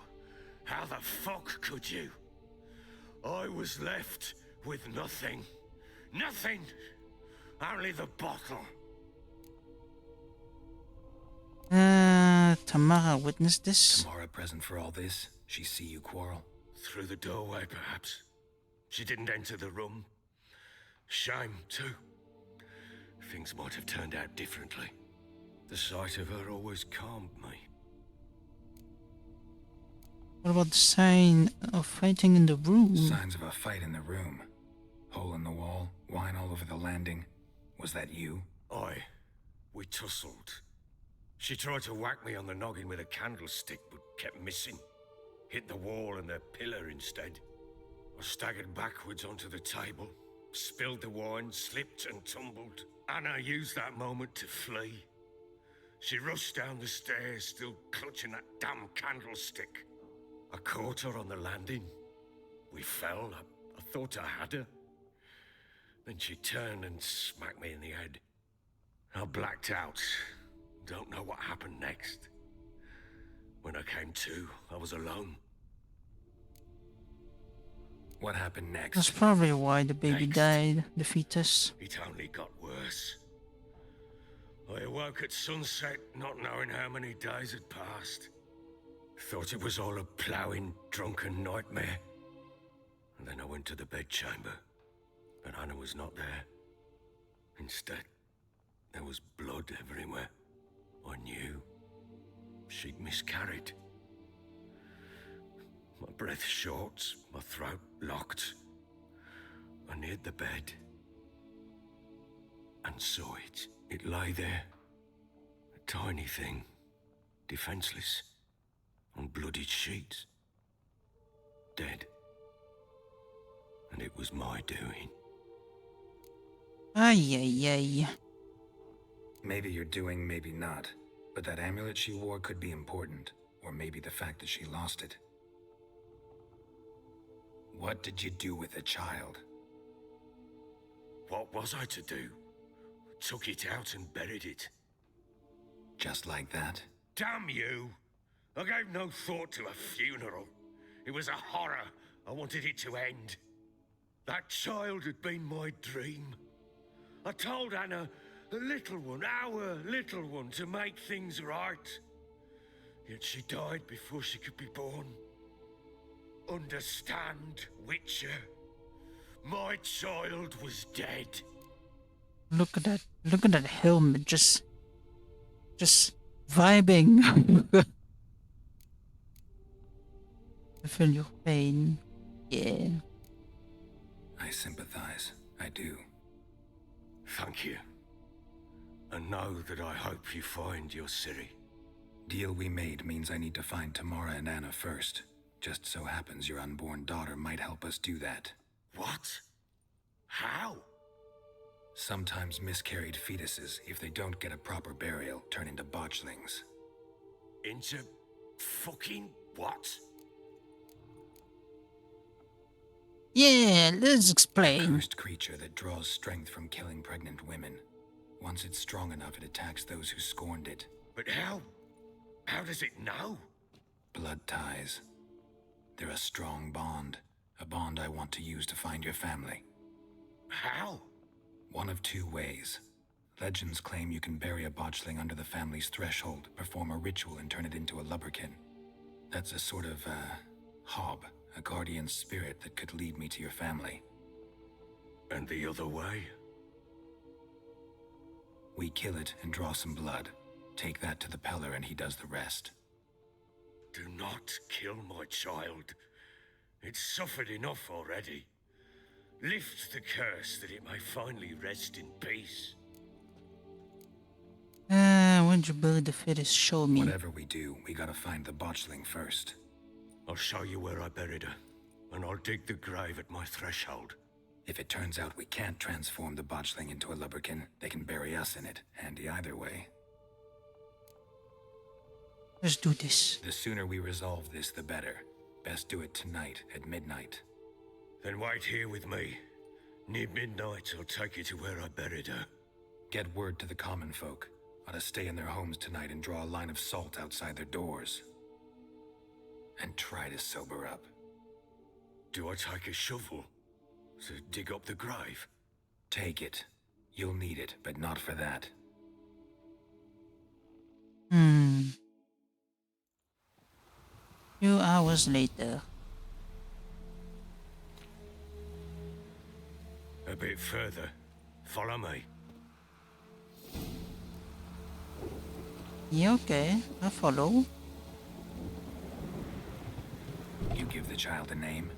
How the fuck could you? I was left with nothing. Nothing! Only the bottle. Tamara witnessed this? Tamara present for all this? She see you quarrel? Through the doorway, perhaps. She didn't enter the room. Shame, too. Things might have turned out differently. The sight of her always calmed me. What about the sign of fighting in the room? Signs of a fight in the room. Hole in the wall, wine all over the landing. Was that you? We tussled. She tried to whack me on the noggin with a candlestick, but kept missing. Hit the wall and the pillar instead. I staggered backwards onto the table, spilled the wine, slipped and tumbled. Anna used that moment to flee. She rushed down the stairs, still clutching that damn candlestick. I caught her on the landing. We fell. I thought I had her. Then she turned and smacked me in the head. I blacked out. Don't know what happened next. When I came to, I was alone. What happened next? That's probably why the baby died, the fetus. It only got worse. I awoke at sunset, not knowing how many days had passed. Thought it was all a ploughing, drunken nightmare. And then I went to the bedchamber, but Anna was not there. Instead, there was blood everywhere. I knew she'd miscarried. My breath short, my throat locked. I neared the bed and saw it. It lay there, a tiny thing, defenseless, on bloodied sheets, dead. And it was my doing. Ay, ay, ay. Maybe you're doing, maybe not. But that amulet she wore could be important. Or maybe the fact that she lost it. What did you do with the child? What was I to do? Took it out and buried it. Just like that? Damn you! I gave no thought to a funeral. It was a horror. I wanted it to end. That child had been my dream. I told Anna, the little one, our little one, to make things right. Yet she died before she could be born. Understand, Witcher? My child was dead. Look at that helmet, just vibing. I feel your pain. Yeah. I sympathize. I do. Thank you. And know that I hope you find your Ciri. Deal we made means I need to find Tamara and Anna first. Just so happens your unborn daughter might help us do that. What? How? Sometimes miscarried fetuses, if they don't get a proper burial, turn into botchlings. Into fucking what? Yeah, let's explain. A cursed creature that draws strength from killing pregnant women. Once it's strong enough, it attacks those who scorned it. But how? How does it know? Blood ties. They're a strong bond. A bond I want to use to find your family. How? One of two ways. Legends claim you can bury a botchling under the family's threshold, perform a ritual, and turn it into a lubberkin. That's a sort of, hob, a guardian spirit that could lead me to your family. And the other way? We kill it and draw some blood. Take that to the Peller and he does the rest. Do not kill my child. It's suffered enough already. Lift the curse that it may finally rest in peace. When'd you bury the fetus? Show me. Whatever we do, we gotta find the botchling first. I'll show you where I buried her, and I'll dig the grave at my threshold. If it turns out we can't transform the botchling into a lubberkin, they can bury us in it. Handy either way. Let's do this. The sooner we resolve this, the better. Best do it tonight at midnight. Then wait here with me. Near midnight, I'll take you to where I buried her. Get word to the common folk. Ought to stay in their homes tonight and draw a line of salt outside their doors. And try to sober up. Do I take a shovel to dig up the grave? Take it. You'll need it, but not for that. Few hours later. A bit further. Follow me. Yeah, okay. I follow. You give the child a name?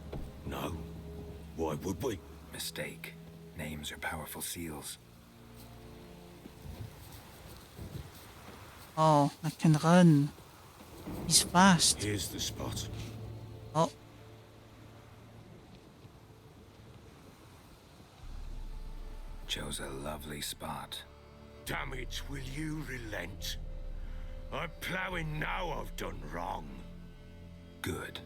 No. Why would we? Mistake. Names are powerful seals. Oh, I can run. He's fast. Here's the spot. Oh. Chose a lovely spot. Damn it, will you relent? I'm ploughing now I've done wrong. Good.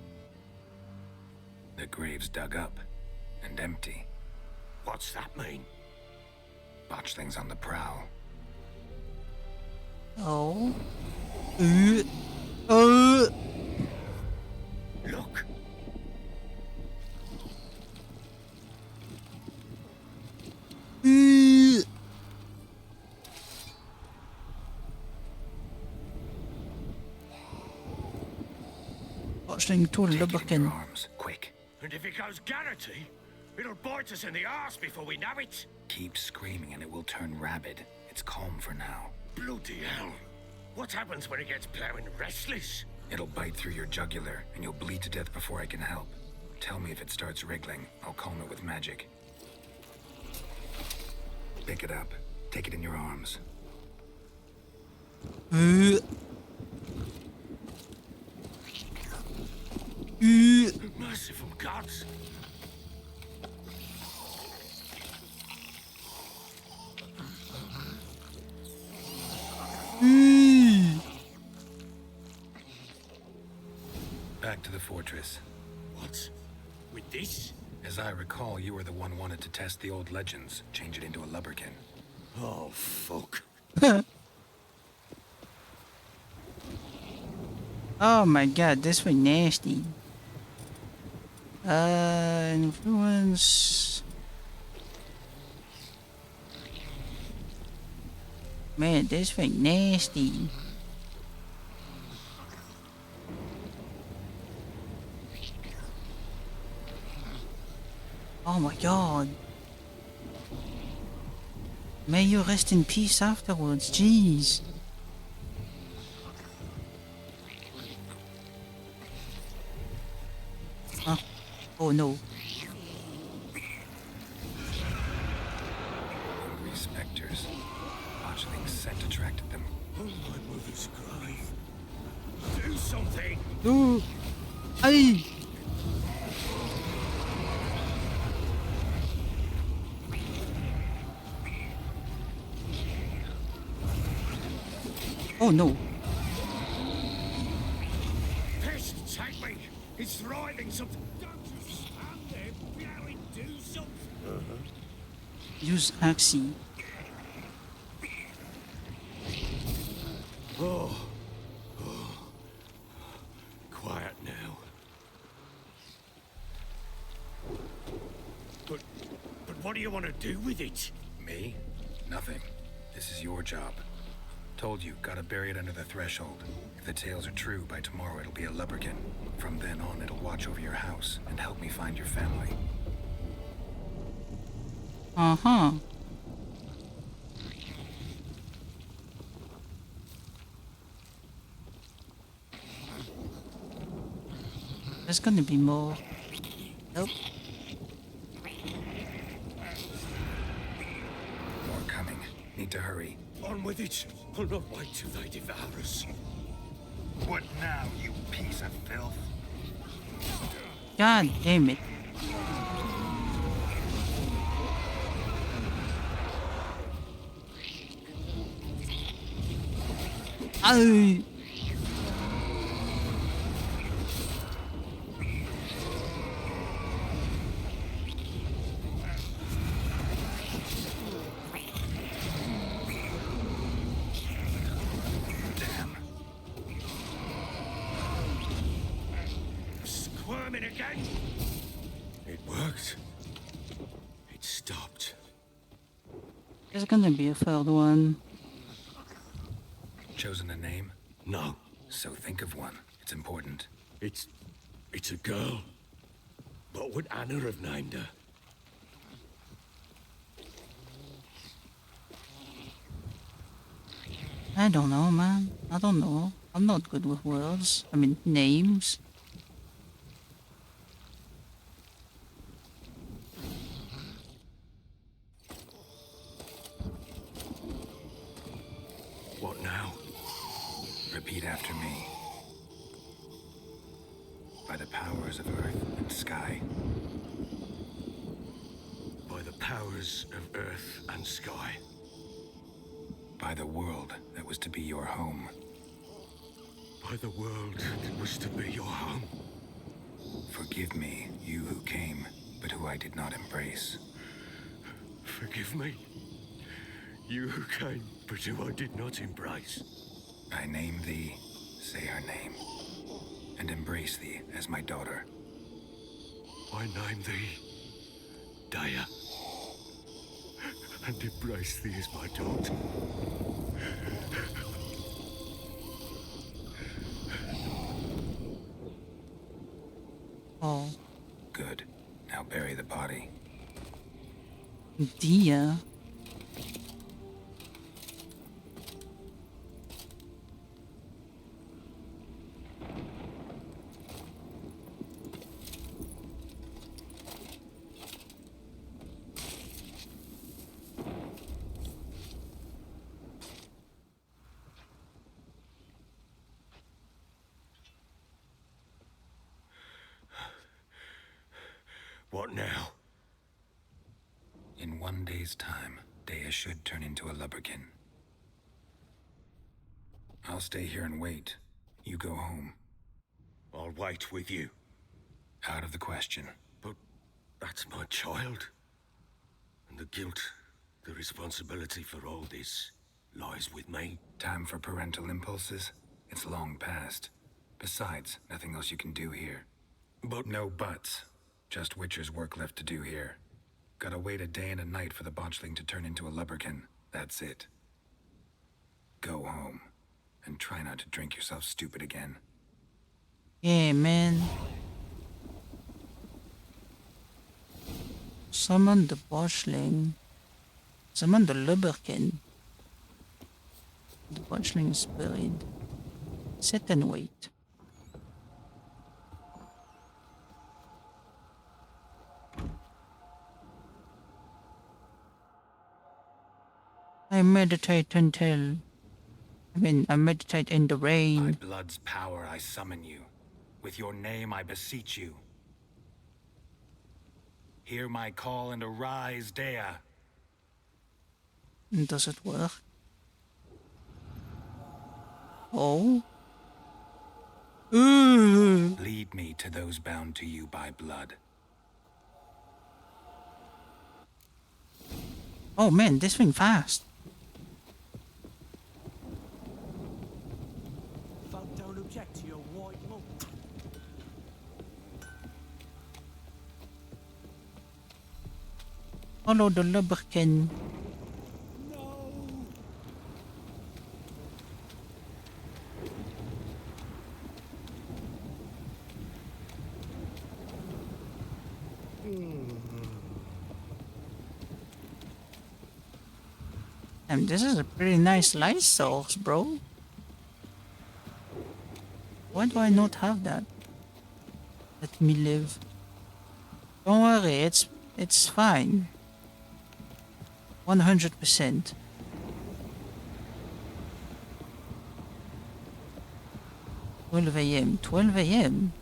The grave's dug up and empty. What's that mean? Botchling's on the prowl. Oh. Look. Watching to lubberkin. Arms, quick. And if it goes Garrity, it'll bite us in the arse before we know it. Keep screaming and it will turn rabid. It's calm for now. Bloody hell. What happens when it gets plowing restless? It'll bite through your jugular, and you'll bleed to death before I can help. Tell me if it starts wriggling. I'll calm it with magic. Pick it up. Take it in your arms. Merciful gods. Back to the fortress. What? With this? As I recall, you were the one wanted to test the old legends, change it into a lubberkin. Oh, fuck. Oh my god, this was nasty. Influence. Man, this thing nasty. Oh my god. May you rest in peace afterwards, jeez. Huh? Oh no. Hungry specters. Botchling's scent attracted them. Oh, my mother's grave. Do something! Ooh. Aye. Oh no. Pest, take me! It's thriving something. Don't just stand there, Barry, do something! Use Axie. Oh. Quiet now. But what do you want to do with it? Me? Nothing. This is your job. Told you, gotta bury it under the threshold. If the tales are true, by tomorrow it'll be a lubberkin. From then on, it'll watch over your house and help me find your family. Uh-huh. There's gonna be more. Nope. More coming. Need to hurry. On with it. I'll not wait till they devour us. What now, you piece of filth? God damn it. Aye. Squirming again? It worked. It stopped. There's gonna be a third one. Chosen a name? No. So think of one. It's important. It's a girl. What would Anna have named her? I don't know, man. I don't know. I'm not good with words. I mean, names. What now? Repeat after me. By the powers of earth and sky. By the powers of earth and sky. By the world that was to be your home. By the world that was to be your home. Forgive me, you who came, but who I did not embrace. Forgive me. You who came, but who I did not embrace. I name thee, say her name, and embrace thee as my daughter. I name thee Daya, and embrace thee as my daughter. Oh. Good. Now bury the body. Dear. What now? In 1 day's time, Dea should turn into a lubberkin. I'll stay here and wait. You go home. I'll wait with you. Out of the question. But that's my child. And the guilt, the responsibility for all this lies with me. Time for parental impulses? It's long past. Besides, nothing else you can do here. But no buts. Just Witcher's work left to do here. Gotta wait a day and a night for the botchling to turn into a lubberkin. That's it. Go home. And try not to drink yourself stupid again. Yeah, man. Summon the botchling. Summon the lubberkin. The botchling is buried. Sit and wait. I meditate until... I meditate in the rain. By blood's power I summon you. With your name I beseech you. Hear my call and arise, Dea. Does it work? Oh? Lead me to those bound to you by blood. Oh man, this thing fast. Don't object to your white look. Follow the lubberkin. This is a pretty nice light source, bro. Why do I not have that? Let me live. Don't worry, it's fine. 100%. $12 a.m.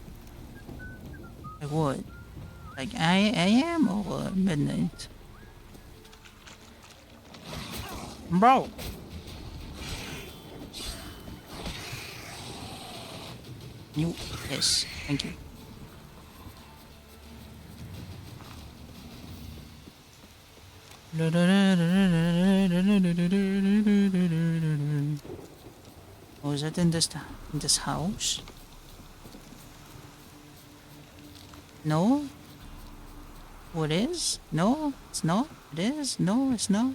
Like what? Like a.m. or midnight? Bro! Yes, thank you. Oh, is it in this house? No? Oh, it is? No, it's not. It is? No, it's not.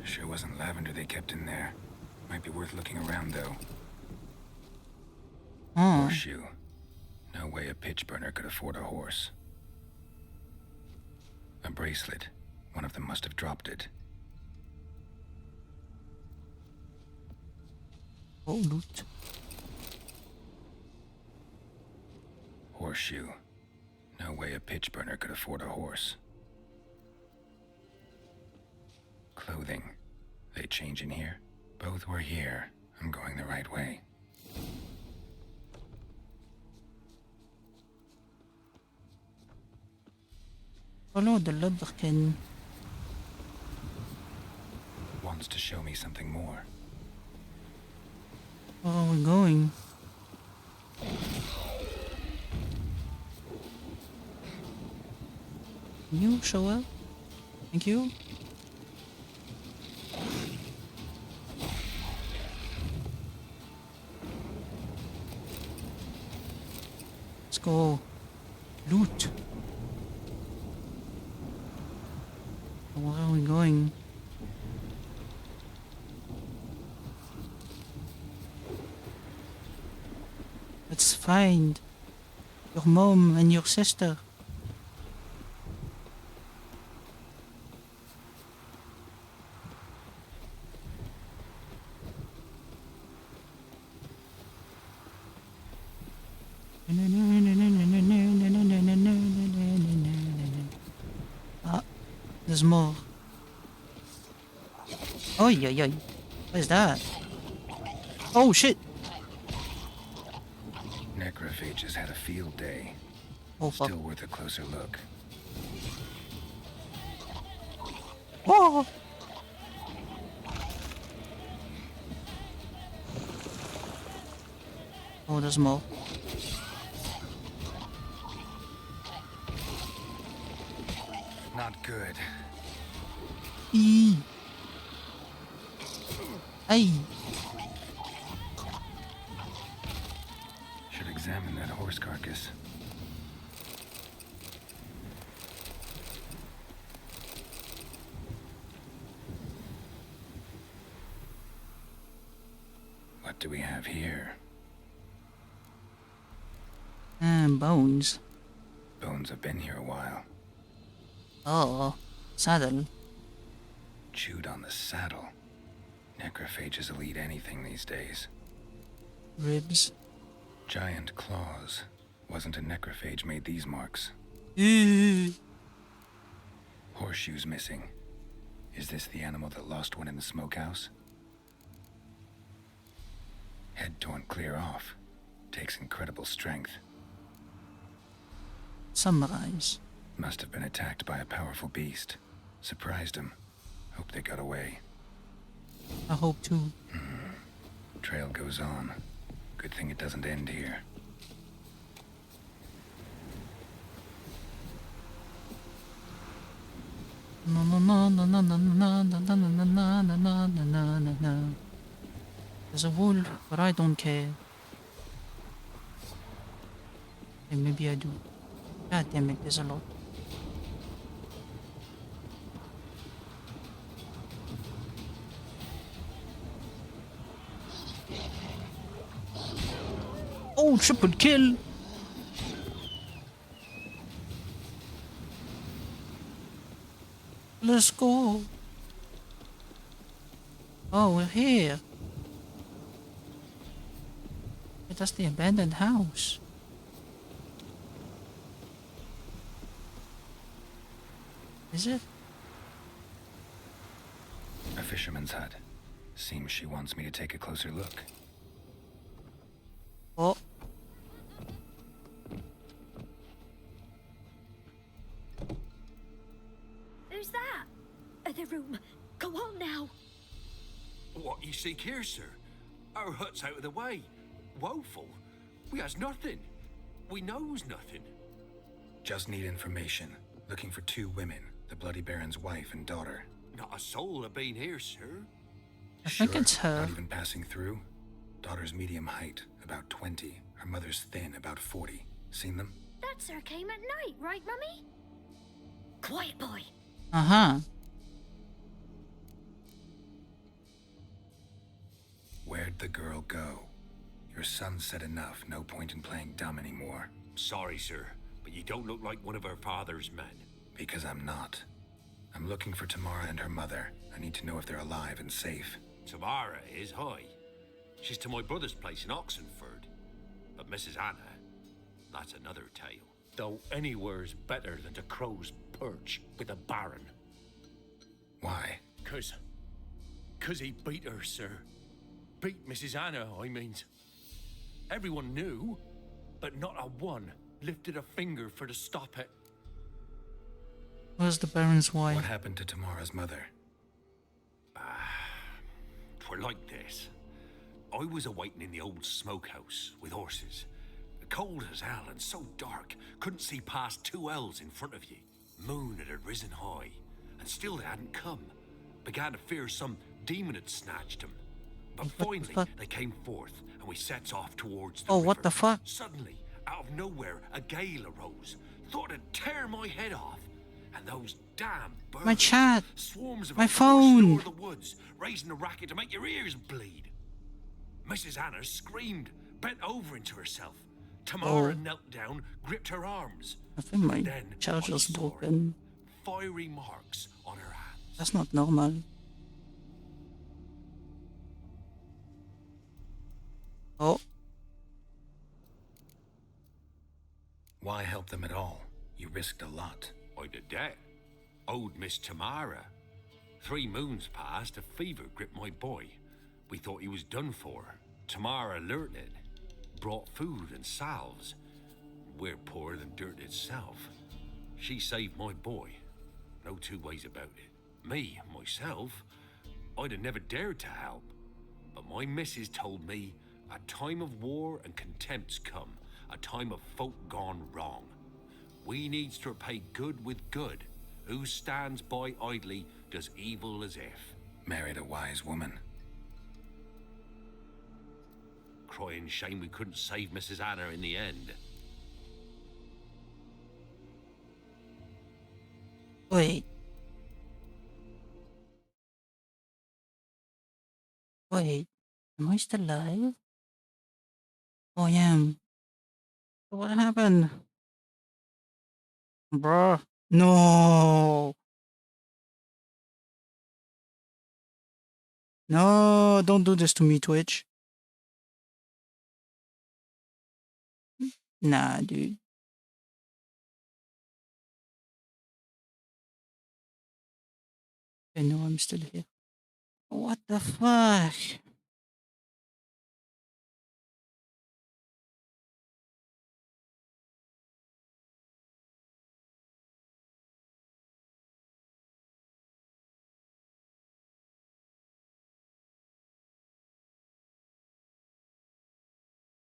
Sure wasn't lavender they kept in there. Might be worth looking around, though. Horseshoe. No way a pitch burner could afford a horse. A bracelet. One of them must have dropped it. Oh, loot. Horseshoe. No way a pitch burner could afford a horse. Clothing. They change in here? Both were here. I'm going the right way. Follow the lubberkin. Wants to show me something more. Where are we going? Can you show up? Thank you. Let's go. Loot. Where are we going? Let's find Your mom and your sister. Ah, there's more. Oh yeah. What is that? Oh shit! Necrophages had a field day. Oh fuck. Still worth a closer look. Oh! Oh, there's more. Not good. Eee. Hey. Should examine that horse carcass. What do we have here? Bones. Bones have been here a while. Oh, saddle. Chewed on the saddle. Necrophages will eat anything these days. Ribs. Giant claws. Wasn't a necrophage made these marks. Horseshoes missing. Is this the animal that lost one in the smokehouse? Head torn clear off. Takes incredible strength. Summarize. Must have been attacked by a powerful beast. Surprised him. Hope they got away. I hope too. Trail goes on. Good thing it doesn't end here. There's a wolf, but I don't care. Okay, maybe I do. God damn it, there's a lot. Oh, triple kill! Let's go! Oh, we're here. That's the abandoned house. Is it? A fisherman's hut. Seems she wants me to take a closer look. Oh. Who's that? The room. Go on now. What you seek here, sir? Our hut's out of the way. Woeful. We has nothing. We knows nothing. Just need information. Looking for 2 women. The Bloody Baron's wife and daughter. Not a soul have been here, sir. I think it's her. Not even passing through? Daughter's medium height, about 20. Her mother's thin, about 40. Seen them? That sir came at night, right, Mummy? Quiet, boy. Uh-huh. Where'd the girl go? Your son said enough. No point in playing dumb anymore. Sorry, sir, but you don't look like one of her father's men. Because I'm not. I'm looking for Tamara and her mother. I need to know if they're alive and safe. Tamara is high. She's to my brother's place in Oxenford. But Mrs. Anna, that's another tale. Though anywhere's better than to Crow's Perch with a baron. Why? 'Cause he beat her, sir. Beat Mrs. Anna, I means. Everyone knew, but not a one lifted a finger for to stop it. Where's the Baron's wife? What happened to Tamara's mother? Twere like this. I was awaiting in the old smokehouse with horses. Cold as hell and so dark, couldn't see past 2 ells in front of you. Moon had risen high, and still they hadn't come. Began to fear some demon had snatched them. But finally, they came forth, and we sets off towards the river. What the fuck? Suddenly, out of nowhere, a gale arose. Thought it'd tear my head off. And those damn birds. My chat. Swarms of My them coursing phone. over the woods, raising a racket to make your ears bleed. Mrs. Anna screamed, bent over into herself. Tamara knelt down, gripped her arms. I think my Then charger's I saw broken. fiery marks on her hands. That's not normal. Oh. Why help them at all? You risked a lot. I did that. Owed Miss Tamara. 3 moons passed, a fever gripped my boy. We thought he was done for. Tamara alerted, brought food and salves. We're poorer than dirt itself. She saved my boy. No 2 ways about it. Me, myself, I'd have never dared to help. But my missus told me a time of war and contempt's come, a time of folk gone wrong. We needs to repay good with good. Who stands by idly does evil as if. Married a wise woman. Crying shame we couldn't save Mrs. Anna in the end. Wait. Wait. Am I still alive? Oh, I am. What happened? Bruh. No. No, don't do this to me, Twitch. Nah, dude. I know I'm still here. What the fuck?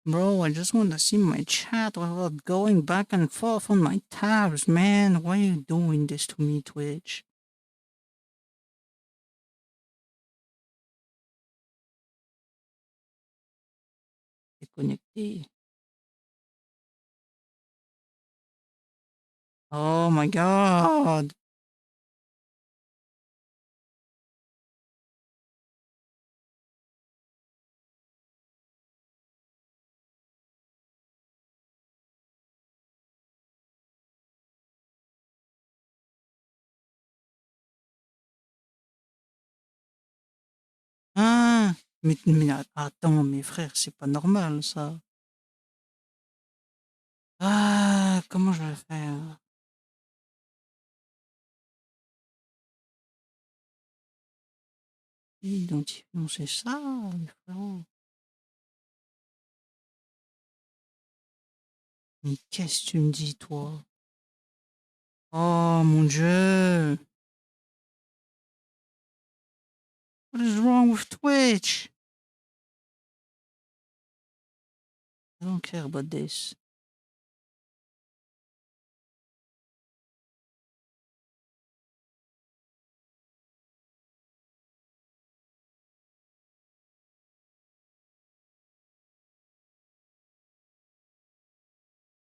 Bro, I just want to see my chat without going back and forth on my tabs, man. Why are you doing this to me, Twitch? Déconnecté. Oh my god. Ah, mais attends, mes frères, c'est pas normal ça. Ah, comment je vais faire? Identifions, c'est ça, mes frères. Mais qu'est-ce que tu me dis, toi? Oh mon Dieu! What is wrong with Twitch? I don't care about this.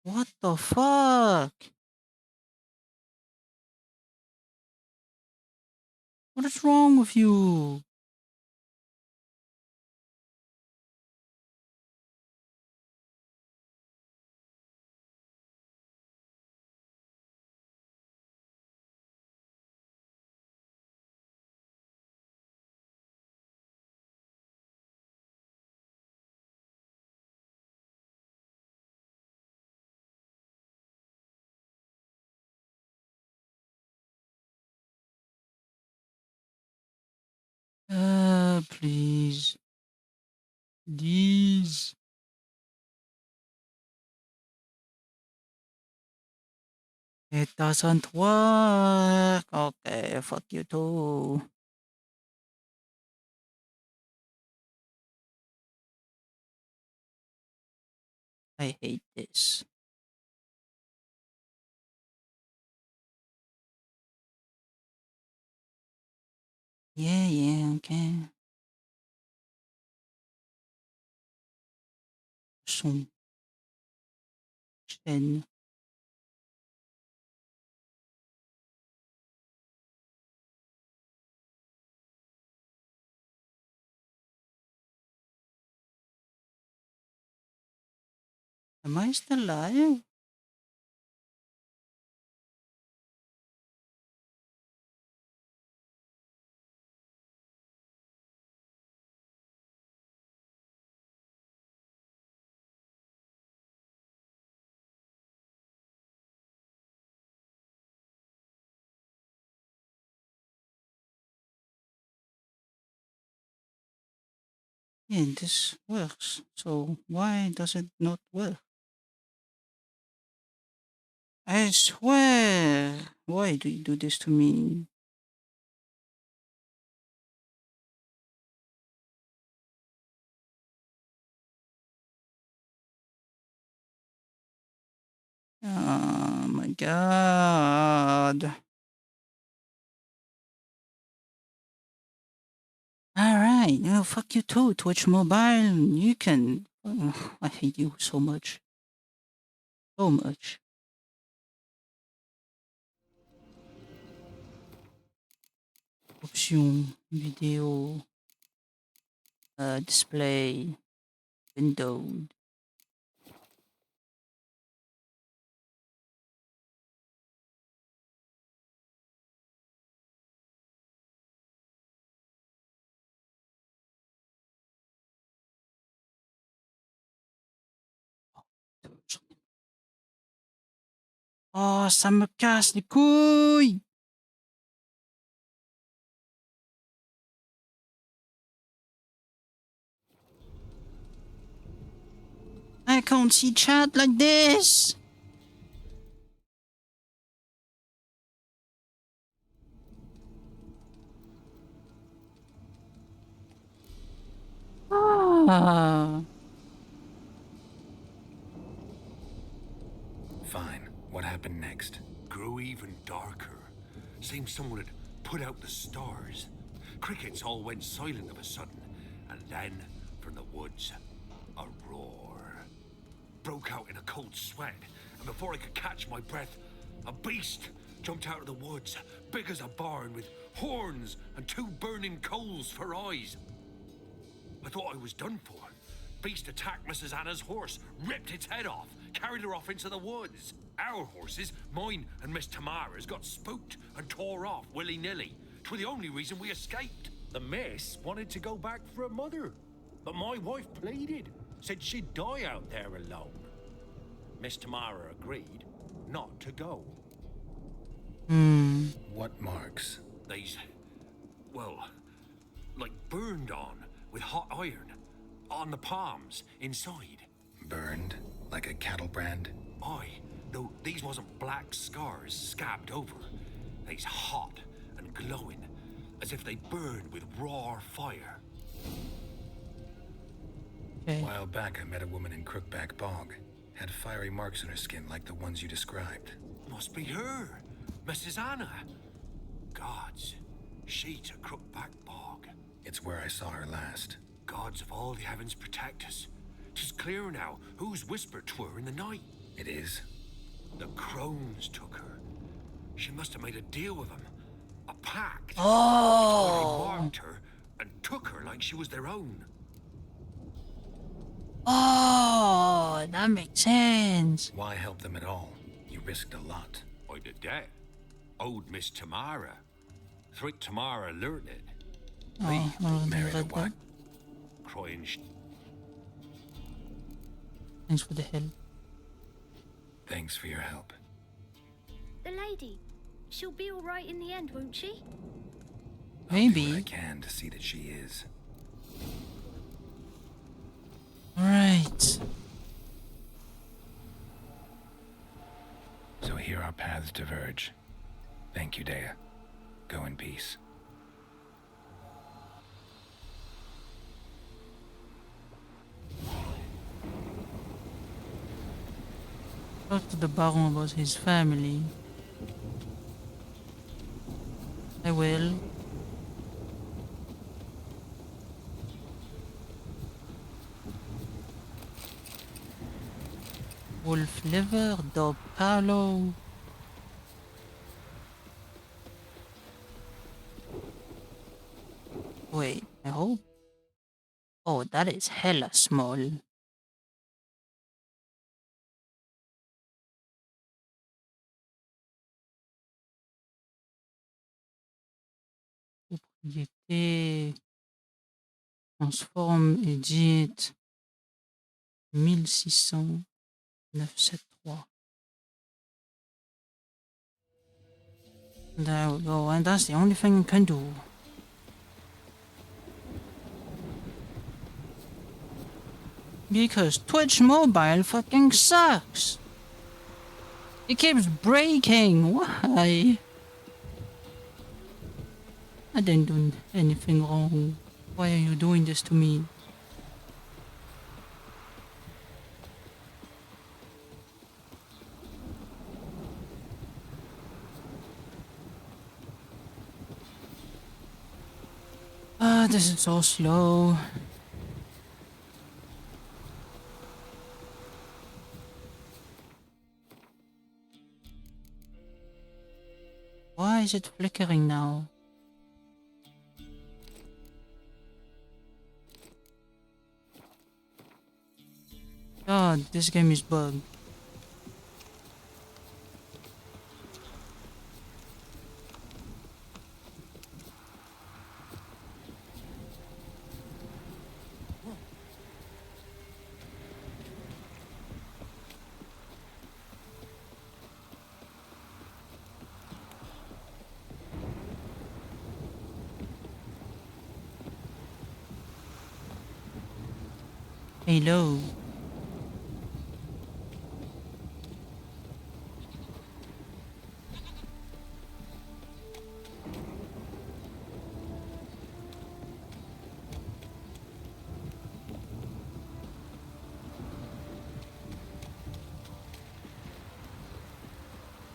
What the fuck? What is wrong with you? Please. Please. It doesn't work. Okay, fuck you too. I hate this. Yeah, okay. Son. Chaîne. Am I still alive? Yeah, this works. So why does it not work? I swear! Why do you do this to me? Oh my god. Alright, oh, fuck you too, Twitch Mobile. You can. I hate you so much. So much. Option, vidéo, display, window. Oh, ça me casse les couilles! I can't see chat like this! Ah. Fine. What happened next? Grew even darker. Seemed someone had put out the stars. Crickets all went silent of a sudden, and then, from the woods, a roar. Broke out in a cold sweat, and before I could catch my breath, a beast jumped out of the woods, big as a barn, with horns and two burning coals for eyes. I thought I was done for. Beast attacked Mrs. Anna's horse, ripped its head off, carried her off into the woods. Our horses, mine and Miss Tamara's, got spooked and tore off willy-nilly. 'Twas the only reason we escaped. The miss wanted to go back for her mother, but my wife pleaded, said she'd die out there alone. Miss Tamara agreed not to go. What marks? They's, well, like burned on with hot iron. On the palms, inside. Burned? Like a cattle brand? Aye, though these wasn't black scars scabbed over. They's hot and glowing, as if they burned with raw fire. A while back I met a woman in Crookback Bog. Had fiery marks on her skin like the ones you described. Must be her, Mrs. Anna. Gods, she to Crookback Bog. It's where I saw her last. Gods of all the heavens protect us. 'Tis clear now who's whispered to her in the night. It is? The crones took her. She must have made a deal with them. A pact. Oh. They marked her and took her like she was their own. Oh, that makes sense. Why help them at all? You risked a lot. I did that. Owed Miss Tamara. Thrick Tamara learned it. Oh, Married a what? Crying Thanks for the help. Thanks for your help. The lady, she'll be all right in the end, won't she? Maybe. I'll do what I can to see that she is. Alright. So here our paths diverge. Thank you, Dea. Go in peace. Talk to the Baron about his family. I will. Wolf liver, dog tallow. Wait, I hope. Oh, that is hella small. Il était transforme edit 1600 973. There we go, and that's the only thing I can do. Because Twitch Mobile fucking sucks. It keeps breaking. Why? I didn't do anything wrong. Why are you doing this to me? Ah, this is so slow. Why is it flickering now? God, this game is bugged. Hello.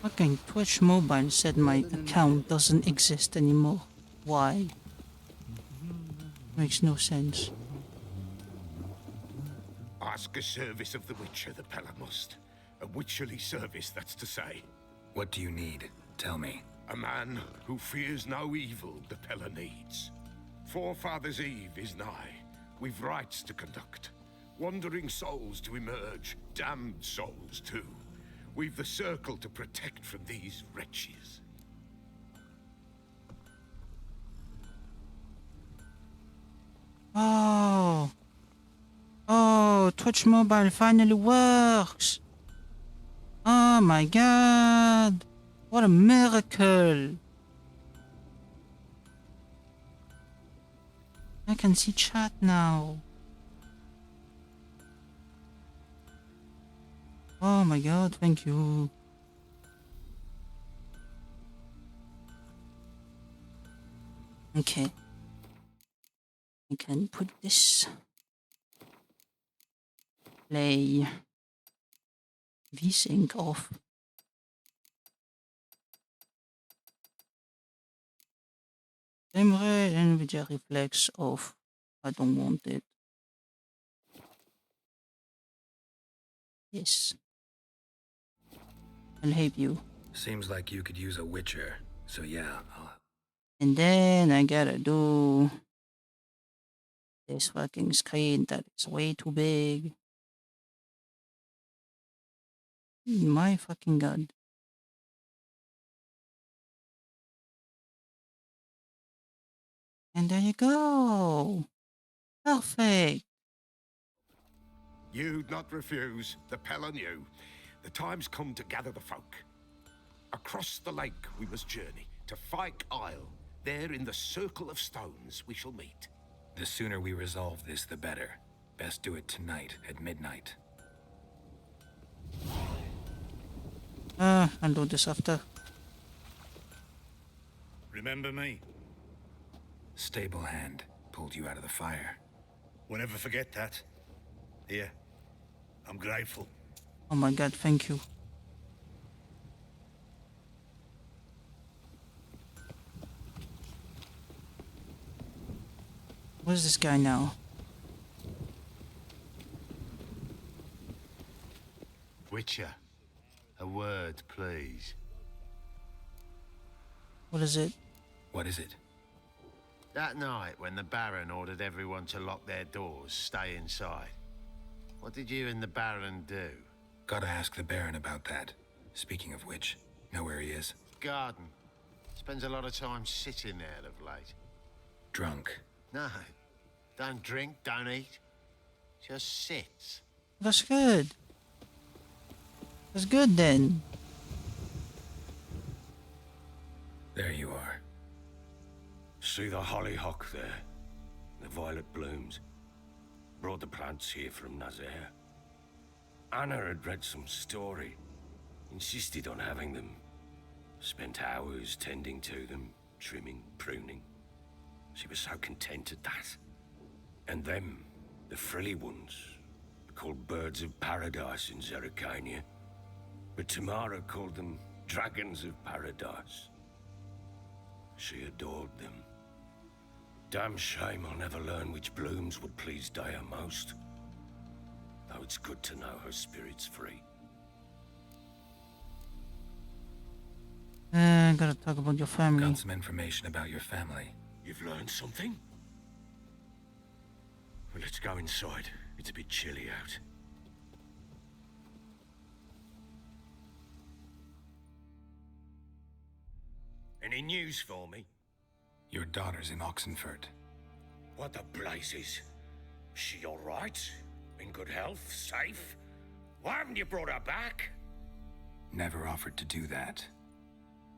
Fucking Twitch Mobile said my account doesn't exist anymore. Why? Makes no sense. Ask a service of the Witcher, the Pella must. A witcherly service, that's to say. What do you need? Tell me. A man who fears no evil the Pella needs. Forefathers' Eve is nigh. We've rites to conduct. Wandering souls to emerge. Damned souls, too. We've the circle to protect from these wretches. Oh. Oh, Twitch Mobile finally works. Oh my god. What a miracle. I can see chat now. Oh my god, thank you. Okay. I can put this. Play. VSync off. Frame rate and NVIDIA reflex off. I don't want it. Yes. I'll help you. Seems like you could use a witcher, so yeah, And then I gotta do this fucking screen that is way too big. My fucking god. And there you go. Perfect. You'd not refuse. The Pella knew. The time's come to gather the folk. Across the lake we must journey to Fyke Isle. There in the circle of stones we shall meet. the sooner we resolve this, the better. Best do it tonight at midnight. I'll do this after. Remember me? Stable hand pulled you out of the fire. Won't ever forget that. Here, I'm grateful. Oh my god, thank you. Where's this guy now? Witcher, a word, please. What is it? What is it? That night when the Baron ordered everyone to lock their doors, stay inside. What did you and the Baron do? Gotta ask the Baron about that. Speaking of which, know where he is? Garden. Spends a lot of time sitting there of late. Drunk. No. Don't drink, don't eat. Just sit. That's good. That's good then. There you are. See the hollyhock there? The violet blooms. Brought the plants here from Nazaire. Anna had read some story. Insisted on having them. Spent hours tending to them, trimming, pruning. She was so content at that. And them, the frilly ones, called birds of paradise in Zerrikania. But Tamara called them dragons of paradise. She adored them. Damn shame I'll never learn which blooms would please Daya most. Though it's good to know her spirit's free. Gotta talk about your family. Got some information about your family. You've learned something? Well, let's go inside. It's a bit chilly out. Any news for me? Your daughter's in Oxenfurt. What the blazes? She all right? In good health? Safe? Why haven't you brought her back? Never offered to do that.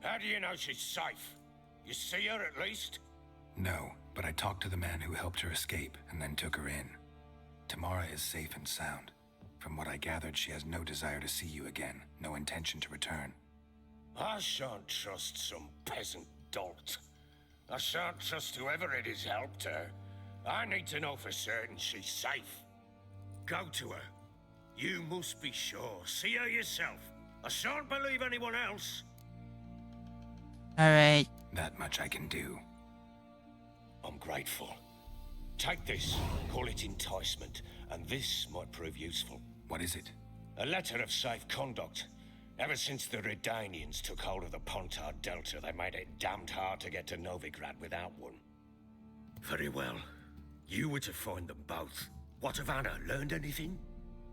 How do you know she's safe? You see her at least? No, but I talked to the man who helped her escape and then took her in. Tamara is safe and sound. From what I gathered, she has no desire to see you again, no intention to return. I shan't trust some peasant dolt. I shan't trust whoever it is helped her. I need to know for certain she's safe. Go to her. You must be sure. See her yourself. I shan't believe anyone else. Alright. That much I can do. I'm grateful. Take this, call it enticement, and this might prove useful. What is it? A letter of safe conduct. Ever since the Redanians took hold of the Pontard Delta, they made it damned hard to get to Novigrad without one. Very well. You were to find them both. What of Anna? Learned anything?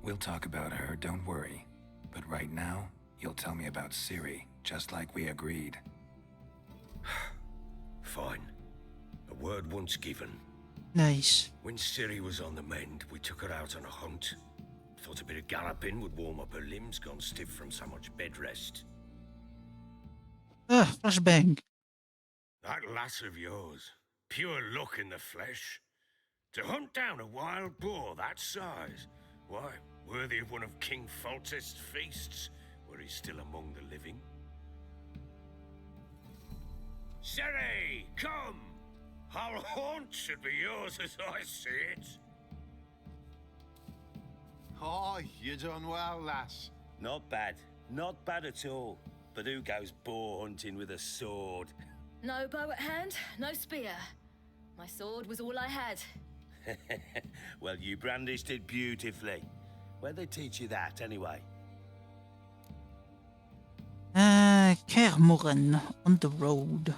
We'll talk about her, don't worry. But right now, you'll tell me about Ciri, just like we agreed. Fine. A word once given. Nice. When Ciri was on the mend, we took her out on a hunt. Thought a bit of galloping would warm up her limbs gone stiff from so much bed rest. Flashbang. That lass of yours, pure luck in the flesh. To hunt down a wild boar that size, why, worthy of one of King Foltest's feasts, where he's still among the living. Ciri, come! Our haunt should be yours as I see it. Oh, you done well, lass. Not bad. Not bad at all. But who goes boar hunting with a sword? No bow at hand, no spear. My sword was all I had. Well, you brandished it beautifully. Where'd they teach you that, anyway? Kermoren on the road.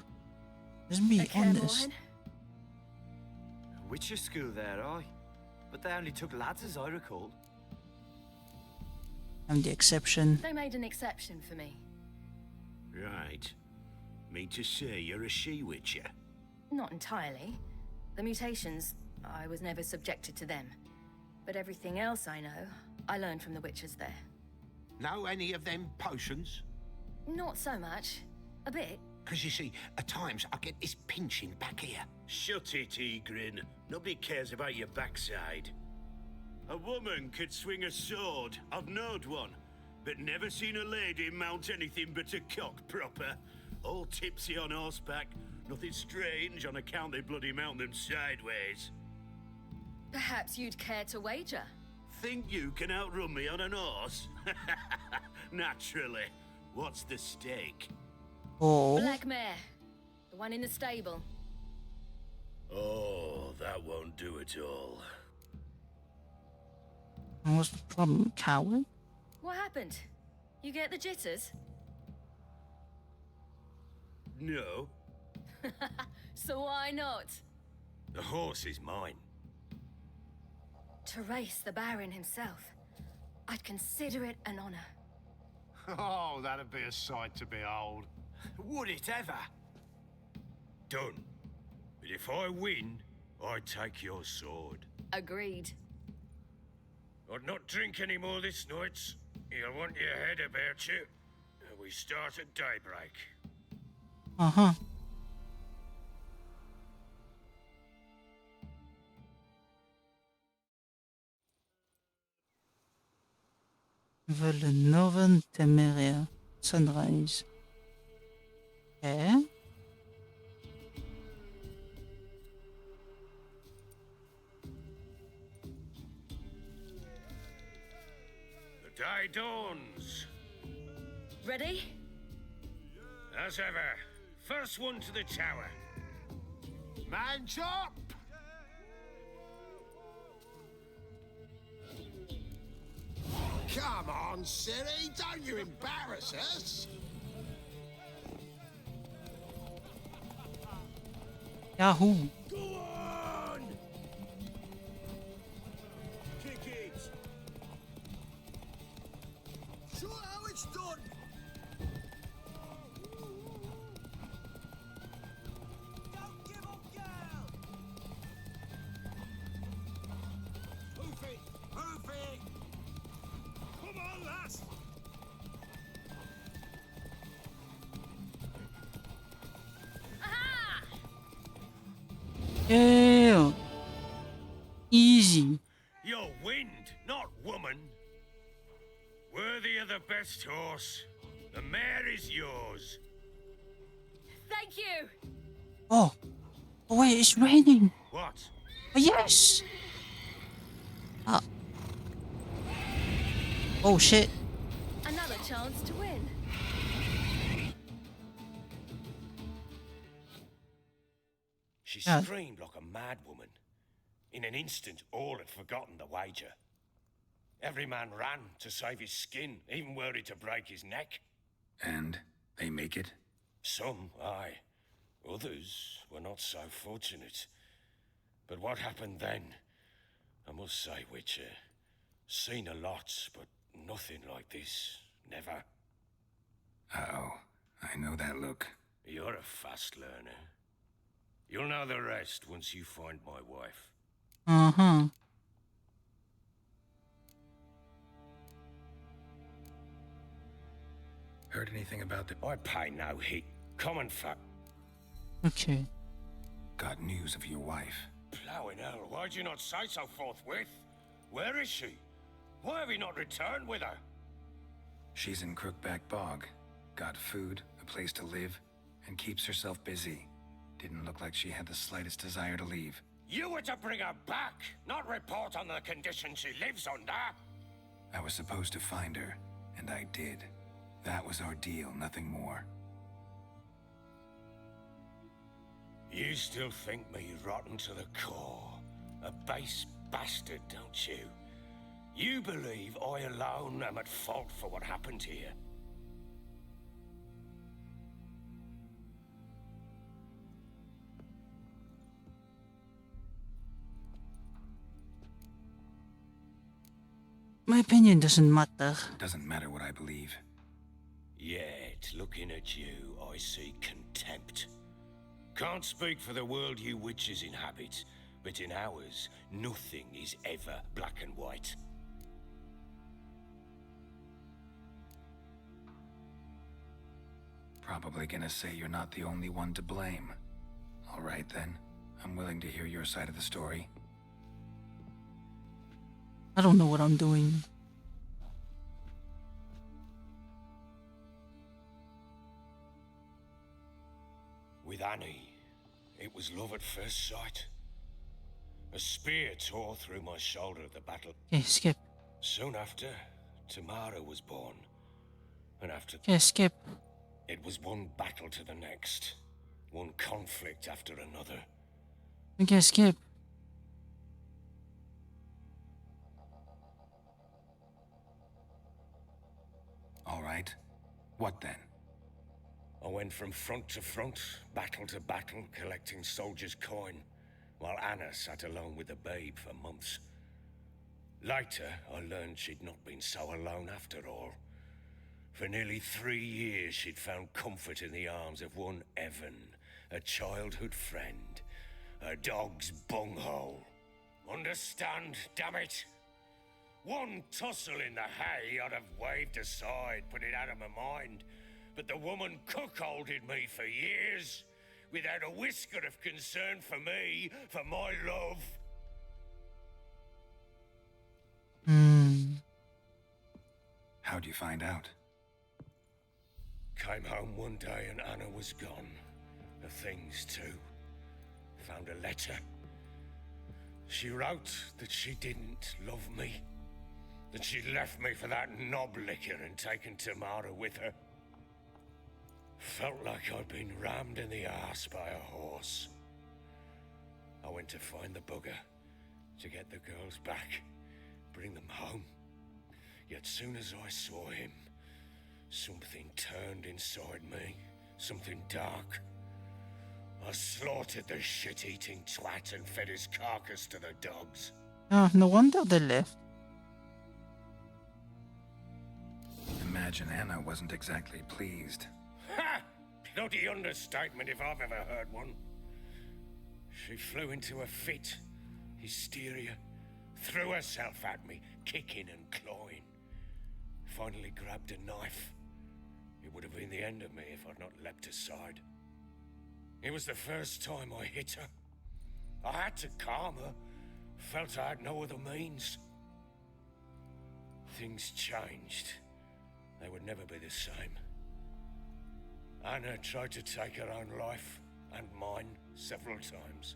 Let's be honest. Witcher school there, aye. But they only took lads as I recall. I'm the exception. They made an exception for me. Right. Mean to say you're a she-witcher? Not entirely. The mutations, I was never subjected to them. But everything else I know, I learned from the witches there. Know any of them potions? Not so much. A bit. Because you see, at times I get this pinching back here. Shut it, Egrin. Nobody cares about your backside. A woman could swing a sword. I've knowed one. But never seen a lady mount anything but a cock proper. All tipsy on horseback. Nothing strange on account they bloody mount them sideways. Perhaps you'd care to wager? Think you can outrun me on an horse? Naturally. What's the stake? Oh. Black mare. The one in the stable. Oh, that won't do it all. What's the problem, coward? What happened? You get the jitters? No. So why not? The horse is mine. To race the Baron himself, I'd consider it an honor. Oh, that'd be a sight to behold. Would it ever? Done. But if I win, I take your sword. Agreed. I'd not drink any more this night. You'll want your head about you. We start at daybreak. Uh-huh. Villanova Temeria. Sunrise. Okay. The day dawns. Ready? As ever, first one to the tower. Man chop! Come on, Siri, don't you embarrass us! Yahoo! Go on! Kick it! Show how it's done! Don't give up, girl! Move it! Move it! Come on, lass! Yeah. Easy. You're wind, not woman. Worthy of the best horse. The mare is yours. Thank you. Oh. Oh wait, it's raining. What? Oh, yes. Oh shit. Another chance to win. She Yeah. screamed like a mad woman. In an instant, all had forgotten the wager. Every man ran to save his skin, even worried to break his neck. And they make it? Some, aye. Others were not so fortunate. But what happened then? I must say, Witcher, seen a lot, but nothing like this. Never. Uh-oh. I know that look. You're a fast learner. You'll know the rest once you find my wife. Uh-huh. Heard anything about the... I pay no heed. Common fact. Okay. Got news of your wife. Plowing hell, why'd you not say so forthwith? Where is she? Why have you not returned with her? She's in Crookback Bog. Got food, a place to live, and keeps herself busy. Didn't look like she had the slightest desire to leave. You were to bring her back, not report on the conditions she lives under. I was supposed to find her, and I did. That was our deal, nothing more. You still think me rotten to the core. A base bastard, don't you? You believe I alone am at fault for what happened here. My opinion doesn't matter. Doesn't matter what I believe. Yet, looking at you, I see contempt. Can't speak for the world you witches inhabit, but in ours, nothing is ever black and white. Probably gonna say you're not the only one to blame. All right then. I'm willing to hear your side of the story. I don't know what I'm doing. With Annie, it was love at first sight. A spear tore through my shoulder at the battle. Okay, skip. Soon after, Tamara was born. And after... Okay, skip. It was one battle to the next. One conflict after another. Okay, skip. All right. What then? I went from front to front, battle to battle, collecting soldiers' coin, while Anna sat alone with the babe for months. Later, I learned she'd not been so alone after all. For nearly 3 years, she'd found comfort in the arms of one Evan, a childhood friend, A dog's bunghole. Understand, damn it? One tussle in the hay I'd have waved aside, put it out of my mind. But the woman cuckolded me for years, without a whisker of concern for me, for my love. How'd you find out? Came home one day and Anna was gone. Her things too. Found a letter. She wrote that she didn't love me. That she'd left me for that knob licker and taken Tamara with her. Felt like I'd been rammed in the arse by a horse. I went to find the bugger, to get the girls back, bring them home. Yet soon as I saw him, something turned inside me, something dark. I slaughtered the shit-eating twat and fed his carcass to the dogs. Oh, no wonder they left. Imagine Anna wasn't exactly pleased. Ha! Bloody understatement if I've ever heard one. She flew into a fit, hysteria, threw herself at me, kicking and clawing. Finally grabbed a knife. It would have been the end of me if I'd not leapt aside. It was the first time I hit her. I had to calm her. Felt I had no other means. Things changed. They would never be the same. Anna tried to take her own life, and mine, several times.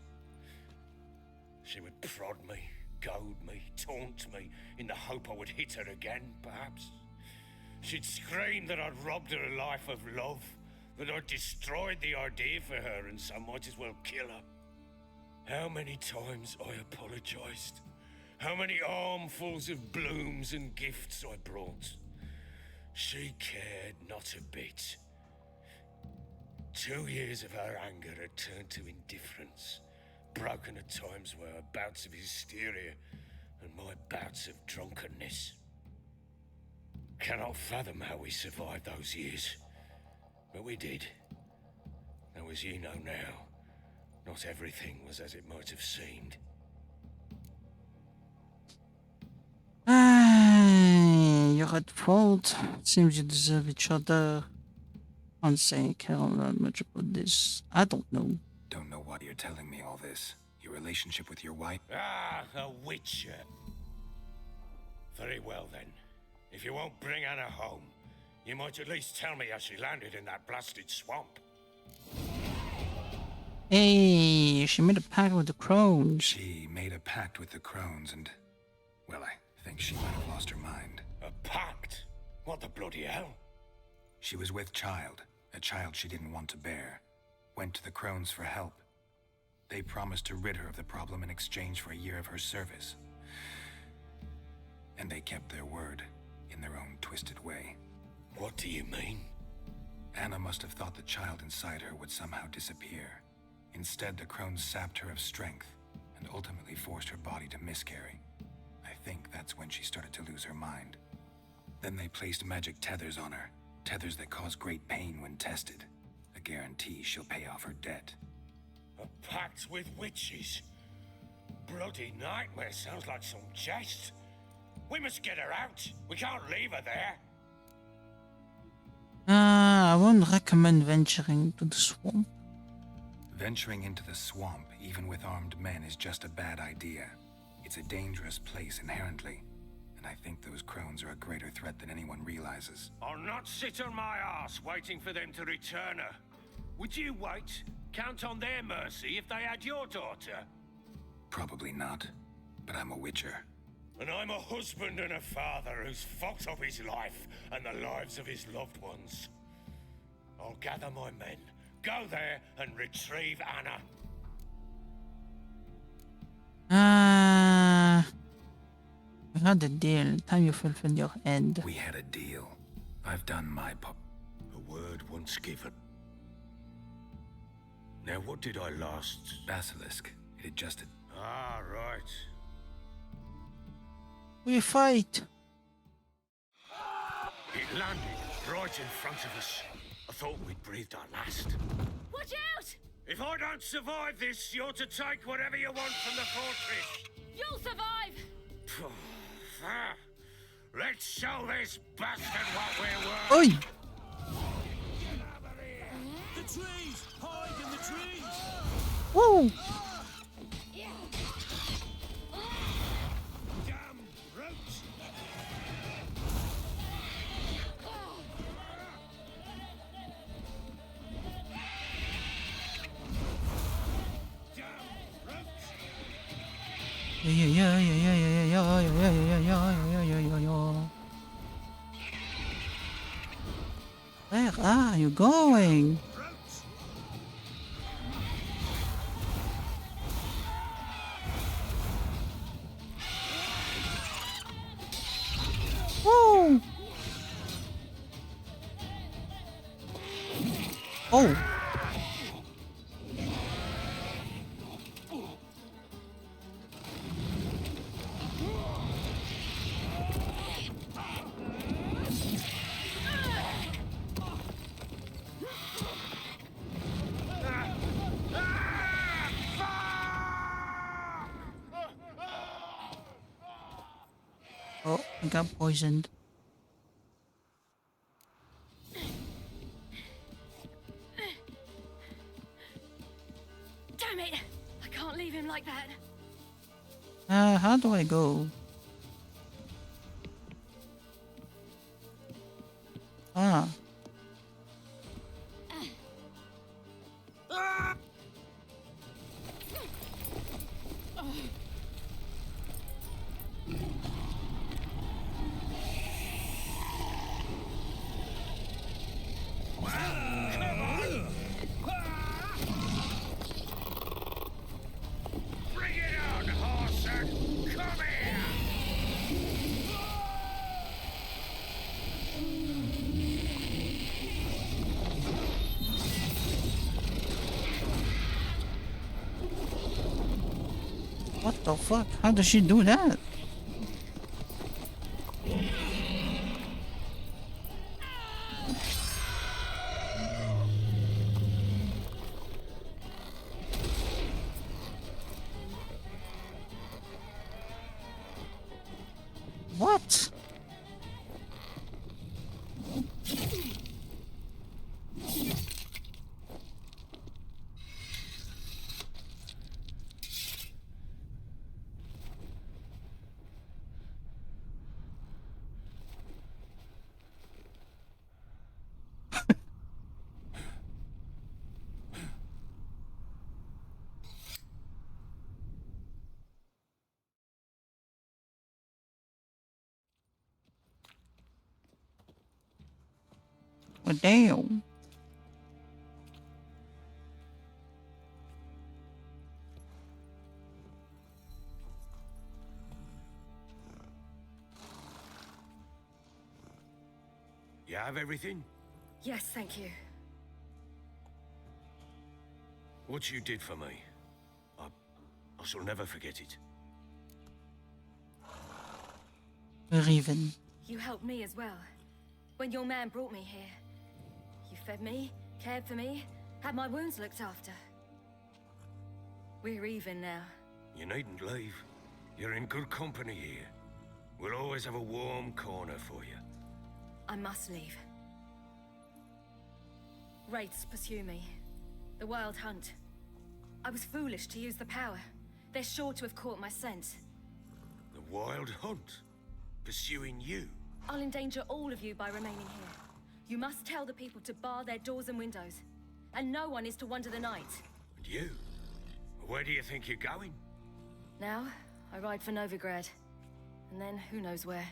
She would prod me, goad me, taunt me, in the hope I would hit her again, perhaps. She'd scream that I'd robbed her life of love, that I'd destroyed the idea for her and so might as well kill her. How many times I apologized. How many armfuls of blooms and gifts I brought. She cared not a bit. 2 years of her anger had turned to indifference, broken at times by her bouts of hysteria and my bouts of drunkenness. Cannot fathom how we survived those years, but we did. Though as you know now, not everything was as it might have seemed. You're at fault. Seems you deserve each other. Can't say I care that much about this. I don't know. Don't know why you're telling me all this. Your relationship with your wife? Ah, a witcher. Very well then. If you won't bring Anna home, you might at least tell me how she landed in that blasted swamp. Hey, she made a pact with the crones. She made a pact with the crones and, well, I think she might have lost her mind. A pact? What the bloody hell? She was with child, a child she didn't want to bear. Went to the crones for help. They promised to rid her of the problem in exchange for a year of her service. And they kept their word, in their own twisted way. What do you mean? Anna must have thought the child inside her would somehow disappear. Instead, the crones sapped her of strength, and ultimately forced her body to miscarry. I think that's when she started to lose her mind. Then they placed magic tethers on her, tethers that cause great pain when tested. A guarantee she'll pay off her debt. A pact with witches? Bloody nightmare, sounds like some jest. We must get her out. We can't leave her there. I wouldn't recommend venturing to the swamp. Venturing into the swamp, even with armed men, is just a bad idea. It's a dangerous place inherently, and I think those crones are a greater threat than anyone realizes. I'll not sit on my ass waiting for them to return her. Would you wait? Count on their mercy if they had your daughter? Probably not, but I'm a witcher. And I'm a husband and a father who's fucked up his life and the lives of his loved ones. I'll gather my men, go there and retrieve Anna. We had a deal. Time you fulfill your end. We had a deal. I've done my part. A word once given. Now what did I last? Basilisk. It adjusted. Ah, right. We fight. It landed right in front of us. I thought we'd breathed our last. Watch out! If I don't survive this, you're to take whatever you want from the fortress. You'll survive! Let's show this bastard what we're worth. Oi! The trees! Hide in the trees! Woo! Damn roots! Where are you going? Woo! Oh! Oh, I got poisoned. Damn it! I can't leave him like that. How do I go? Ah. Bring it on, Horser! Come here! What the fuck? How does she do that? What? Well, damn. You have everything? Yes, thank you. What you did for me, I shall never forget it. We're even. You helped me as well. When your man brought me here, you fed me, cared for me, had my wounds looked after. We're even now. You needn't leave. You're in good company here. We'll always have a warm corner for you. I must leave. Wraiths pursue me. The Wild Hunt. I was foolish to use the power. They're sure to have caught my scent. The Wild Hunt? Pursuing you? I'll endanger all of you by remaining here. You must tell the people to bar their doors and windows. And no one is to wander the night. And you? Where do you think you're going? Now, I ride for Novigrad. And then, who knows where.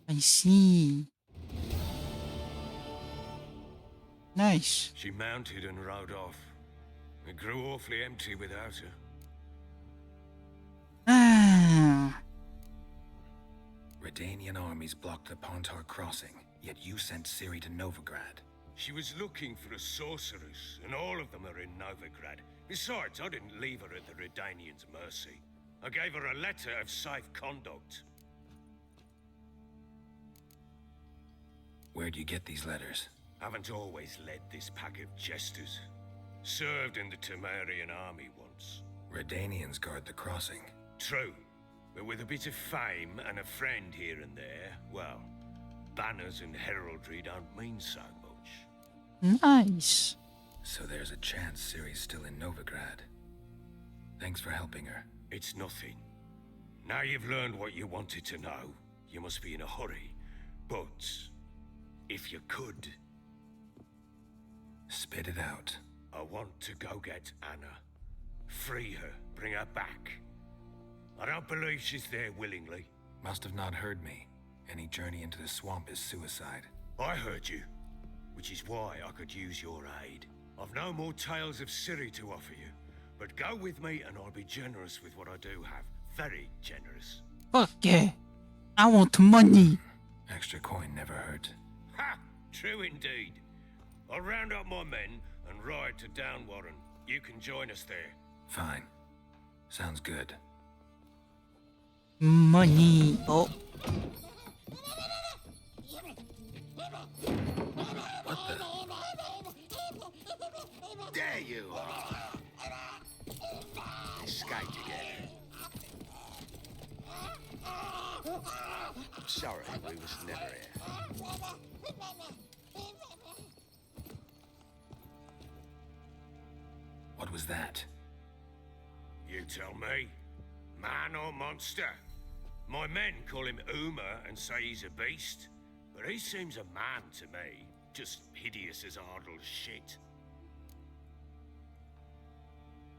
I see. Nice. She mounted and rode off. It grew awfully empty without her. Ah. Redanian armies blocked the Pontar crossing, yet you sent Ciri to Novigrad. She was looking for a sorceress, and all of them are in Novigrad. Besides, I didn't leave her at the Redanians' mercy. I gave her a letter of safe conduct. Where'd you get these letters? Haven't always led this pack of jesters. Served in the Temerian army once. Redanians guard the crossing. True, but with a bit of fame and a friend here and there, well, banners and heraldry don't mean so much. Nice. So there's a chance Ciri's still in Novigrad. Thanks for helping her. It's nothing. Now you've learned what you wanted to know, you must be in a hurry. But if you could... Spit it out. I want to go get Anna. Free her, bring her back. I don't believe she's there willingly. Must have not heard me. Any journey into the swamp is suicide. I heard you, which is why I could use your aid. I've no more tales of Ciri to offer you, but go with me and I'll be generous with what I do have. Very generous. Fuck yeah. I want money. Extra coin never hurt. Ha! True indeed. I'll round up my men and ride to Downwarren. You can join us there. Fine. Sounds good. Money. Oh. What the? There you are. Escaped again. Sorry, we was never here. What was that? You tell me. Man or monster? My men call him Uma and say he's a beast, but he seems a man to me. Just hideous as Ardle's shit.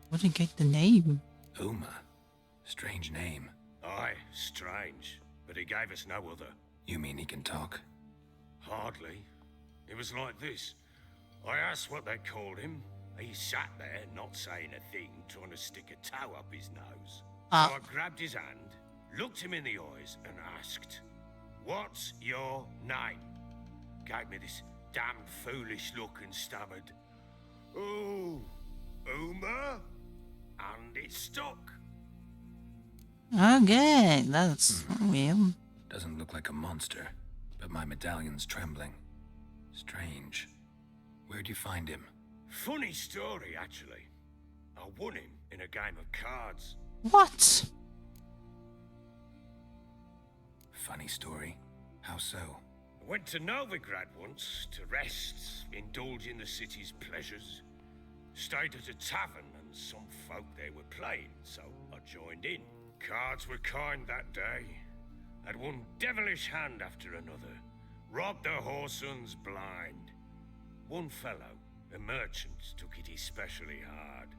Where did you get the name? Uma. Strange name. Aye, strange. But he gave us no other. You mean he can talk? Hardly. It was like this. I asked what they called him. He sat there, not saying a thing, trying to stick a toe up his nose. So I grabbed his hand, looked him in the eyes, and asked, "What's your name?" Gave me this damned foolish look and stammered, "Oh, Uma?" And it stuck. Okay, that's weird. Doesn't look like a monster, but my medallion's trembling. Strange. Where'd you find him? Funny story, actually. I won him in a game of cards. What? Funny story. How so? I went to Novigrad once to rest, indulge in the city's pleasures. Stayed at a tavern and some folk there were playing, so I joined in. Cards were kind that day. Had one devilish hand after another. Robbed the whoresons blind. One fellow, a merchant, took it especially hard.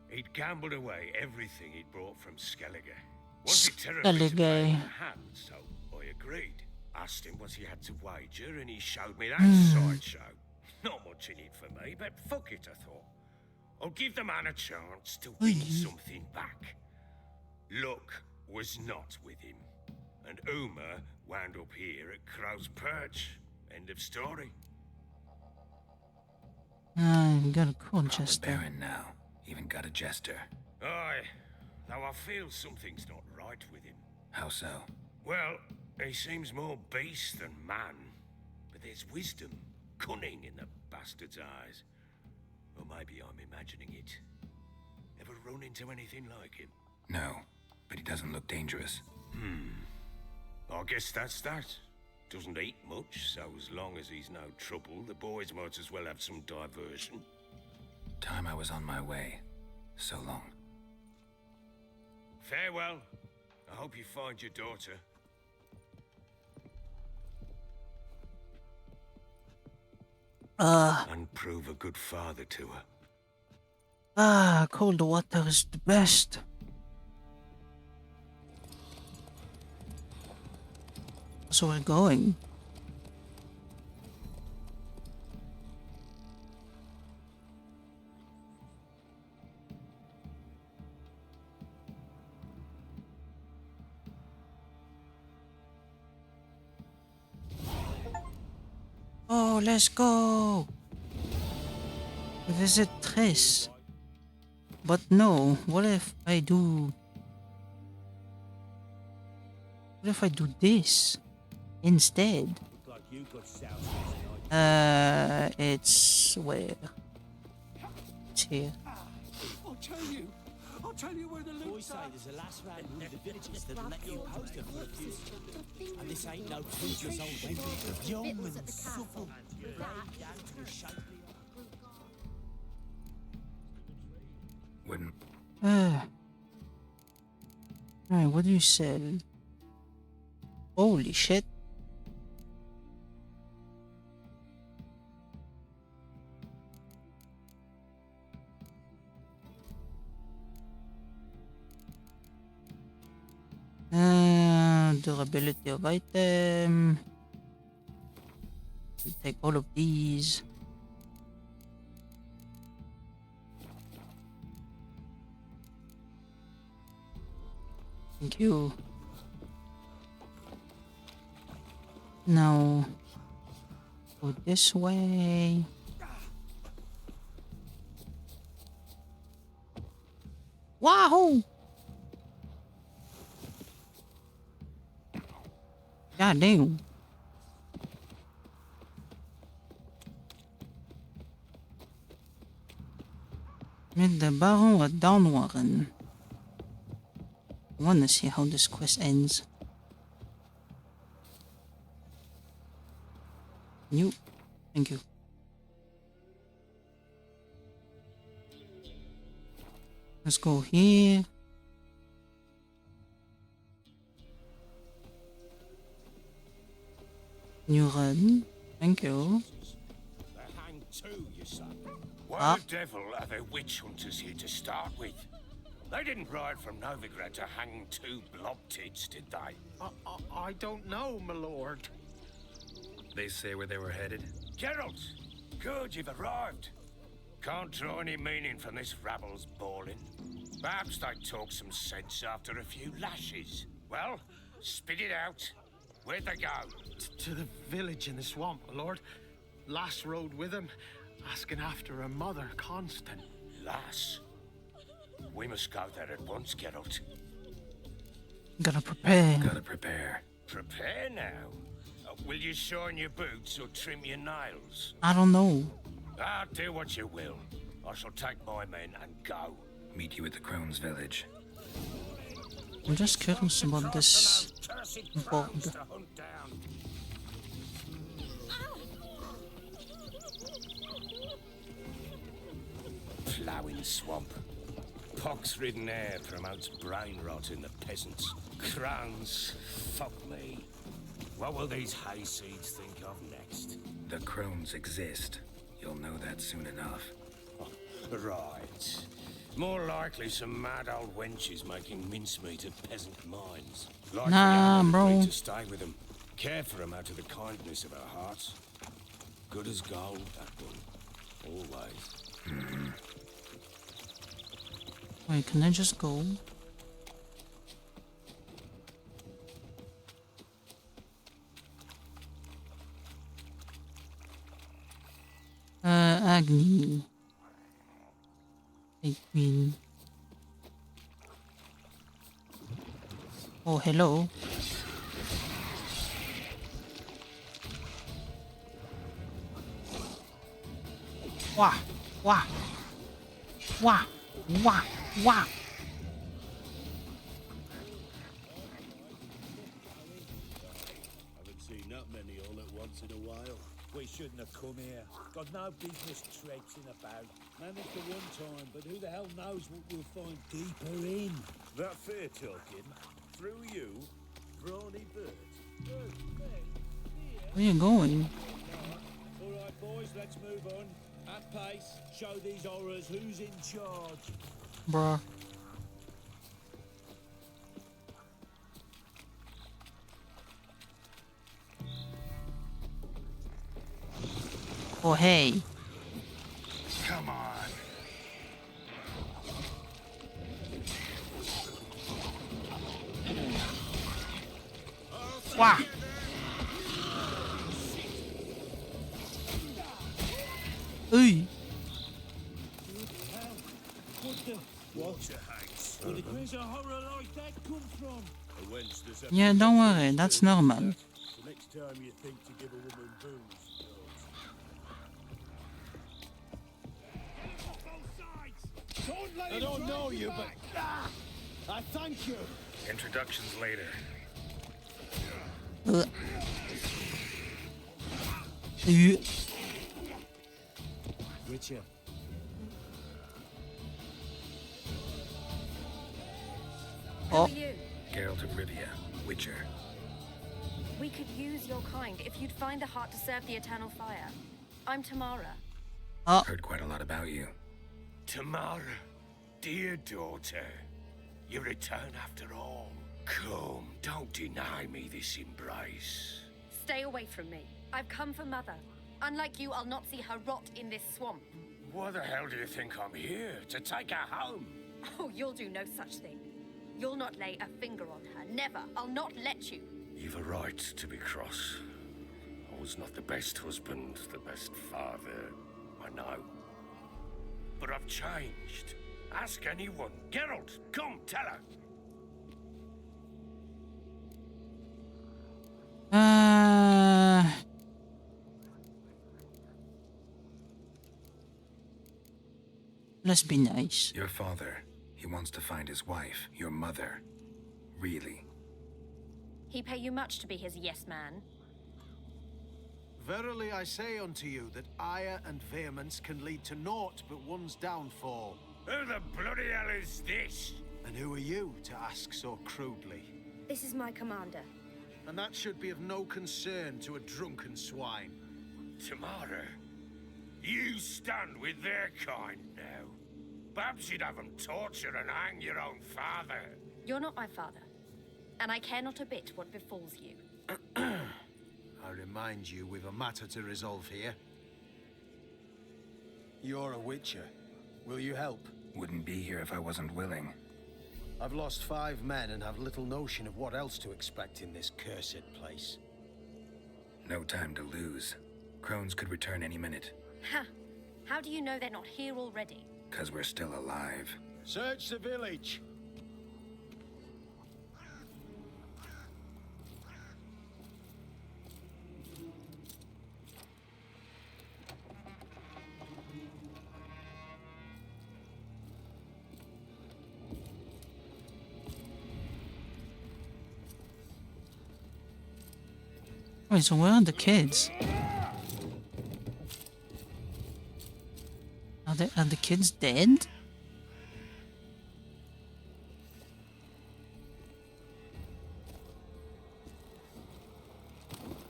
He'd gambled away everything he'd brought from Skellige. Wanted terribly to play in the hand, so I agreed. Asked him what he had to wager, and he showed me that sideshow. Not much in it for me, but fuck it, I thought. I'll give the man a chance to win something back. Luck was not with him, and Uma wound up here at Crow's Perch. End of story. You got a cool Proper jester. Baron now. Even got a jester. Aye, though I feel something's not right with him. How so? Well, he seems more beast than man, but there's wisdom, cunning in the bastard's eyes. Or maybe I'm imagining it. Ever run into anything like him? No, but he doesn't look dangerous. I guess that's that. Doesn't eat much, so as long as he's no trouble, the boys might as well have some diversion. Time I was on my way. So long. Farewell. I hope you find your daughter. And prove a good father to her. Cold water is the best. So we're going. Oh, let's go. Visit Triss. But no, what if I do... What if I do this instead? Like you you got south It's where? It's here. I'll tell you where the loot's at. There's a last round of the villages that let you post it for a few. And this ain't no 2 years old baby. Young and supple. Down to the shapely. Wouldn't. Right, what do you sell? Holy shit. Durability of item. We'll take all of these. Thank you. Now, go this way. Wahoo! God damn. Met de baron wat downwarren. I want to see how this quest ends. You. Thank you. Let's go here. New run. Thank you. They hang too, you say. Why the devil are there witch hunters here to start with? They didn't ride from Novigrad to hang 2 blob tits, did they? I don't know, my lord. They say where they were headed? Geralt! Good, you've arrived. Can't draw any meaning from this rabble's bawling. Perhaps they talk some sense after a few lashes. Well, spit it out. Where'd they go? To the village in the swamp, my lord. Lass rode with him, asking after her mother, Constant. Lass? We must go there at once, Geralt. Gotta prepare. Gotta prepare. Prepare now? Will you shine your boots or trim your nails? I don't know. Do what you will. I shall take my men and go. Meet you at the Crone's village. I'm just curious about this board. Ploughing swamp. Pox-ridden air promotes brain rot in the peasants. Crowns, fuck me. What will these hayseeds think of next? The Crones exist. You'll know that soon enough. Right. More likely some mad old wenches making mincemeat of peasant minds. Like nah, bro. To stay with them. Care for them out of the kindness of our hearts. Good as gold, that one. Always. Wait, can I just go? Agni. Hey, Queen. Oh, hello. Wah, wah, wah, wah, wah. Haven't seen that many all at once in a while. We shouldn't have come here. Got no business traipsing about. Managed at one time, but who the hell knows what we'll find deeper in? That fair talking. Through you, brawny bird. Where are you going? Alright boys, let's move on. At pace, show these horrors who's in charge. Bruh. Oh, hey. Come on. Wah. Hey. Where's a horror like that come from? Yeah, don't worry, that's normal. Next time you think to give a woman booze, Don't let I don't know you, but I thank you. Introductions later. Witcher. Who are you? Geralt of Rivia, Witcher. We could use your kind if you'd find the heart to serve the eternal fire. I'm Tamara. Heard quite a lot about you. Tamara, dear daughter, you return after all. Come, don't deny me this embrace. Stay away from me. I've come for Mother. Unlike you, I'll not see her rot in this swamp. Why the hell do you think I'm here? To take her home? Oh, you'll do no such thing. You'll not lay a finger on her. Never. I'll not let you. You've a right to be cross. I was not the best husband, the best father, I know. But I've changed. Ask anyone. Geralt, come, tell her. Let's be nice. Your father, he wants to find his wife, your mother. Really? He pay you much to be his yes man. Verily I say unto you that ire and vehemence can lead to naught but one's downfall. Who the bloody hell is this? And who are you to ask so crudely? This is my commander. And that should be of no concern to a drunken swine. Tamara, you stand with their kind now. Perhaps you'd have them torture and hang your own father. You're not my father, and I care not a bit what befalls you. I remind you, we've a matter to resolve here. You're a witcher. Will you help? Wouldn't be here if I wasn't willing. I've lost 5 men and have little notion of what else to expect in this cursed place. No time to lose. Crones could return any minute. Ha! How do you know they're not here already? 'Cause we're still alive. Search the village. Wait, so where are the kids? Are the kids dead?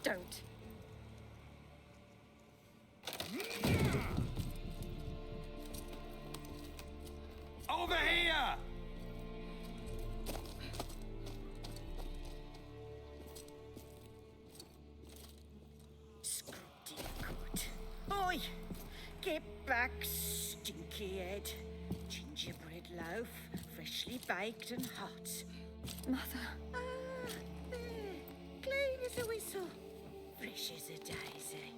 Don't. Over here! Oi! Get back, stinky head. Gingerbread loaf, freshly baked and hot. Mother. Ah, there. Clean as a whistle. Fresh as a daisy.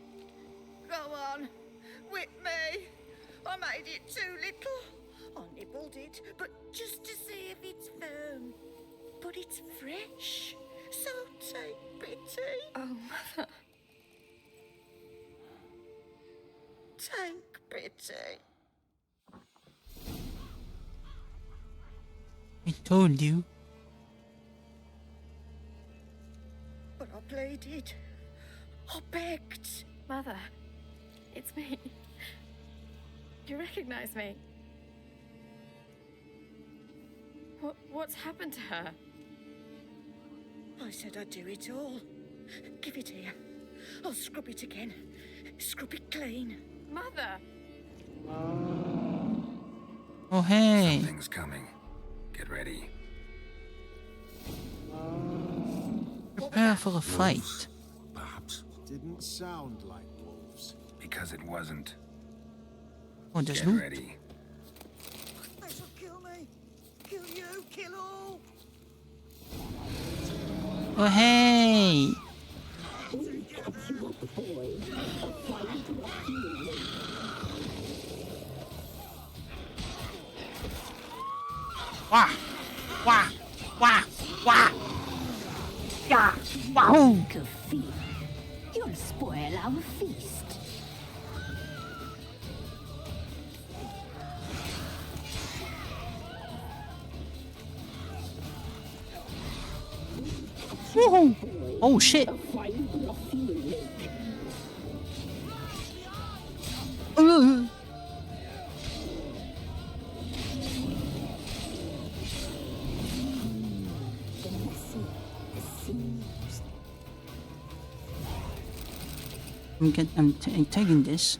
Go on. Whip me. I made it too little. I nibbled it, but just to see if it's firm. But it's fresh. So take pity. Oh, Mother. Take pity. I told you. But I pleaded. I begged. Mother, it's me. You recognize me? What's happened to her? I said I'd do it all. Give it here. I'll scrub it again. Scrub it clean. Mother! Oh, hey. Something's coming. Get ready. Prepare for a fight. Perhaps. Didn't sound like wolves. Because it wasn't. Oh, there's Get loot. ready. They shall kill me. Kill you. Kill all. Oh, hey. Wah! Wah! Wah! Wah! Yeah! Wow! You'll spoil our feast. Woohoo! Oh shit! I'm taking this.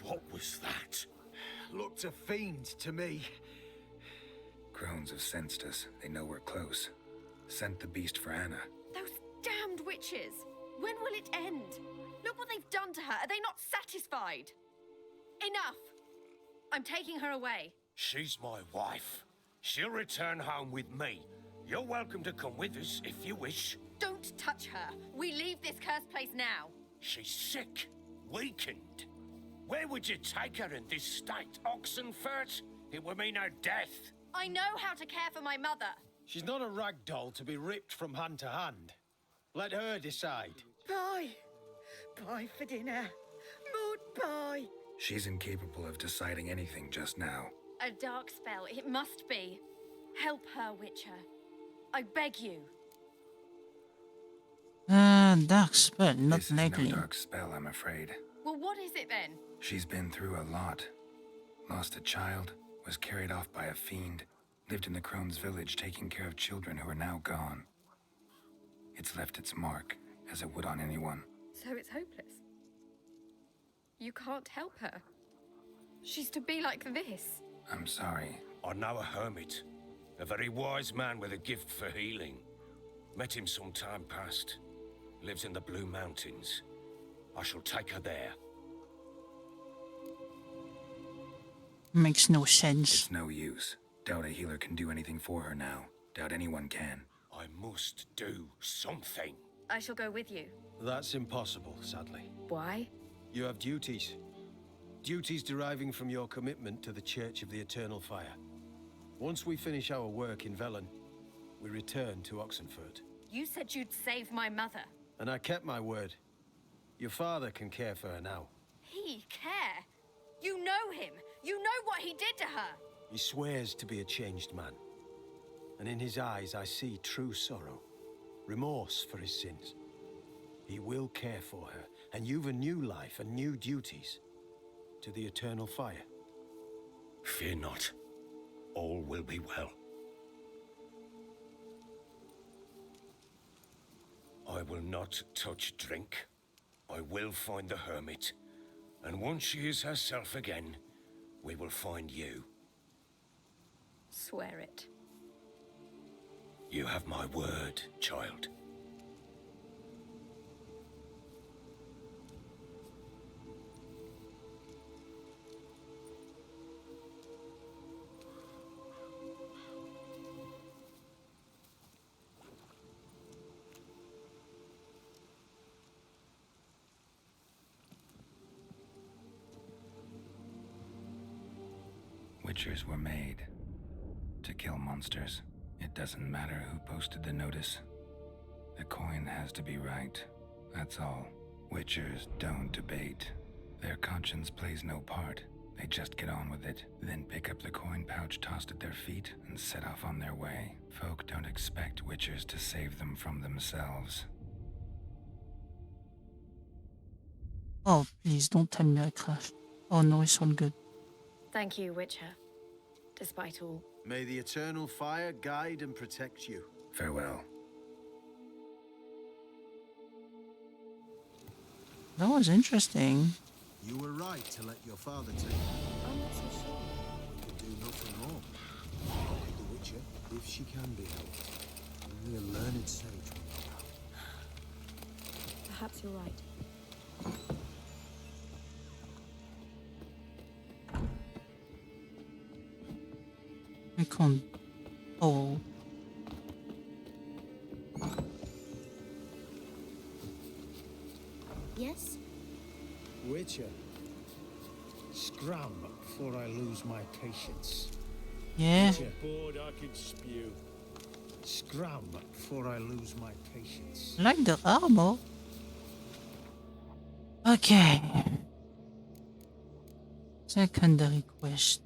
What was that? Looked a fiend to me. Crones have sensed us. They know we're close. Sent the beast for Anna. Those damned witches! When will it end? Look what they've done to her. Are they not satisfied? Enough! I'm taking her away. She's my wife. She'll return home with me. You're welcome to come with us if you wish. Don't touch her. We leave this cursed place now. She's sick, weakened. Where would you take her in this state, Oxenfurt? It would mean her death. I know how to care for my mother. She's not a rag doll to be ripped from hand to hand. Let her decide. Bye. Bye for dinner. Mood bye. She's incapable of deciding anything just now. A dark spell, it must be. Help her, Witcher. I beg you. Dark spell, not This is likely. no dark spell, I'm afraid. Well, what is it then? She's been through a lot. Lost a child, was carried off by a fiend, lived in the Crone's village taking care of children who are now gone. It's left its mark, as it would on anyone. So it's hopeless. You can't help her. She's to be like this. I'm sorry. I know a hermit. A very wise man with a gift for healing. Met him some time past. Lives in the Blue Mountains. I shall take her there. Makes no sense. It's no use. Doubt a healer can do anything for her now. Doubt anyone can. I must do something. I shall go with you. That's impossible, sadly. Why? You have duties. Duties deriving from your commitment to the Church of the Eternal Fire. Once we finish our work in Velen, we return to Oxenfurt. You said you'd save my mother. And I kept my word. Your father can care for her now. He care? You know him. You know what he did to her. He swears to be a changed man. And in his eyes I see true sorrow. Remorse for his sins. He will care for her, and you've a new life and new duties. To the Eternal Fire. Fear not. All will be well. I will not touch drink. I will find the hermit. And once she is herself again, we will find you. Swear it. You have my word, child. Witchers were made to kill monsters. It doesn't matter who posted the notice. The coin has to be right. That's all. Witchers don't debate. Their conscience plays no part. They just get on with it, then pick up the coin pouch tossed at their feet and set off on their way. Folk don't expect witchers to save them from themselves. Oh, please don't tell me I crashed. Oh no, it's all good. Thank you, Witcher. Despite all. May the Eternal Fire guide and protect you. Farewell. That was interesting. You were right to let your father take you. I'm not so sure. We could do nothing more. The Witcher, if she can be helped, only a learned sage will know how. Perhaps you're right. I can't. Oh. Yes? Witcher, scram before I lose my patience. Yeah. Witcher, bored I can spew. Scram before I lose my patience. Like the armor. Okay. Secondary quest.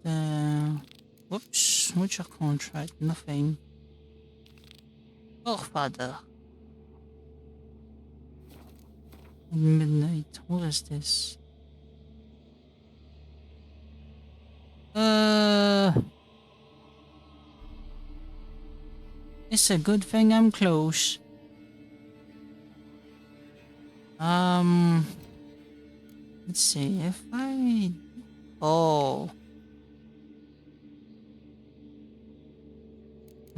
Whoops. Witcher contract. Nothing. Forefather. Midnight. What is this? It's a good thing I'm close. Let's see if I. Oh.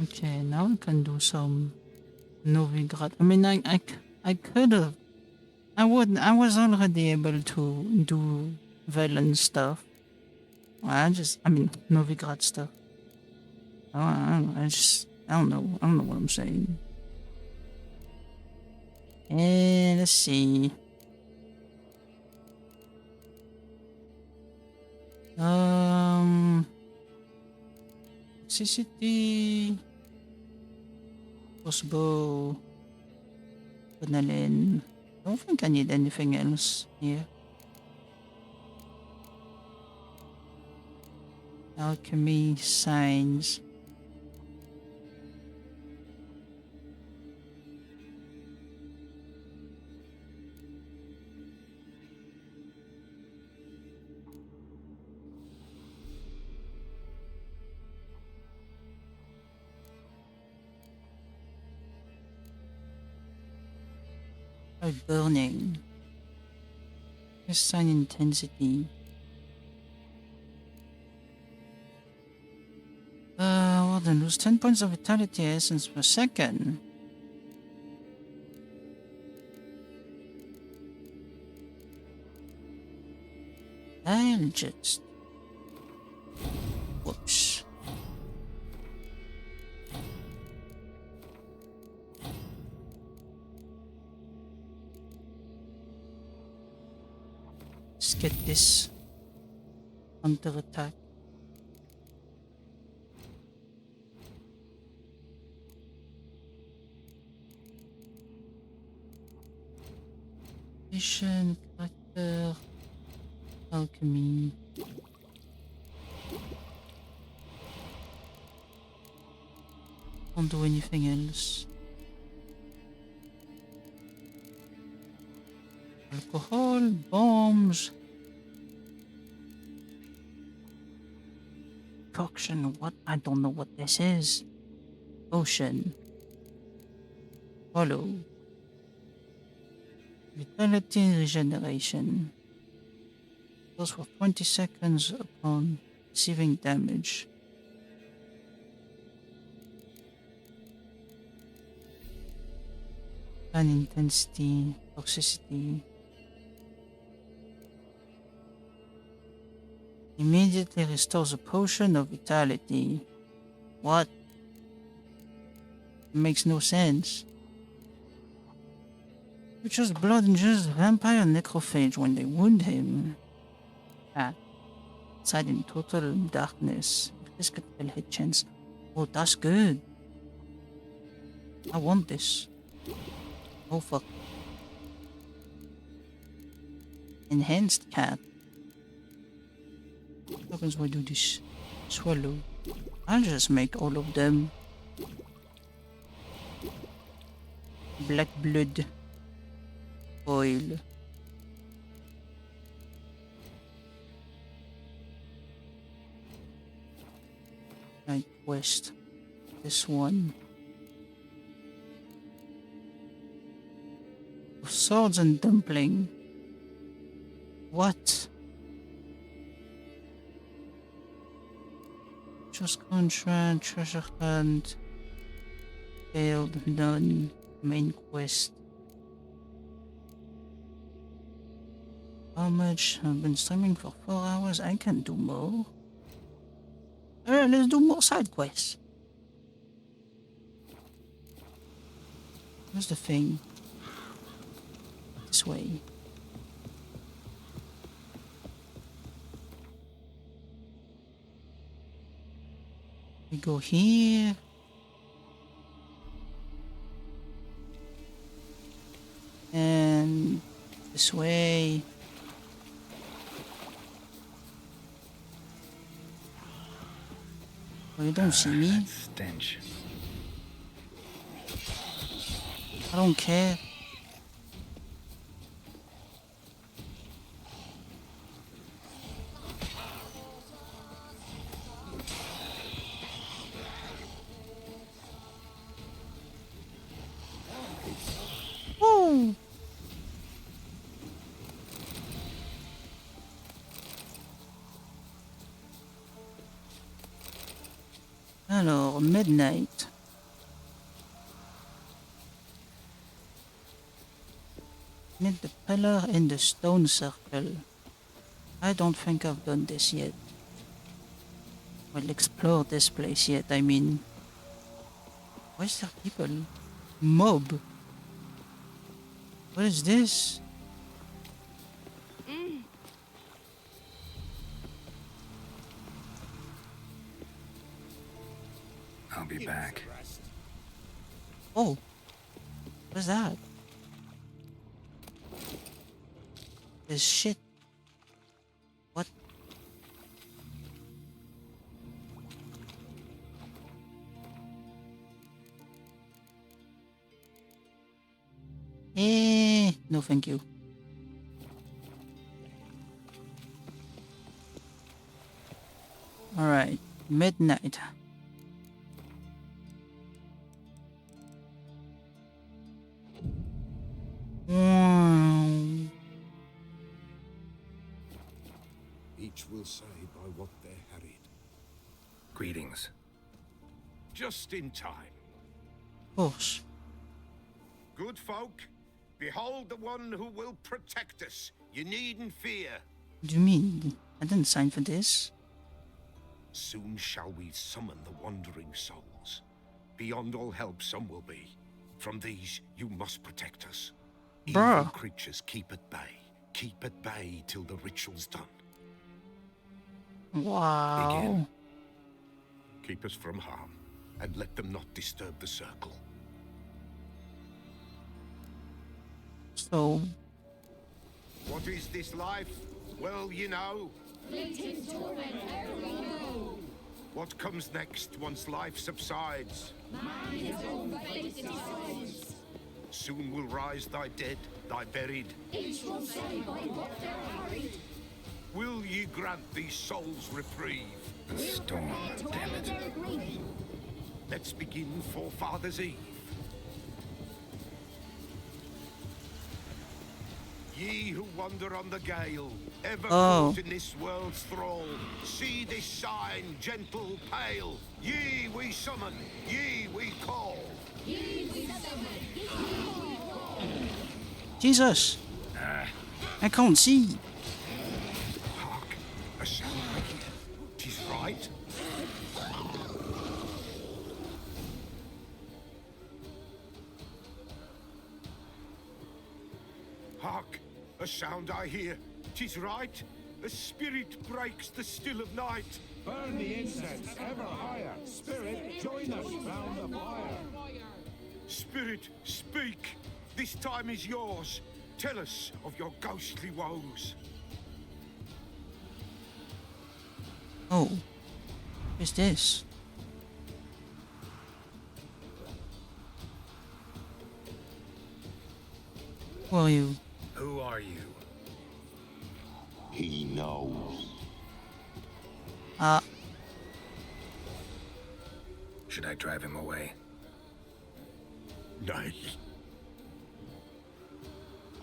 Okay, now I can do some Novigrad. I mean, I could have. I was already able to do Velen stuff. I mean, Novigrad stuff. I don't know. I don't know what I'm saying. And let's see. Toxicity. Crossbow. Adrenaline. I don't think I need anything else here. Alchemy, signs. Burning. Sign intensity. Well then lose 10 points of vitality essence per second. I'll just... Whoops. Let's get this under attack. Vision, character, alchemy. Can't do anything else. Alcohol, bombs. Concoction, what? I don't know what this is. Ocean. Hollow. Vitality regeneration. Goes for 20 seconds upon receiving damage. Pan intensity, toxicity. Immediately restores a potion of vitality. What? It makes no sense. Witcher's blood injures vampire necrophage when they wound him. Outside in total darkness. This critical hit chance. Oh, that's good. I want this. Oh fuck. Enhanced cat. What happens when I do this? Swallow. I'll just make all of them. Black blood. Oil. Night quest. This one. Swords and dumpling. What? Just contract, treasure hunt. Failed, done. Main quest. How much? I've been streaming for 4 hours. I can do more. Alright, let's do more side quests. Where's the thing? This way. We go here. This way. Oh, you don't see me? Stench. I don't care. Woo! Alors, midnight. Meet the pillar in the stone circle. I don't think I've done this yet. Well, explore this place yet, I mean. Why is there people? Mob. What is this? I'll be back. Oh. What is that? This shit. What? No thank you. Alright, midnight. Each will say by what they're harried. Greetings. Just in time. Of course. Good folk, behold the one who will protect us. You needn't fear. What do you mean? I didn't sign for this. Soon shall we summon the wandering souls. Beyond all help some will be. From these you must protect us. Bruh. Evil creatures keep at bay. Keep at bay till the ritual's done. Wow. Begin. Keep us from harm, and let them not disturb the circle. So, What is this life? Well, you know. What comes next once life subsides? Soon will rise thy dead, thy buried. Each will say by what they're harried. Will ye grant these souls reprieve? The storm, damn it. Let's begin Forefathers' Eve. Ye who wander on the gale, ever caught in this world's thrall, see this sign, gentle, pale. Ye we summon, ye we call. Jesus. I can't see. Hark, a sound I hear. 'Tis right. Hark, a sound I hear. 'Tis right. A spirit breaks the still of night. Burn the incense ever higher. Spirit, join us round the fire. Spirit, speak. This time is yours. Tell us of your ghostly woes. Oh. What is this? Who are you? Who are you? He knows. Should I drive him away? Nay.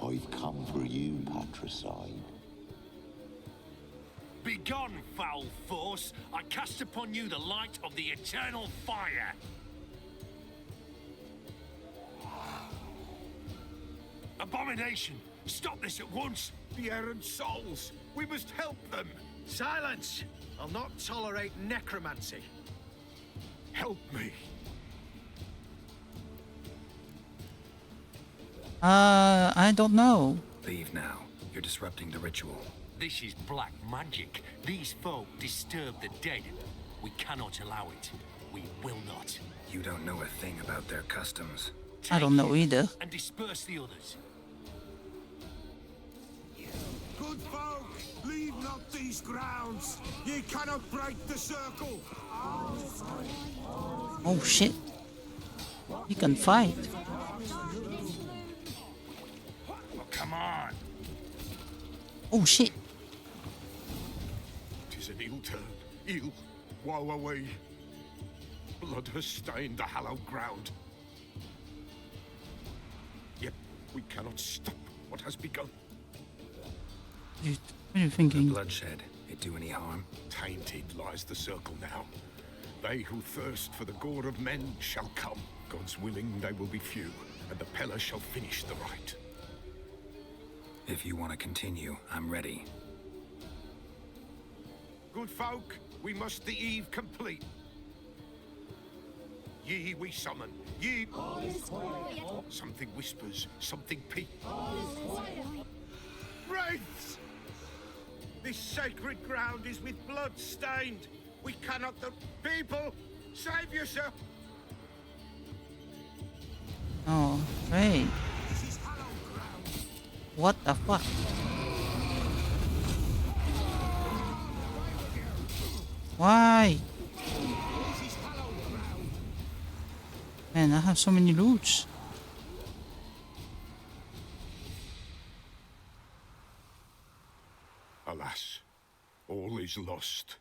I've come for you, patricide. Begone, foul force! I cast upon you the light of the eternal fire! Abomination! Stop this at once! The errant souls! We must help them! Silence! I'll not tolerate necromancy. Help me! I don't know. Leave now. You're disrupting the ritual. This is black magic. These folk disturb the dead. We cannot allow it. We will not. You don't know a thing about their customs. I don't know either. And disperse the others. Good folk, leave not these grounds. Ye cannot break the circle. Oh shit. He can fight. Oh, come on. Oh shit. 'Tis an ill turn. Ill. Woe away. Blood has stained the hallowed ground. Yet we cannot stop what has begun. Dude, what are you thinking? The bloodshed, it do any harm? Tainted lies the circle now. They who thirst for the gore of men shall come. God's willing, they will be few, and the Pella shall finish the rite. If you want to continue, I'm ready. Good folk, we must the eve complete. Ye we summon, ye... Something whispers, something peeps. Wraiths! This sacred ground is with blood stained. We cannot the people save yourself. Oh, great. What the fuck? Why? Man, I have so many loots. Alas, all is lost.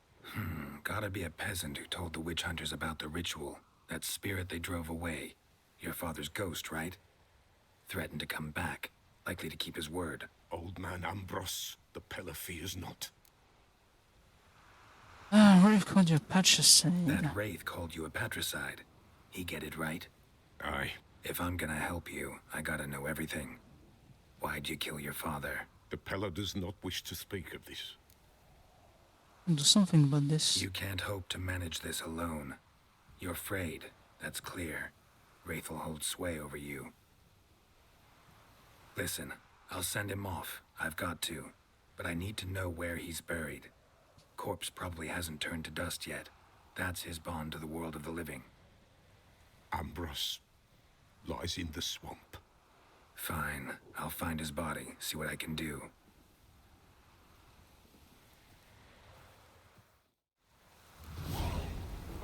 Gotta be a peasant who told the witch hunters about the ritual. That spirit they drove away. Your father's ghost, right? Threatened to come back. Likely to keep his word. Old man Ambros, the Pella fears not. Ah, what if called you a patricide? That wraith called you a patricide. He get it right? Aye. If I'm gonna help you, I gotta know everything. Why'd you kill your father? The Pella does not wish to speak of this. Do something about this. You can't hope to manage this alone. You're afraid, that's clear. Wraith will hold sway over you. Listen, I'll send him off. I've got to. But I need to know where he's buried. Corpse probably hasn't turned to dust yet. That's his bond to the world of the living. Ambros lies in the swamp. Fine. I'll find his body, see what I can do.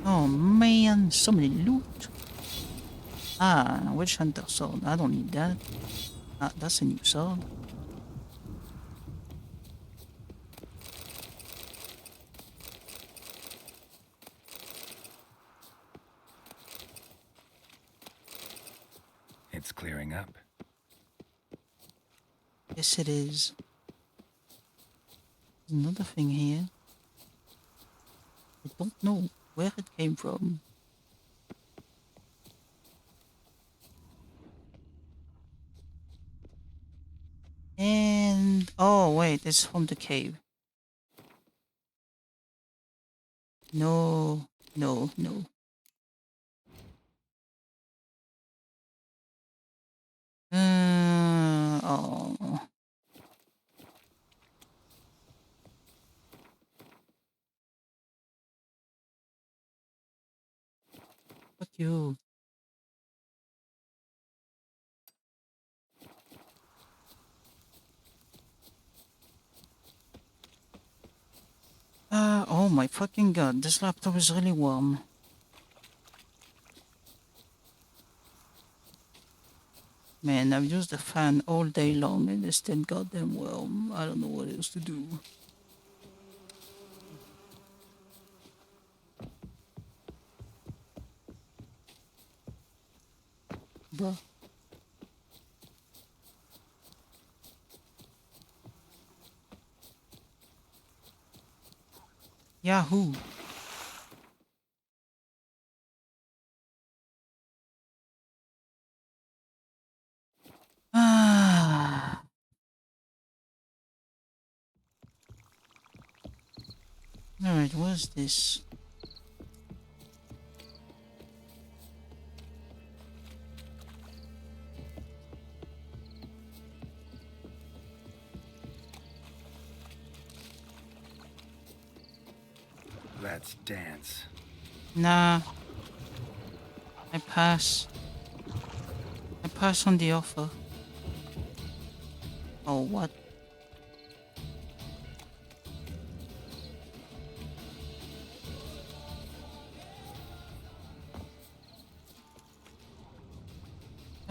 Oh man, so many loot. Ah, witch hunter sword. I don't need that. Ah, that's a new sword. It's clearing up. Yes, it is. There's another thing here. I don't know where it came from. And oh wait, it's from the cave. No, no, no. Oh. Fuck you. Oh my fucking god, this laptop is really warm. Man, I've used the fan all day long and it's still goddamn warm. I don't know what else to do. Bruh. Yahoo! Ah. Alright, what's this? Let's dance. Nah. I pass. I pass on the offer. Oh, what?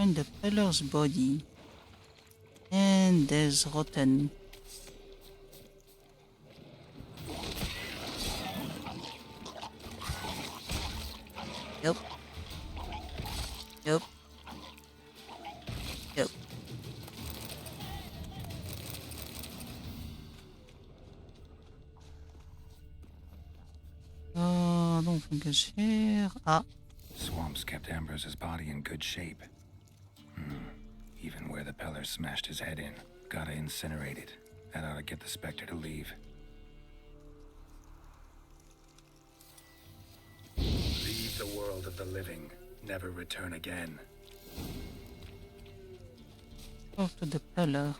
Find the pillar's body. And there's rotten. Yep. Yep. Yep. I don't think it's here. Ah. Swamps kept Ambrose's body in good shape. Even where the Peller smashed his head in. Gotta incinerate it. That ought to get the Spectre to leave. Leave the world of the living. Never return again. Talk to the Peller.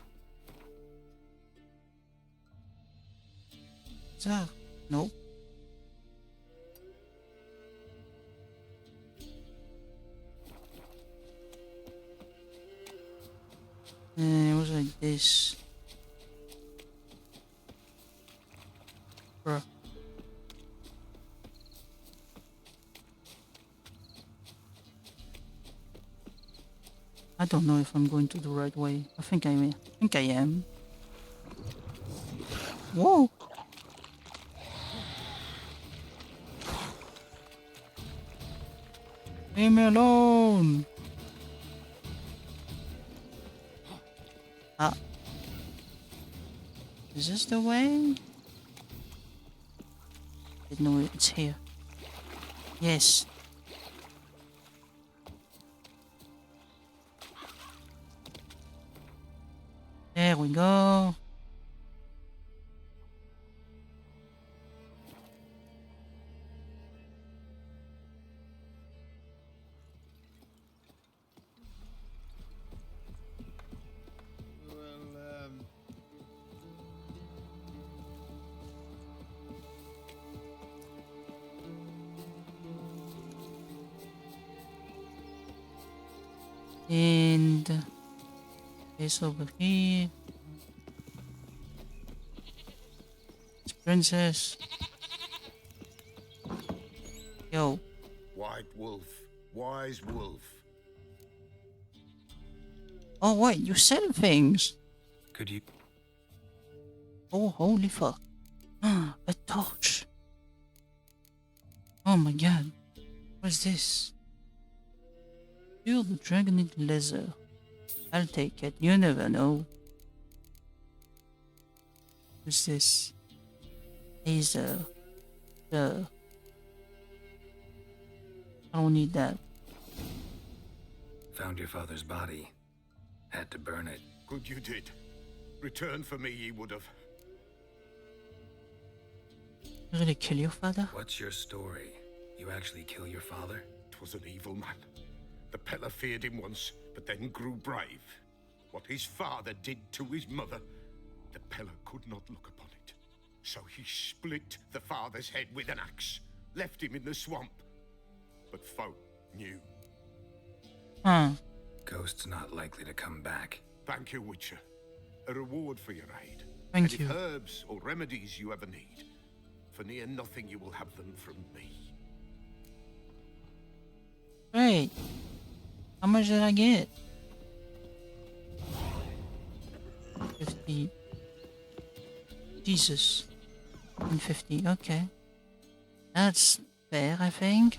Is that? Nope. It was like this. Bruh. I don't know if I'm going to the right way. I think I am. Whoa! Leave me alone! Ah. Is this the way? No, it's here. Yes. There we go. And it's over here. It's princess. Yo. White wolf, wise wolf. Oh wait, you sell things. Could you? Oh holy fuck! A torch. Oh my god, what's this? You're the dragonite leather. I'll take it. You never know. What's this? Laser. I don't need that. Found your father's body. Had to burn it. Good you did. Return for me ye would have. You really kill your father? What's your story? You actually kill your father? 'Twas an evil man. The Peller feared him once, but then grew brave. What his father did to his mother, the Peller could not look upon it. So he split the father's head with an axe, left him in the swamp. But folk knew. Ghost's not likely to come back. Thank you, Witcher. A reward for your aid. Thank and you. If herbs or remedies you ever need, for near nothing you will have them from me. Great. How much did I get? 50. Jesus. And 50. Okay. That's fair, I think.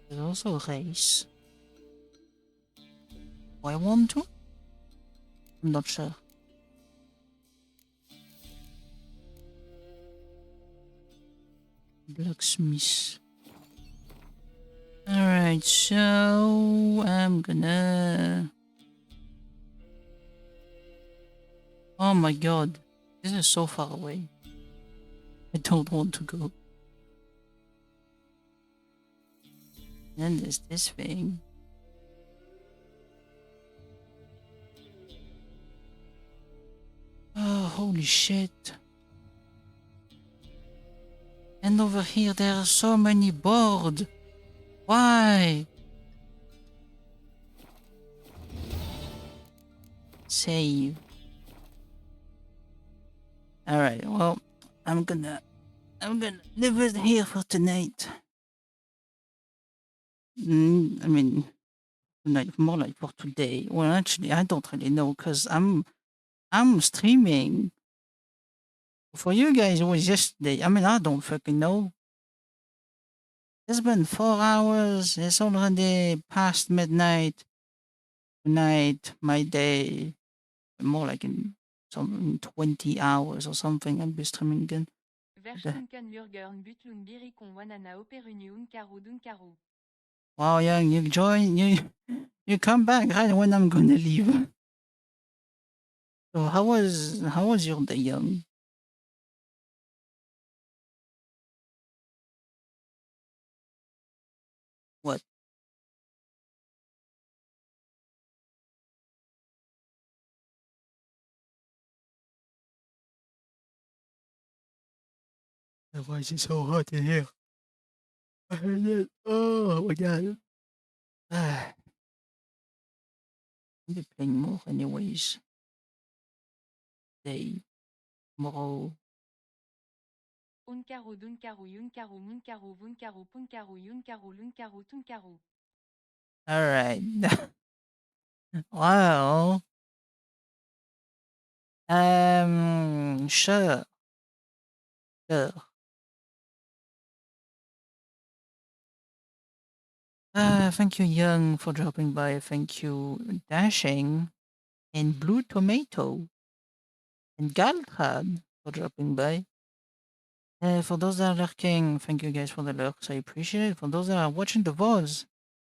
There's also a race. Do I want to? I'm not sure. Blacksmith. Alright, so I'm gonna... Oh my god, this is so far away. I don't want to go. Then there's this thing. Oh, holy shit. And over here there are so many boards. Why? Save. Alright, well, I'm gonna leave it here for tonight. I mean, Tonight, more like for today. Well, actually, I don't really know because I'm streaming. For you guys, it was yesterday. I mean, I don't fucking know. It's been 4 hours. It's already past midnight. Tonight, my day, more like in some 20 hours or something. I'll be streaming again. Wow, Young, you join, you come back right when I'm gonna leave. So how was your day, Young? What? Why is it so hot in here? I hate it. Oh my god. Ah, I'll be playing more anyways. Day, tomorrow. Alright. Well, sure. Sure. Thank you, Young, for dropping by. Thank you, Dashing, and Blue Tomato, and Galtrad for dropping by. For those that are lurking, thank you guys for the lurks. I appreciate it. For those that are watching the VODs,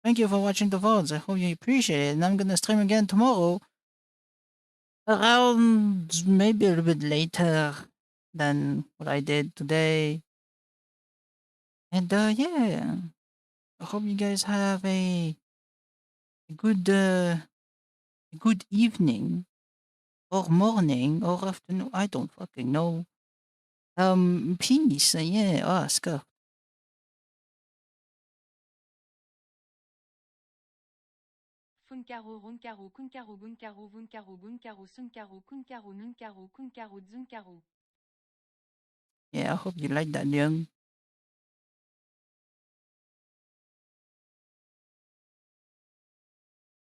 thank you for watching the VODs. I hope you appreciate it. And I'm gonna stream again tomorrow around maybe a little bit later than what I did today. And yeah, I hope you guys have a good evening or morning or afternoon. I don't fucking know. Peace. Yeah. Oscar. Funkaro, Ronkaro, Kunkaro, Bunkaro, Vunkaro, Bunkaro, Sunkaro, Kunkaro, Nunkaro, Kunkaro, Zunkaro. Yeah, I hope you like that, Young.